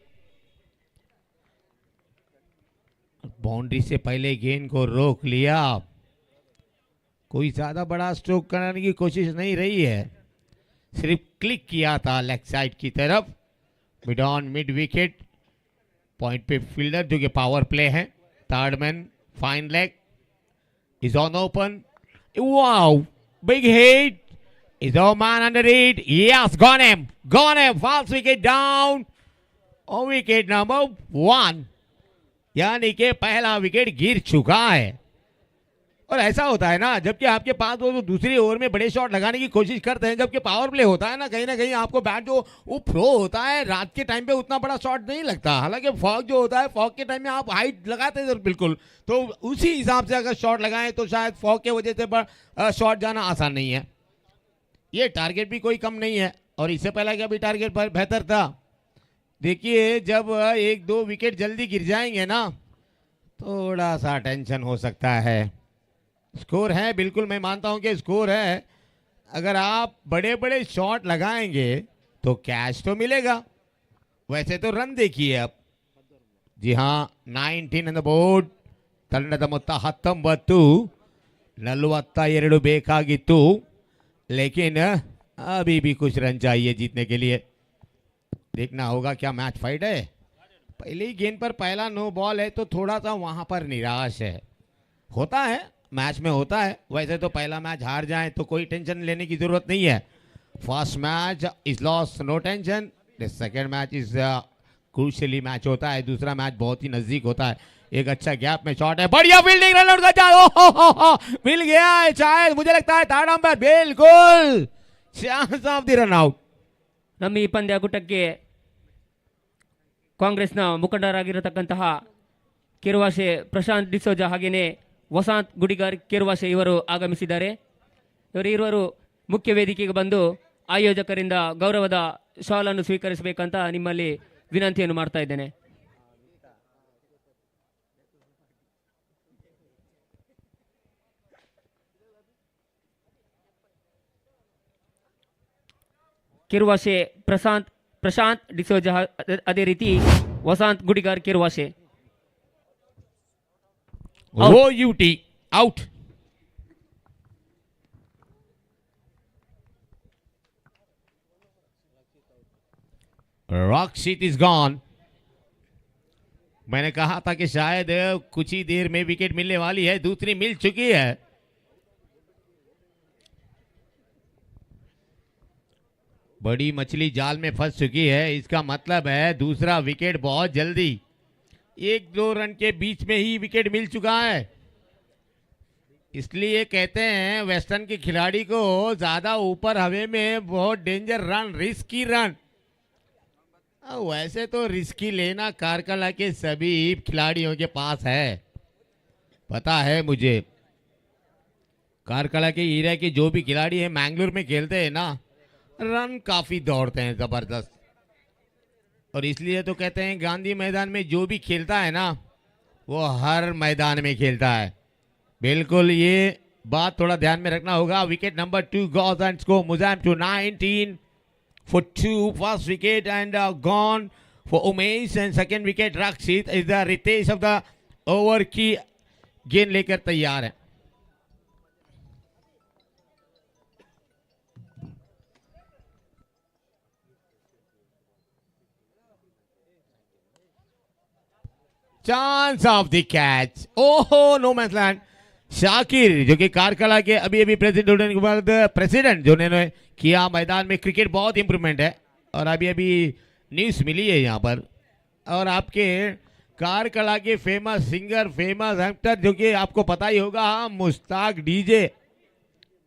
बाउंड्री से पहले गेंद को रोक लिया। कोई ज्यादा बड़ा स्ट्रोक करने की कोशिश नहीं रही है, सिर्फ क्लिक किया था लेग साइड की तरफ। Mid on mid wicket point पे फील्डर जो कि पावर प्ले है। Third man fine leg is on open. Wow, big hit. Is our man under it? Yes, gone him. False wicket down. और wicket number 1, यानी कि पहला wicket गिर चुका है। और ऐसा होता है ना, जबकि आपके पास वो दूसरी ओवर में बड़े शॉट लगाने की कोशिश करते हैं, जबकि पावर प्ले होता है ना कहीं आपको बैट जो वो फ्लो होता है रात के टाइम पे उतना बड़ा शॉट नहीं लगता। हालांकि फॉग जो होता है, फॉग के टाइम में आप हाइट लगाते हैं बिल्कुल, तो उसी हिसाब से अगर शॉट लगाएं तो शायद फॉग के वजह से शॉट जाना आसान नहीं है। ये टारगेट भी कोई कम नहीं है और इससे पहले का भी टारगेट बेहतर था। देखिए जब 1-2 विकेट जल्दी गिर जाएंगे ना, थोड़ा सा टेंशन हो सकता है। स्कोर है, बिल्कुल मैं मानता हूं कि स्कोर है। अगर आप बड़े बड़े शॉट लगाएंगे तो कैश तो मिलेगा। वैसे तो रन देखिए अब। जी हाँ, 19 ऑन द बोर्ड। ತಂಡದ ಮೊತ್ತ 19, 42 ಬೇಕಾಗಿತ್ತು, लेकिन अभी भी कुछ रन चाहिए जीतने के लिए। देखना होगा क्या मैच फाइट है। पहली गेंद पर पहला नो बॉल है तो थोड़ा सा वहां पर निराश है। होता है, मैच में होता है। वैसे तो पहला मैच हार जाए तो कोई टेंशन लेने की जरूरत नहीं है। First match is loss, no tension. The second match is crucially match होता है। दूसरा मैच बहुत ही नजदीक होता है। एक अच्छा गैप में शॉट है, बढ़िया फील्डिंग, रन आउट का चांस मिल गया है शायद, मुझे लगता है थर्ड अंपायर बिल्कुल chance of the run out. ನಮ್ಮ ಈ ಪಂದ್ಯ ಕೂಟಕ್ಕೆ ಕಾಂಗ್ರೆಸ್ನ ಮುಖಂಡರಾಗಿರತಕ್ಕಂತಹ ಕೆರುವಾಶೆ ಪ್ರಶಾಂತ್ ಡಿಸೋಜ ಹಾಗೆಯೇ ವಸಂತ್ ಗುಡಿಗಾರ್ ಕೆರುವಾಶೆ ಇವರು ಆಗಮಿಸಿದ್ದಾರೆ. ಇವರು ಮುಖ್ಯ ವೇದಿಕೆಗೆ ಬಂದು ಆಯೋಜಕರಿಂದ ಗೌರವದ ಶಾಲನ್ನು ಸ್ವೀಕರಿಸಬೇಕಂತ ನಿಮ್ಮಲ್ಲಿ ವಿನಂತಿಯನ್ನು ಮಾಡ್ತಾ ಇದ್ದೇನೆ. ಕೆರುವಾಶೆ ಪ್ರಶಾಂತ್ ಡಿಸೋಜ, ಅದೇ ರೀತಿ ವಸಂತ್ ಗುಡಿಗಾರ್ ಕೆರುವಾಶೆ. वो यूटी आउट। रॉकशीट इज गॉन। मैंने कहा था कि शायद कुछ ही देर में विकेट मिलने वाली है, दूसरी मिल चुकी है। बड़ी मछली जाल में फंस चुकी है, इसका मतलब है दूसरा विकेट बहुत जल्दी। 1-2 रन के बीच में ही विकेट मिल चुका है। इसलिए कहते हैं वेस्टर्न के खिलाड़ी को ज्यादा ऊपर हवे में बहुत डेंजर रन, रिस्की रन। वैसे तो रिस्की लेना कारकला के सभी खिलाड़ियों के पास है, पता है मुझे। कारकला के हीरा के जो भी खिलाड़ी है मैंगलोर में खेलते हैं ना, रन काफी दौड़ते हैं जबरदस्त। और इसलिए तो कहते हैं गांधी मैदान में जो भी खेलता है ना वो हर मैदान में खेलता है। बिल्कुल ये बात थोड़ा ध्यान में रखना होगा। Wicket number 2 goes and score Muzam to 19 for 2. First wicket and gone for Umesh and second wicket Rakshit is the Ritesh of the over की गेंद लेकर तैयार है। चांस ऑफ द कैच, ओहो नो मैच लैंड। शाकिर जो कि कारकला के अभी अभी प्रेसिडेंट होने के बाद प्रेसिडेंट जो ने किया मैदान में, क्रिकेट बहुत इंप्रूवमेंट है और अभी अभी न्यूज़ मिली है यहाँ पर। और आपके कारकला के फेमस सिंगर, फेमस एक्टर जो कि आपको पता ही होगा, मुश्ताक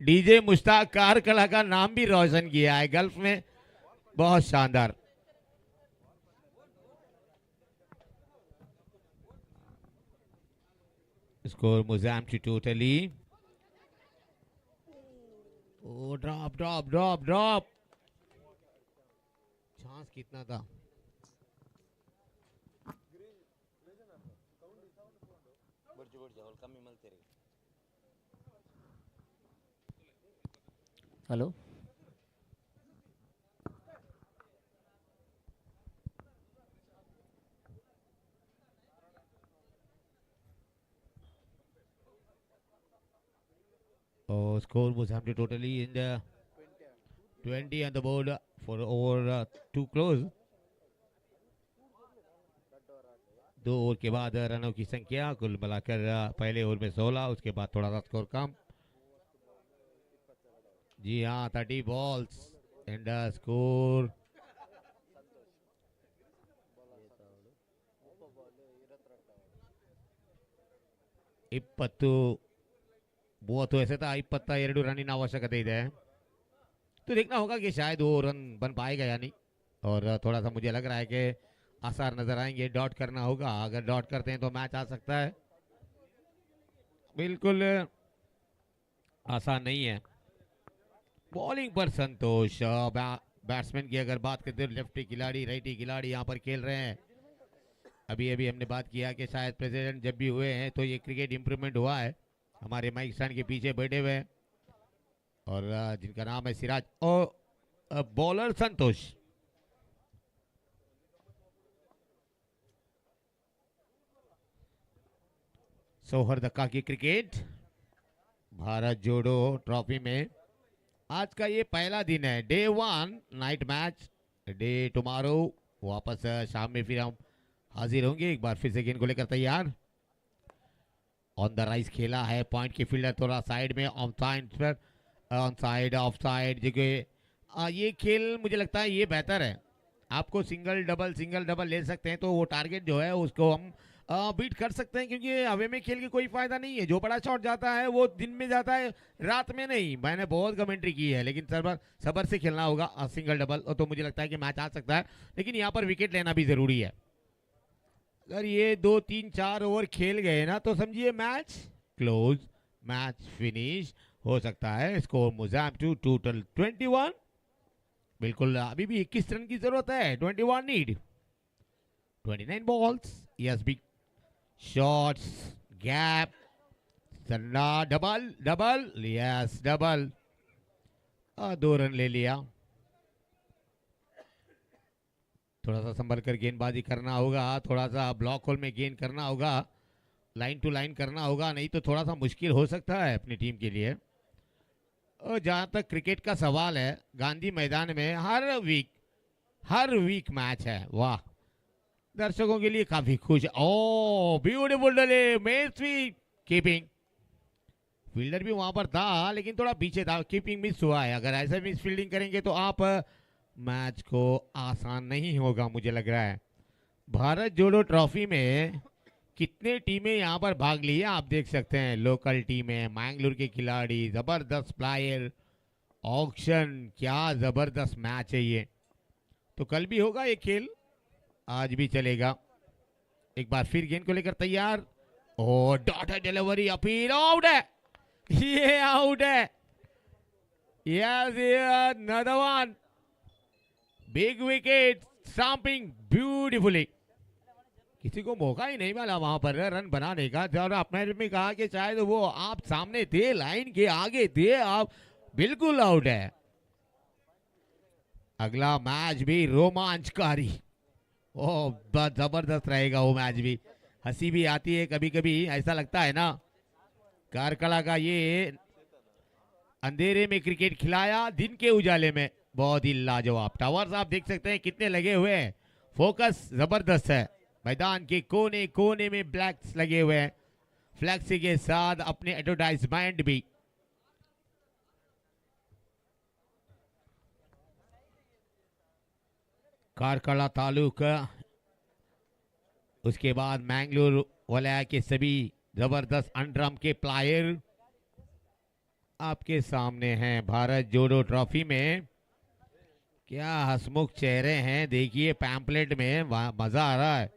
डीजे मुश्ताक कारकला का नाम भी रोशन किया है गल्फ में, बहुत शानदार। स्कोर मुजाम to totally, oh drop drop drop drop, chance कितना था? Hello Oh, score was empty totally in the 20 on the board for over too close. 2 over के बाद रनों की संख्या कुल मिलाकर पहले ओवर में 16, उसके बाद थोड़ा सा स्कोर कम। जी हाँ, 30 बॉल्स एंड स्कोर ಮೂವತ್ತು ಎಸೆತ 22 रनिन आवश्यकता ಇದೆ। तो देखना होगा कि शायद वो रन बन पाएगा या नहीं, और थोड़ा सा मुझे लग रहा है कि आसार नजर आएंगे, डॉट करना होगा, अगर डॉट करते हैं तो मैच आ सकता है। बिल्कुल आसान नहीं है। बॉलिंग पर संतोष, बैट्समैन की अगर बात करते हैं, लेफ्टी खिलाड़ी राइटी खिलाड़ी यहाँ पर खेल रहे हैं। अभी अभी हमने बात किया कि शायद प्रेसिडेंट जब भी हुए हैं तो ये क्रिकेट इंप्रूवमेंट हुआ है। हमारे माइक स्टैंड के पीछे बैठे हुए हैं और जिनका नाम है सिराज और बॉलर संतोष। सौहार्दका की क्रिकेट भारत जोड़ो ट्रॉफी में आज का ये पहला दिन है, day 1 night match, day tomorrow वापस शाम में फिर हम हाजिर होंगे। एक बार फिर से गेंद को लेकर तैयार, ऑन द राइज खेला है, पॉइंट की फील्डर थोड़ा साइड में, ऑन साइड ऑफ साइड जगह। ये खेल मुझे लगता है ये बेहतर है, आपको सिंगल डबल ले सकते हैं तो वो टारगेट जो है उसको हम बीट कर सकते हैं, क्योंकि हवे में खेल के कोई फायदा नहीं है। जो बड़ा शॉट जाता है वो दिन में जाता है, रात में नहीं। मैंने बहुत कमेंट्री की है, लेकिन सबर से खेलना होगा सिंगल डबल, तो मुझे लगता है कि मैच आ सकता है, लेकिन यहाँ पर विकेट लेना भी जरूरी है। अगर ये 2 3 4 ओवर खेल गए ना तो समझिए मैच क्लोज, मैच फिनिश हो सकता है। स्कोर मुजाम टू टोटल 21, बिल्कुल अभी भी 21 रन की जरूरत है, 21 need, 29 balls. Yes big shots, gap, सन्ना, डबल, यस डबल, 2 रन ले लिया। थोड़ा सा संभल कर गेंदबाजी करना होगा, थोड़ा सा ब्लॉक होल में गेंद करना होगा, लाइन टू लाइन करना होगा, नहीं तो थोड़ा सा मुश्किल हो सकता है अपनी टीम के लिए। और जहाँ तक क्रिकेट का सवाल है, गांधी मैदान में हर वीक मैच है। वाह, दर्शकों के लिए काफी खुश। ओ ब्यूटीफुल डले, मेस्वी कीपिंग, फील्डर भी वहां पर था लेकिन थोड़ा पीछे था, कीपिंग मिस हुआ है। अगर ऐसे मिस फील्डिंग करेंगे तो आप मैच को आसान नहीं होगा मुझे लग रहा है। भारत जोड़ो ट्रॉफी में कितने टीमें यहाँ पर भाग ली है आप देख सकते हैं, लोकल टीमें, मैंगलोर के खिलाड़ी, जबरदस्त प्लेयर, ऑक्शन, क्या जबरदस्त मैच है ये। तो कल भी होगा ये खेल, आज भी चलेगा। एक बार फिर गेंद को लेकर तैयार, ओ डॉट है, डिलीवरी, अपील, आउट है, ये आउट है। Yes another one, big wicket, stumping beautifully. किसी को मौका ही नहीं मिला वहां पर रन बनाने का, जब अपने में कहा कि शायद वो आप सामने थे, लाइन के आगे थे आप, बिल्कुल आउट है। अगला मैच भी रोमांचकारी, ओह जबरदस्त रहेगा वो मैच भी। हंसी भी आती है कभी कभी, ऐसा लगता है ना कारकला का ये अंधेरे में क्रिकेट खिलाया दिन के उजाले में, बहुत ही लाजवाब। टावर्स आप देख सकते हैं कितने लगे हुए हैं, फोकस जबरदस्त है। मैदान के कोने कोने में फ्लैक्स लगे हुए हैं, फ्लैक्सी के साथ अपने एडवर्टाइजमेंट भी। कारकला तालुका, उसके बाद मैंगलोर वलय के सभी जबरदस्त अंडरआर्म के प्लेयर आपके सामने हैं। भारत जोड़ो ट्रॉफी में क्या हंसमुख चेहरे हैं, देखिए पैम्पलेट में मजा आ रहा है।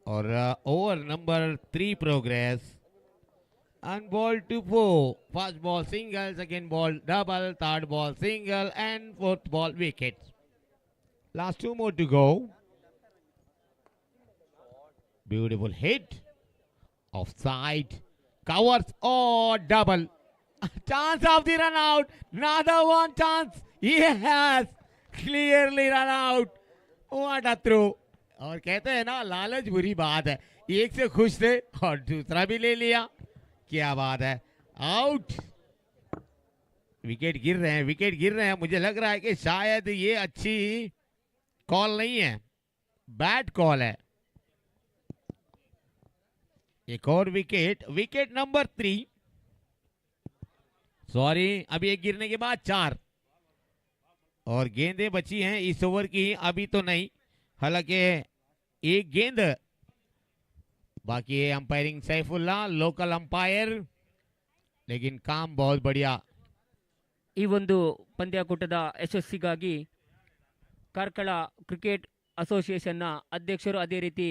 और ओवर नंबर 3 प्रोग्रेस, अनबॉल to 4, first ball single, second ball double, third ball single and fourth ball wicket. Last 2 more to go. Beautiful hit, offside, covers, oh double, chance of the run out, another one chance, he has clearly run out, what a throw। और कहते हैं ना लालच बुरी बात है, एक से खुश थे और दूसरा भी ले लिया, क्या बात है, आउट। विकेट गिर रहे हैं, विकेट गिर रहे हैं, मुझे लग रहा है कि शायद ये अच्छी कॉल नहीं है, बैड कॉल है। एक और विकेट, विकेट नंबर 3, सॉरी, अभी एक गिरने के बाद 4 और गेंदें बची हैं इस ओवर की, अभी तो नहीं, हालांकि एक गेंद बाकी है। अंपायरिंग सैफुल्ला, लोकल अंपायर, लेकिन काम बहुत बढ़िया। ಈ ಒಂದು ಪಂದ್ಯಾಕೂಟದ ಯಶಸ್ಸಿಗಾಗಿ ಕಾರ್ಕಳ ಕ್ರಿಕೆಟ್ ಅಸೋಸಿಯೇಷನ್ನ ಅಧ್ಯಕ್ಷರು, ಅದೇ ರೀತಿ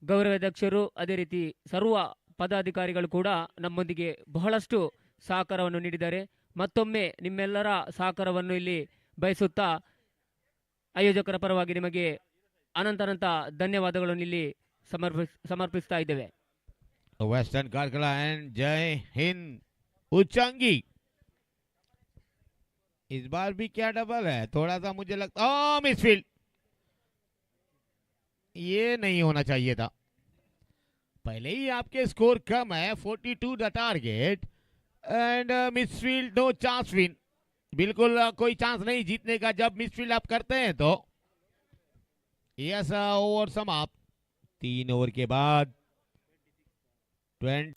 ಗೌರವಾಧ್ಯಕ್ಷರು, ಅದೇ ರೀತಿ ಸರ್ವ ಪದಾಧಿಕಾರಿಗಳು ಕೂಡ ನಮ್ಮೊಂದಿಗೆ ಬಹಳಷ್ಟು ಸಹಕಾರವನ್ನು ನೀಡಿದ್ದಾರೆ. ಮತ್ತೊಮ್ಮೆ ನಿಮ್ಮೆಲ್ಲರ ಸಹಕಾರವನ್ನು ಇಲ್ಲಿ ಬಯಸುತ್ತಾ ಆಯೋಜಕರ ಪರವಾಗಿ ನಿಮಗೆ ಅನಂತ ಧನ್ಯವಾದಗಳನ್ನು ಇಲ್ಲಿ ಸಮರ್ಪಿಸ್ತಾ ಇದ್ದೇವೆ. वेस्टर्न कारकला एंड जय हिंद उच्चंगी। इस बार भी क्या डबल है, थोड़ा सा मुझे लगता, ओ मिसफील्ड, ये नहीं होना चाहिए था। पहले ही आपके स्कोर कम है, 42 the target and misfield, no chance win, बिल्कुल कोई चांस नहीं जीतने का जब मिसफील्ड आप करते हैं तो। यस, ओवर समाप्त, 3 ओवर के बाद 20।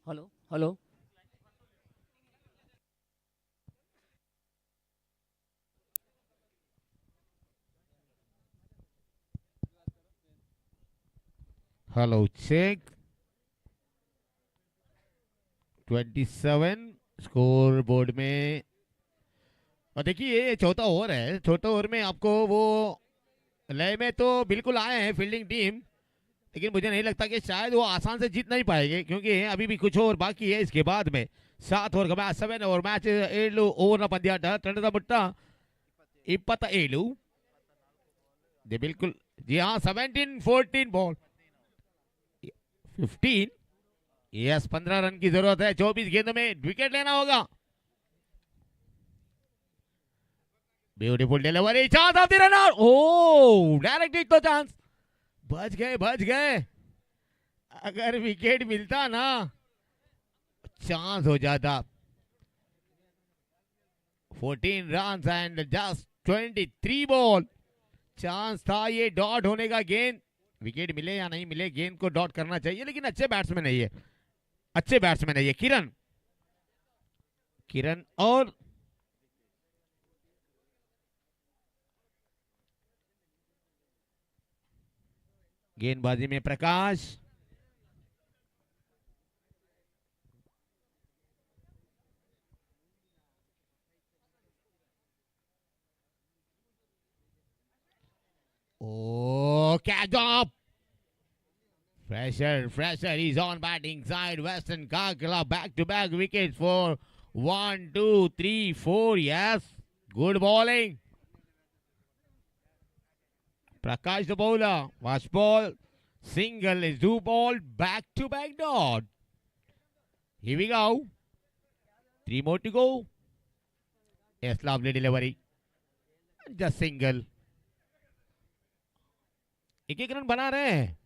Hello hello hello check, 27 score board में। और देखिए ये चौथा ओवर है, चौथा ओवर में आपको वो लय में तो बिल्कुल आए हैं फील्डिंग टीम, लेकिन मुझे नहीं लगता कि शायद वो आसान से जीत नहीं पाएंगे, क्योंकि अभी भी कुछ ओवर बाकी है। इसके बाद में 7 ओवर का मैच, 7 ओवर मैच 7 ओवर पंद्याಟ ತಂಡದ ಮೊತ್ತ 27। जी बिल्कुल, जी हाँ, 17 14 बॉल 15, यस 15 रन की जरूरत है, 24 गेंदों में विकेट लेना होगा। Beautiful delivery, chance of the run out, oh direct hit, तो चांस, बच गए बच गए। अगर विकेट मिलता ना चांस हो जाता। 14 run and just 23 ball, chance था ये डॉट होने का। गेंद, विकेट मिले या नहीं मिले, गेंद को डॉट करना चाहिए, लेकिन अच्छे बैट्समैन है ये, अच्छे बैट्समैन है ये किरण, किरण और गेंदबाजी में प्रकाश, ओ क्या job, Fresher is on batting side. Western Karkala back-to-back wickets for 1, 2, 3, 4. Yes, good bowling. Prakash the bowler. Watch ball. Single is do ball. Back-to-back dot. Here we go. 3 more to go. Yes, lovely delivery. Just single. एक run बना रहे हैं.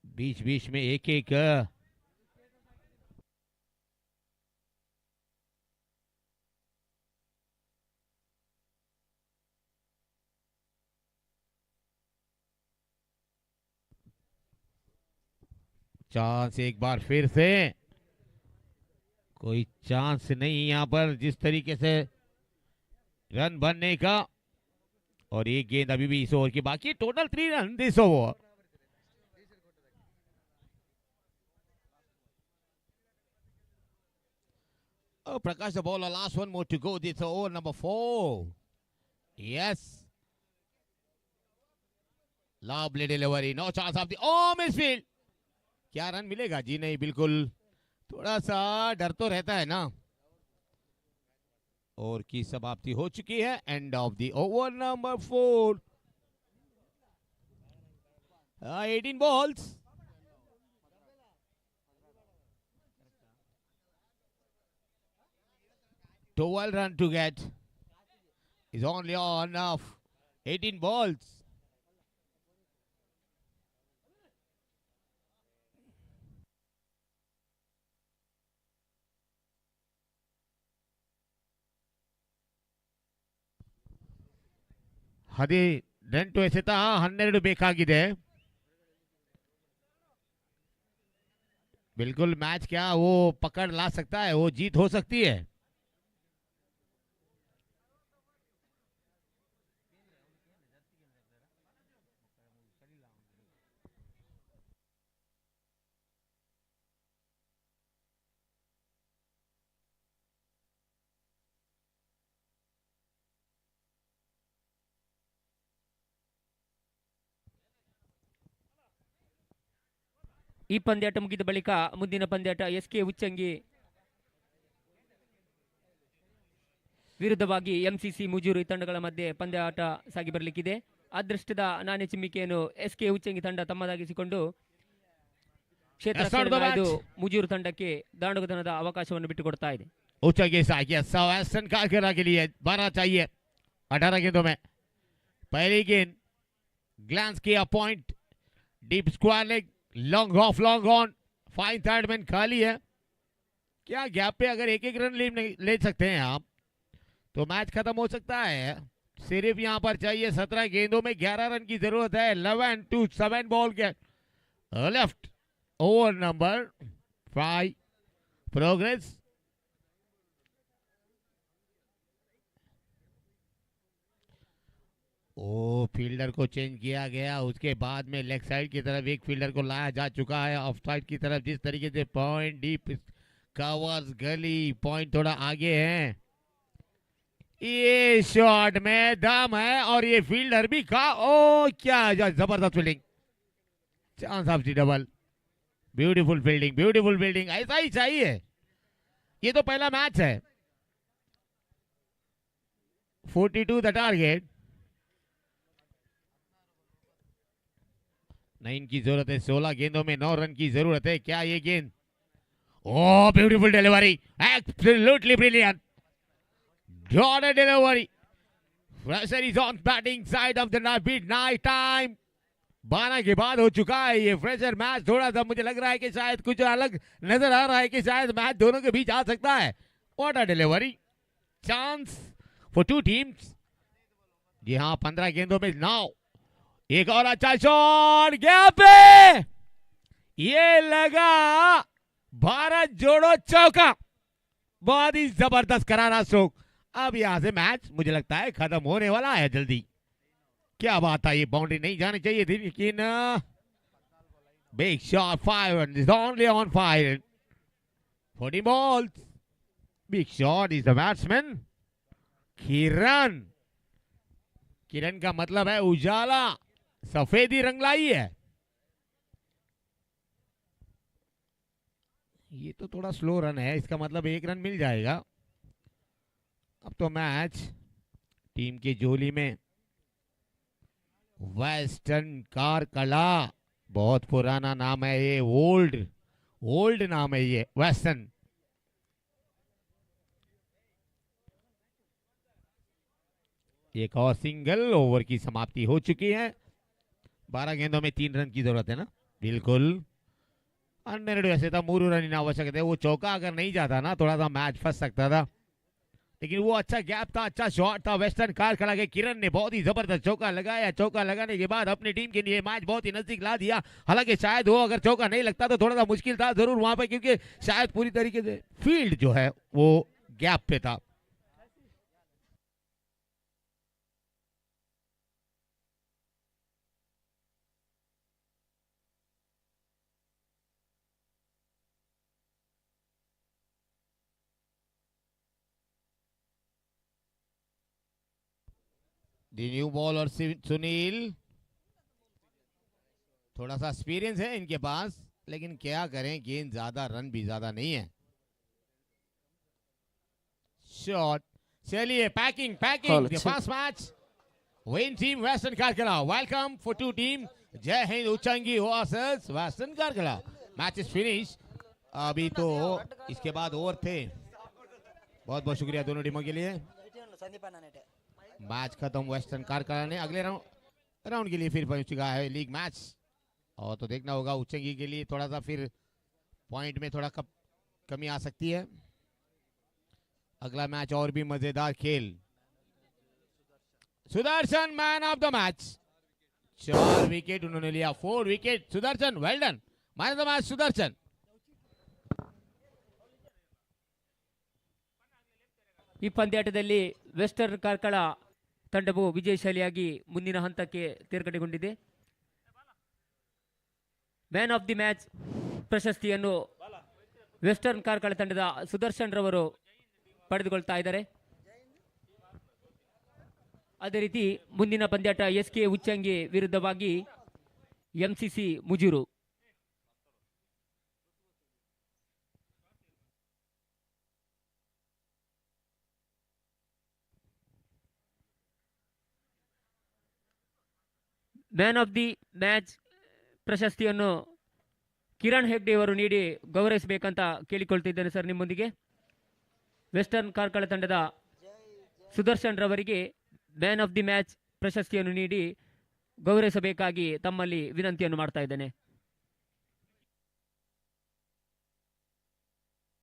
बीच बीच में एक chance एक बार फिर से. कोई चांस नहीं यहां पर जिस तरीके से रन बनने का. और एक गेंद अभी भी इस ओवर की बाकी. Total 3 run this over. Oh, Prakash the bowler, last one more to go. This over number 4. Yes. Lovely delivery. No chance of the. Oh, misfield. क्या रन मिलेगा जी? नहीं, बिल्कुल थोड़ा सा डर तो रहता है ना. ओवर की समाप्ति हो चुकी है. End of the over number 4. 18 balls. To 12 run to get is only on of 18 balls. ಹದಿನೆಂಟು ಎಸೆತ 12 ಬೇಕಾಗಿದೆ. बिल्कुल मैच क्या वो पकड़ ला सकता है, वो जीत हो सकती है. ಈ ಪಂದ್ಯಾಟ ಮುಗಿದ ಬಳಿಕ ಮುಂದಿನ ಪಂದ್ಯಾಟ SK ಉಚ್ಚಂಗಿ ವಿರುದ್ಧವಾಗಿ MCC ಮುಜೂರು ಈ ತಂಡಗಳ ಮಧ್ಯೆ ಪಂದ್ಯಾಟ ಸಾಗಿ ಬರಲಿಕ್ಕಿದೆ. ಅದೃಷ್ಟದ ನಾಣ್ಯ ಚಿಮ್ಮಿಕೆಯನ್ನು SK ಉಚ್ಚಂಗಿ ತಂಡ ತಮ್ಮದಾಗಿಸಿಕೊಂಡು ಕ್ಷೇತ್ರ ಮುಜೂರು ತಂಡಕ್ಕೆ ದಾಂಡುಗತನದ ಅವಕಾಶವನ್ನು ಬಿಟ್ಟುಕೊಡ್ತಾ ಇದೆ. उच्चंगी वेस्टर्न कारकला के लिए 12 चाहिए 18 गेंदों में. पहली गेंद ग्लांस किया point. Deep square leg. Long off long on. Fine third man खाली है. क्या गैप पे अगर एक रन ले सकते हैं आप तो मैच खत्म हो सकता है. सिर्फ यहां पर चाहिए 17 गेंदों में 11 रन की जरूरत है. 11 to 7 बॉल के left. Over number 5 progress. Oh fielder को चेंज किया गया. उसके बाद में लेग साइड की तरफ एक फील्डर को लाया जा चुका है. ऑफ साइड की तरफ जिस तरीके से पॉइंट डीप कवर्स गली पॉइंट थोड़ा आगे है. ये शॉट में दम है और ये फील्डर भी का. ओ क्या जबरदस्त fielding. Chance of the double. Beautiful fielding beautiful fielding. ऐसा ही चाहिए. ये तो पहला मैच है. 42 द टारगेट. 9 की जरूरत है. 16 गेंदों में 9 रन की जरूरत है. क्या ये गेंद. ओ beautiful delivery. Absolutely brilliant. Jordan delivery. Pressure is on batting side of the night time. 12 के बाद हो चुका है ये फ्रेशर मैच. थोड़ा सा मुझे लग रहा है कि शायद कुछ अलग नजर आ रहा है कि शायद मैच दोनों के बीच आ सकता है. What a delivery. Chance for two teams. जी हाँ 15 गेंदों में 9. एक और अच्छा शॉट गया पे. ये लगा भारत जोड़ो चौका. बहुत ही जबरदस्त करारा स्ट्रोक. अब यहां से मैच मुझे लगता है खत्म होने वाला है जल्दी. क्या बात है. ये बाउंड्री नहीं जानी चाहिए थी लेकिन big shot. 5 runs is only on 5. 40 balls. Big shot is the batsman किरण. किरण का मतलब है उजाला. सफेदी रंग लाई है. ये तो थोड़ा स्लो रन है, इसका मतलब 1 रन मिल जाएगा। अब तो मैच टीम की जोली में। वेस्टर्न कारकला, बहुत पुराना नाम है ये, ओल्ड ओल्ड नाम है ये वेस्टर्न। एक और सिंगल, ओवर की समाप्ति हो चुकी है। 12 गेंदों में 3 रन की जरूरत है ना, बिल्कुल। अन्य वैसे था 3 रन की आवश्यकता है। वो चौका अगर नहीं जाता ना, थोड़ा सा मैच फंस सकता था, लेकिन वो अच्छा गैप था, अच्छा शॉट था वेस्टर्न कारकला के। किरण ने बहुत ही जबरदस्त चौका लगाया। चौका लगाने के बाद अपनी टीम के लिए मैच बहुत ही नजदीक ला दिया। हालांकि शायद वो अगर चौका नहीं लगता तो थोड़ा सा मुश्किल था जरूर वहां पे, क्योंकि शायद पूरी तरीके से फील्ड जो है वो गैप पे था। दी न्यू बॉल और सुनील, थोड़ा सा एक्सपीरियंस है इनके पास, लेकिन क्या करें, गेंद ज्यादा, रन भी ज्यादा नहीं है। शॉट, चलिए packing packing the first match win team Western Karkala. Welcome for 2 team, Jai Hind Uchchangi versus Western Karkala. Match is finish. अभी तो इसके बाद ओवर थे। बहुत बहुत शुक्रिया दोनों टीमों के लिए। मैच खत्म, वेस्टर्न कारकला ने अगले राउंड के लिए फिर पहुंच चुका है लीग मैच। और तो देखना होगा उच्चंगी के लिए थोड़ा सा फिर पॉइंट में थोड़ा कमी आ सकती है। अगला मैच और भी मजेदार खेल। Sudarshan man of the match, 4 wicket उन्होंने लिया, 4 wicket Sudarshan, well done, man of the match Sudarshan. ಈ ಪಂದ್ಯಾಟದಲ್ಲಿ ವೆಸ್ಟರ್ನ್ ಕಾರ್ಕಳ ತಂಡವು ವಿಜಯಶಾಲಿಯಾಗಿ ಮುಂದಿನ ಹಂತಕ್ಕೆ ತೇರ್ಗಡೆಗೊಂಡಿದೆ. ಮ್ಯಾನ್ ಆಫ್ ದಿ ಮ್ಯಾಚ್ ಪ್ರಶಸ್ತಿಯನ್ನು ವೆಸ್ಟರ್ನ್ ಕಾರ್ಕಳ ತಂಡದ ಸುದರ್ಶನ್ ರವರು ಪಡೆದುಕೊಳ್ತಾ ಇದ್ದಾರೆ. ಅದೇ ರೀತಿ ಮುಂದಿನ ಪಂದ್ಯಾಟ SK ಉಚ್ಚಂಗಿ ವಿರುದ್ಧವಾಗಿ MCC Mujuru. Man of the match ಪ್ರಶಸ್ತಿಯನ್ನು ಕಿರಣ್ ಹೆಗ್ಡೆ ಅವರು ನೀಡಿ ಗೌರವಿಸಬೇಕಂತ ಕೇಳಿಕೊಳ್ತಿದ್ದೇನೆ ಸರ್ ನಿಮ್ಮೊಂದಿಗೆ. ವೆಸ್ಟರ್ನ್ ಕಾರ್ಕಳ ತಂಡದ ಸುದರ್ಶನ್ ರವರಿಗೆ ಮ್ಯಾನ್ ಆಫ್ ದಿ ಮ್ಯಾಚ್ ಪ್ರಶಸ್ತಿಯನ್ನು ನೀಡಿ ಗೌರವಿಸಬೇಕಾಗಿ ತಮ್ಮಲ್ಲಿ ವಿನಂತಿಯನ್ನು ಮಾಡ್ತಾ ಇದ್ದೇನೆ.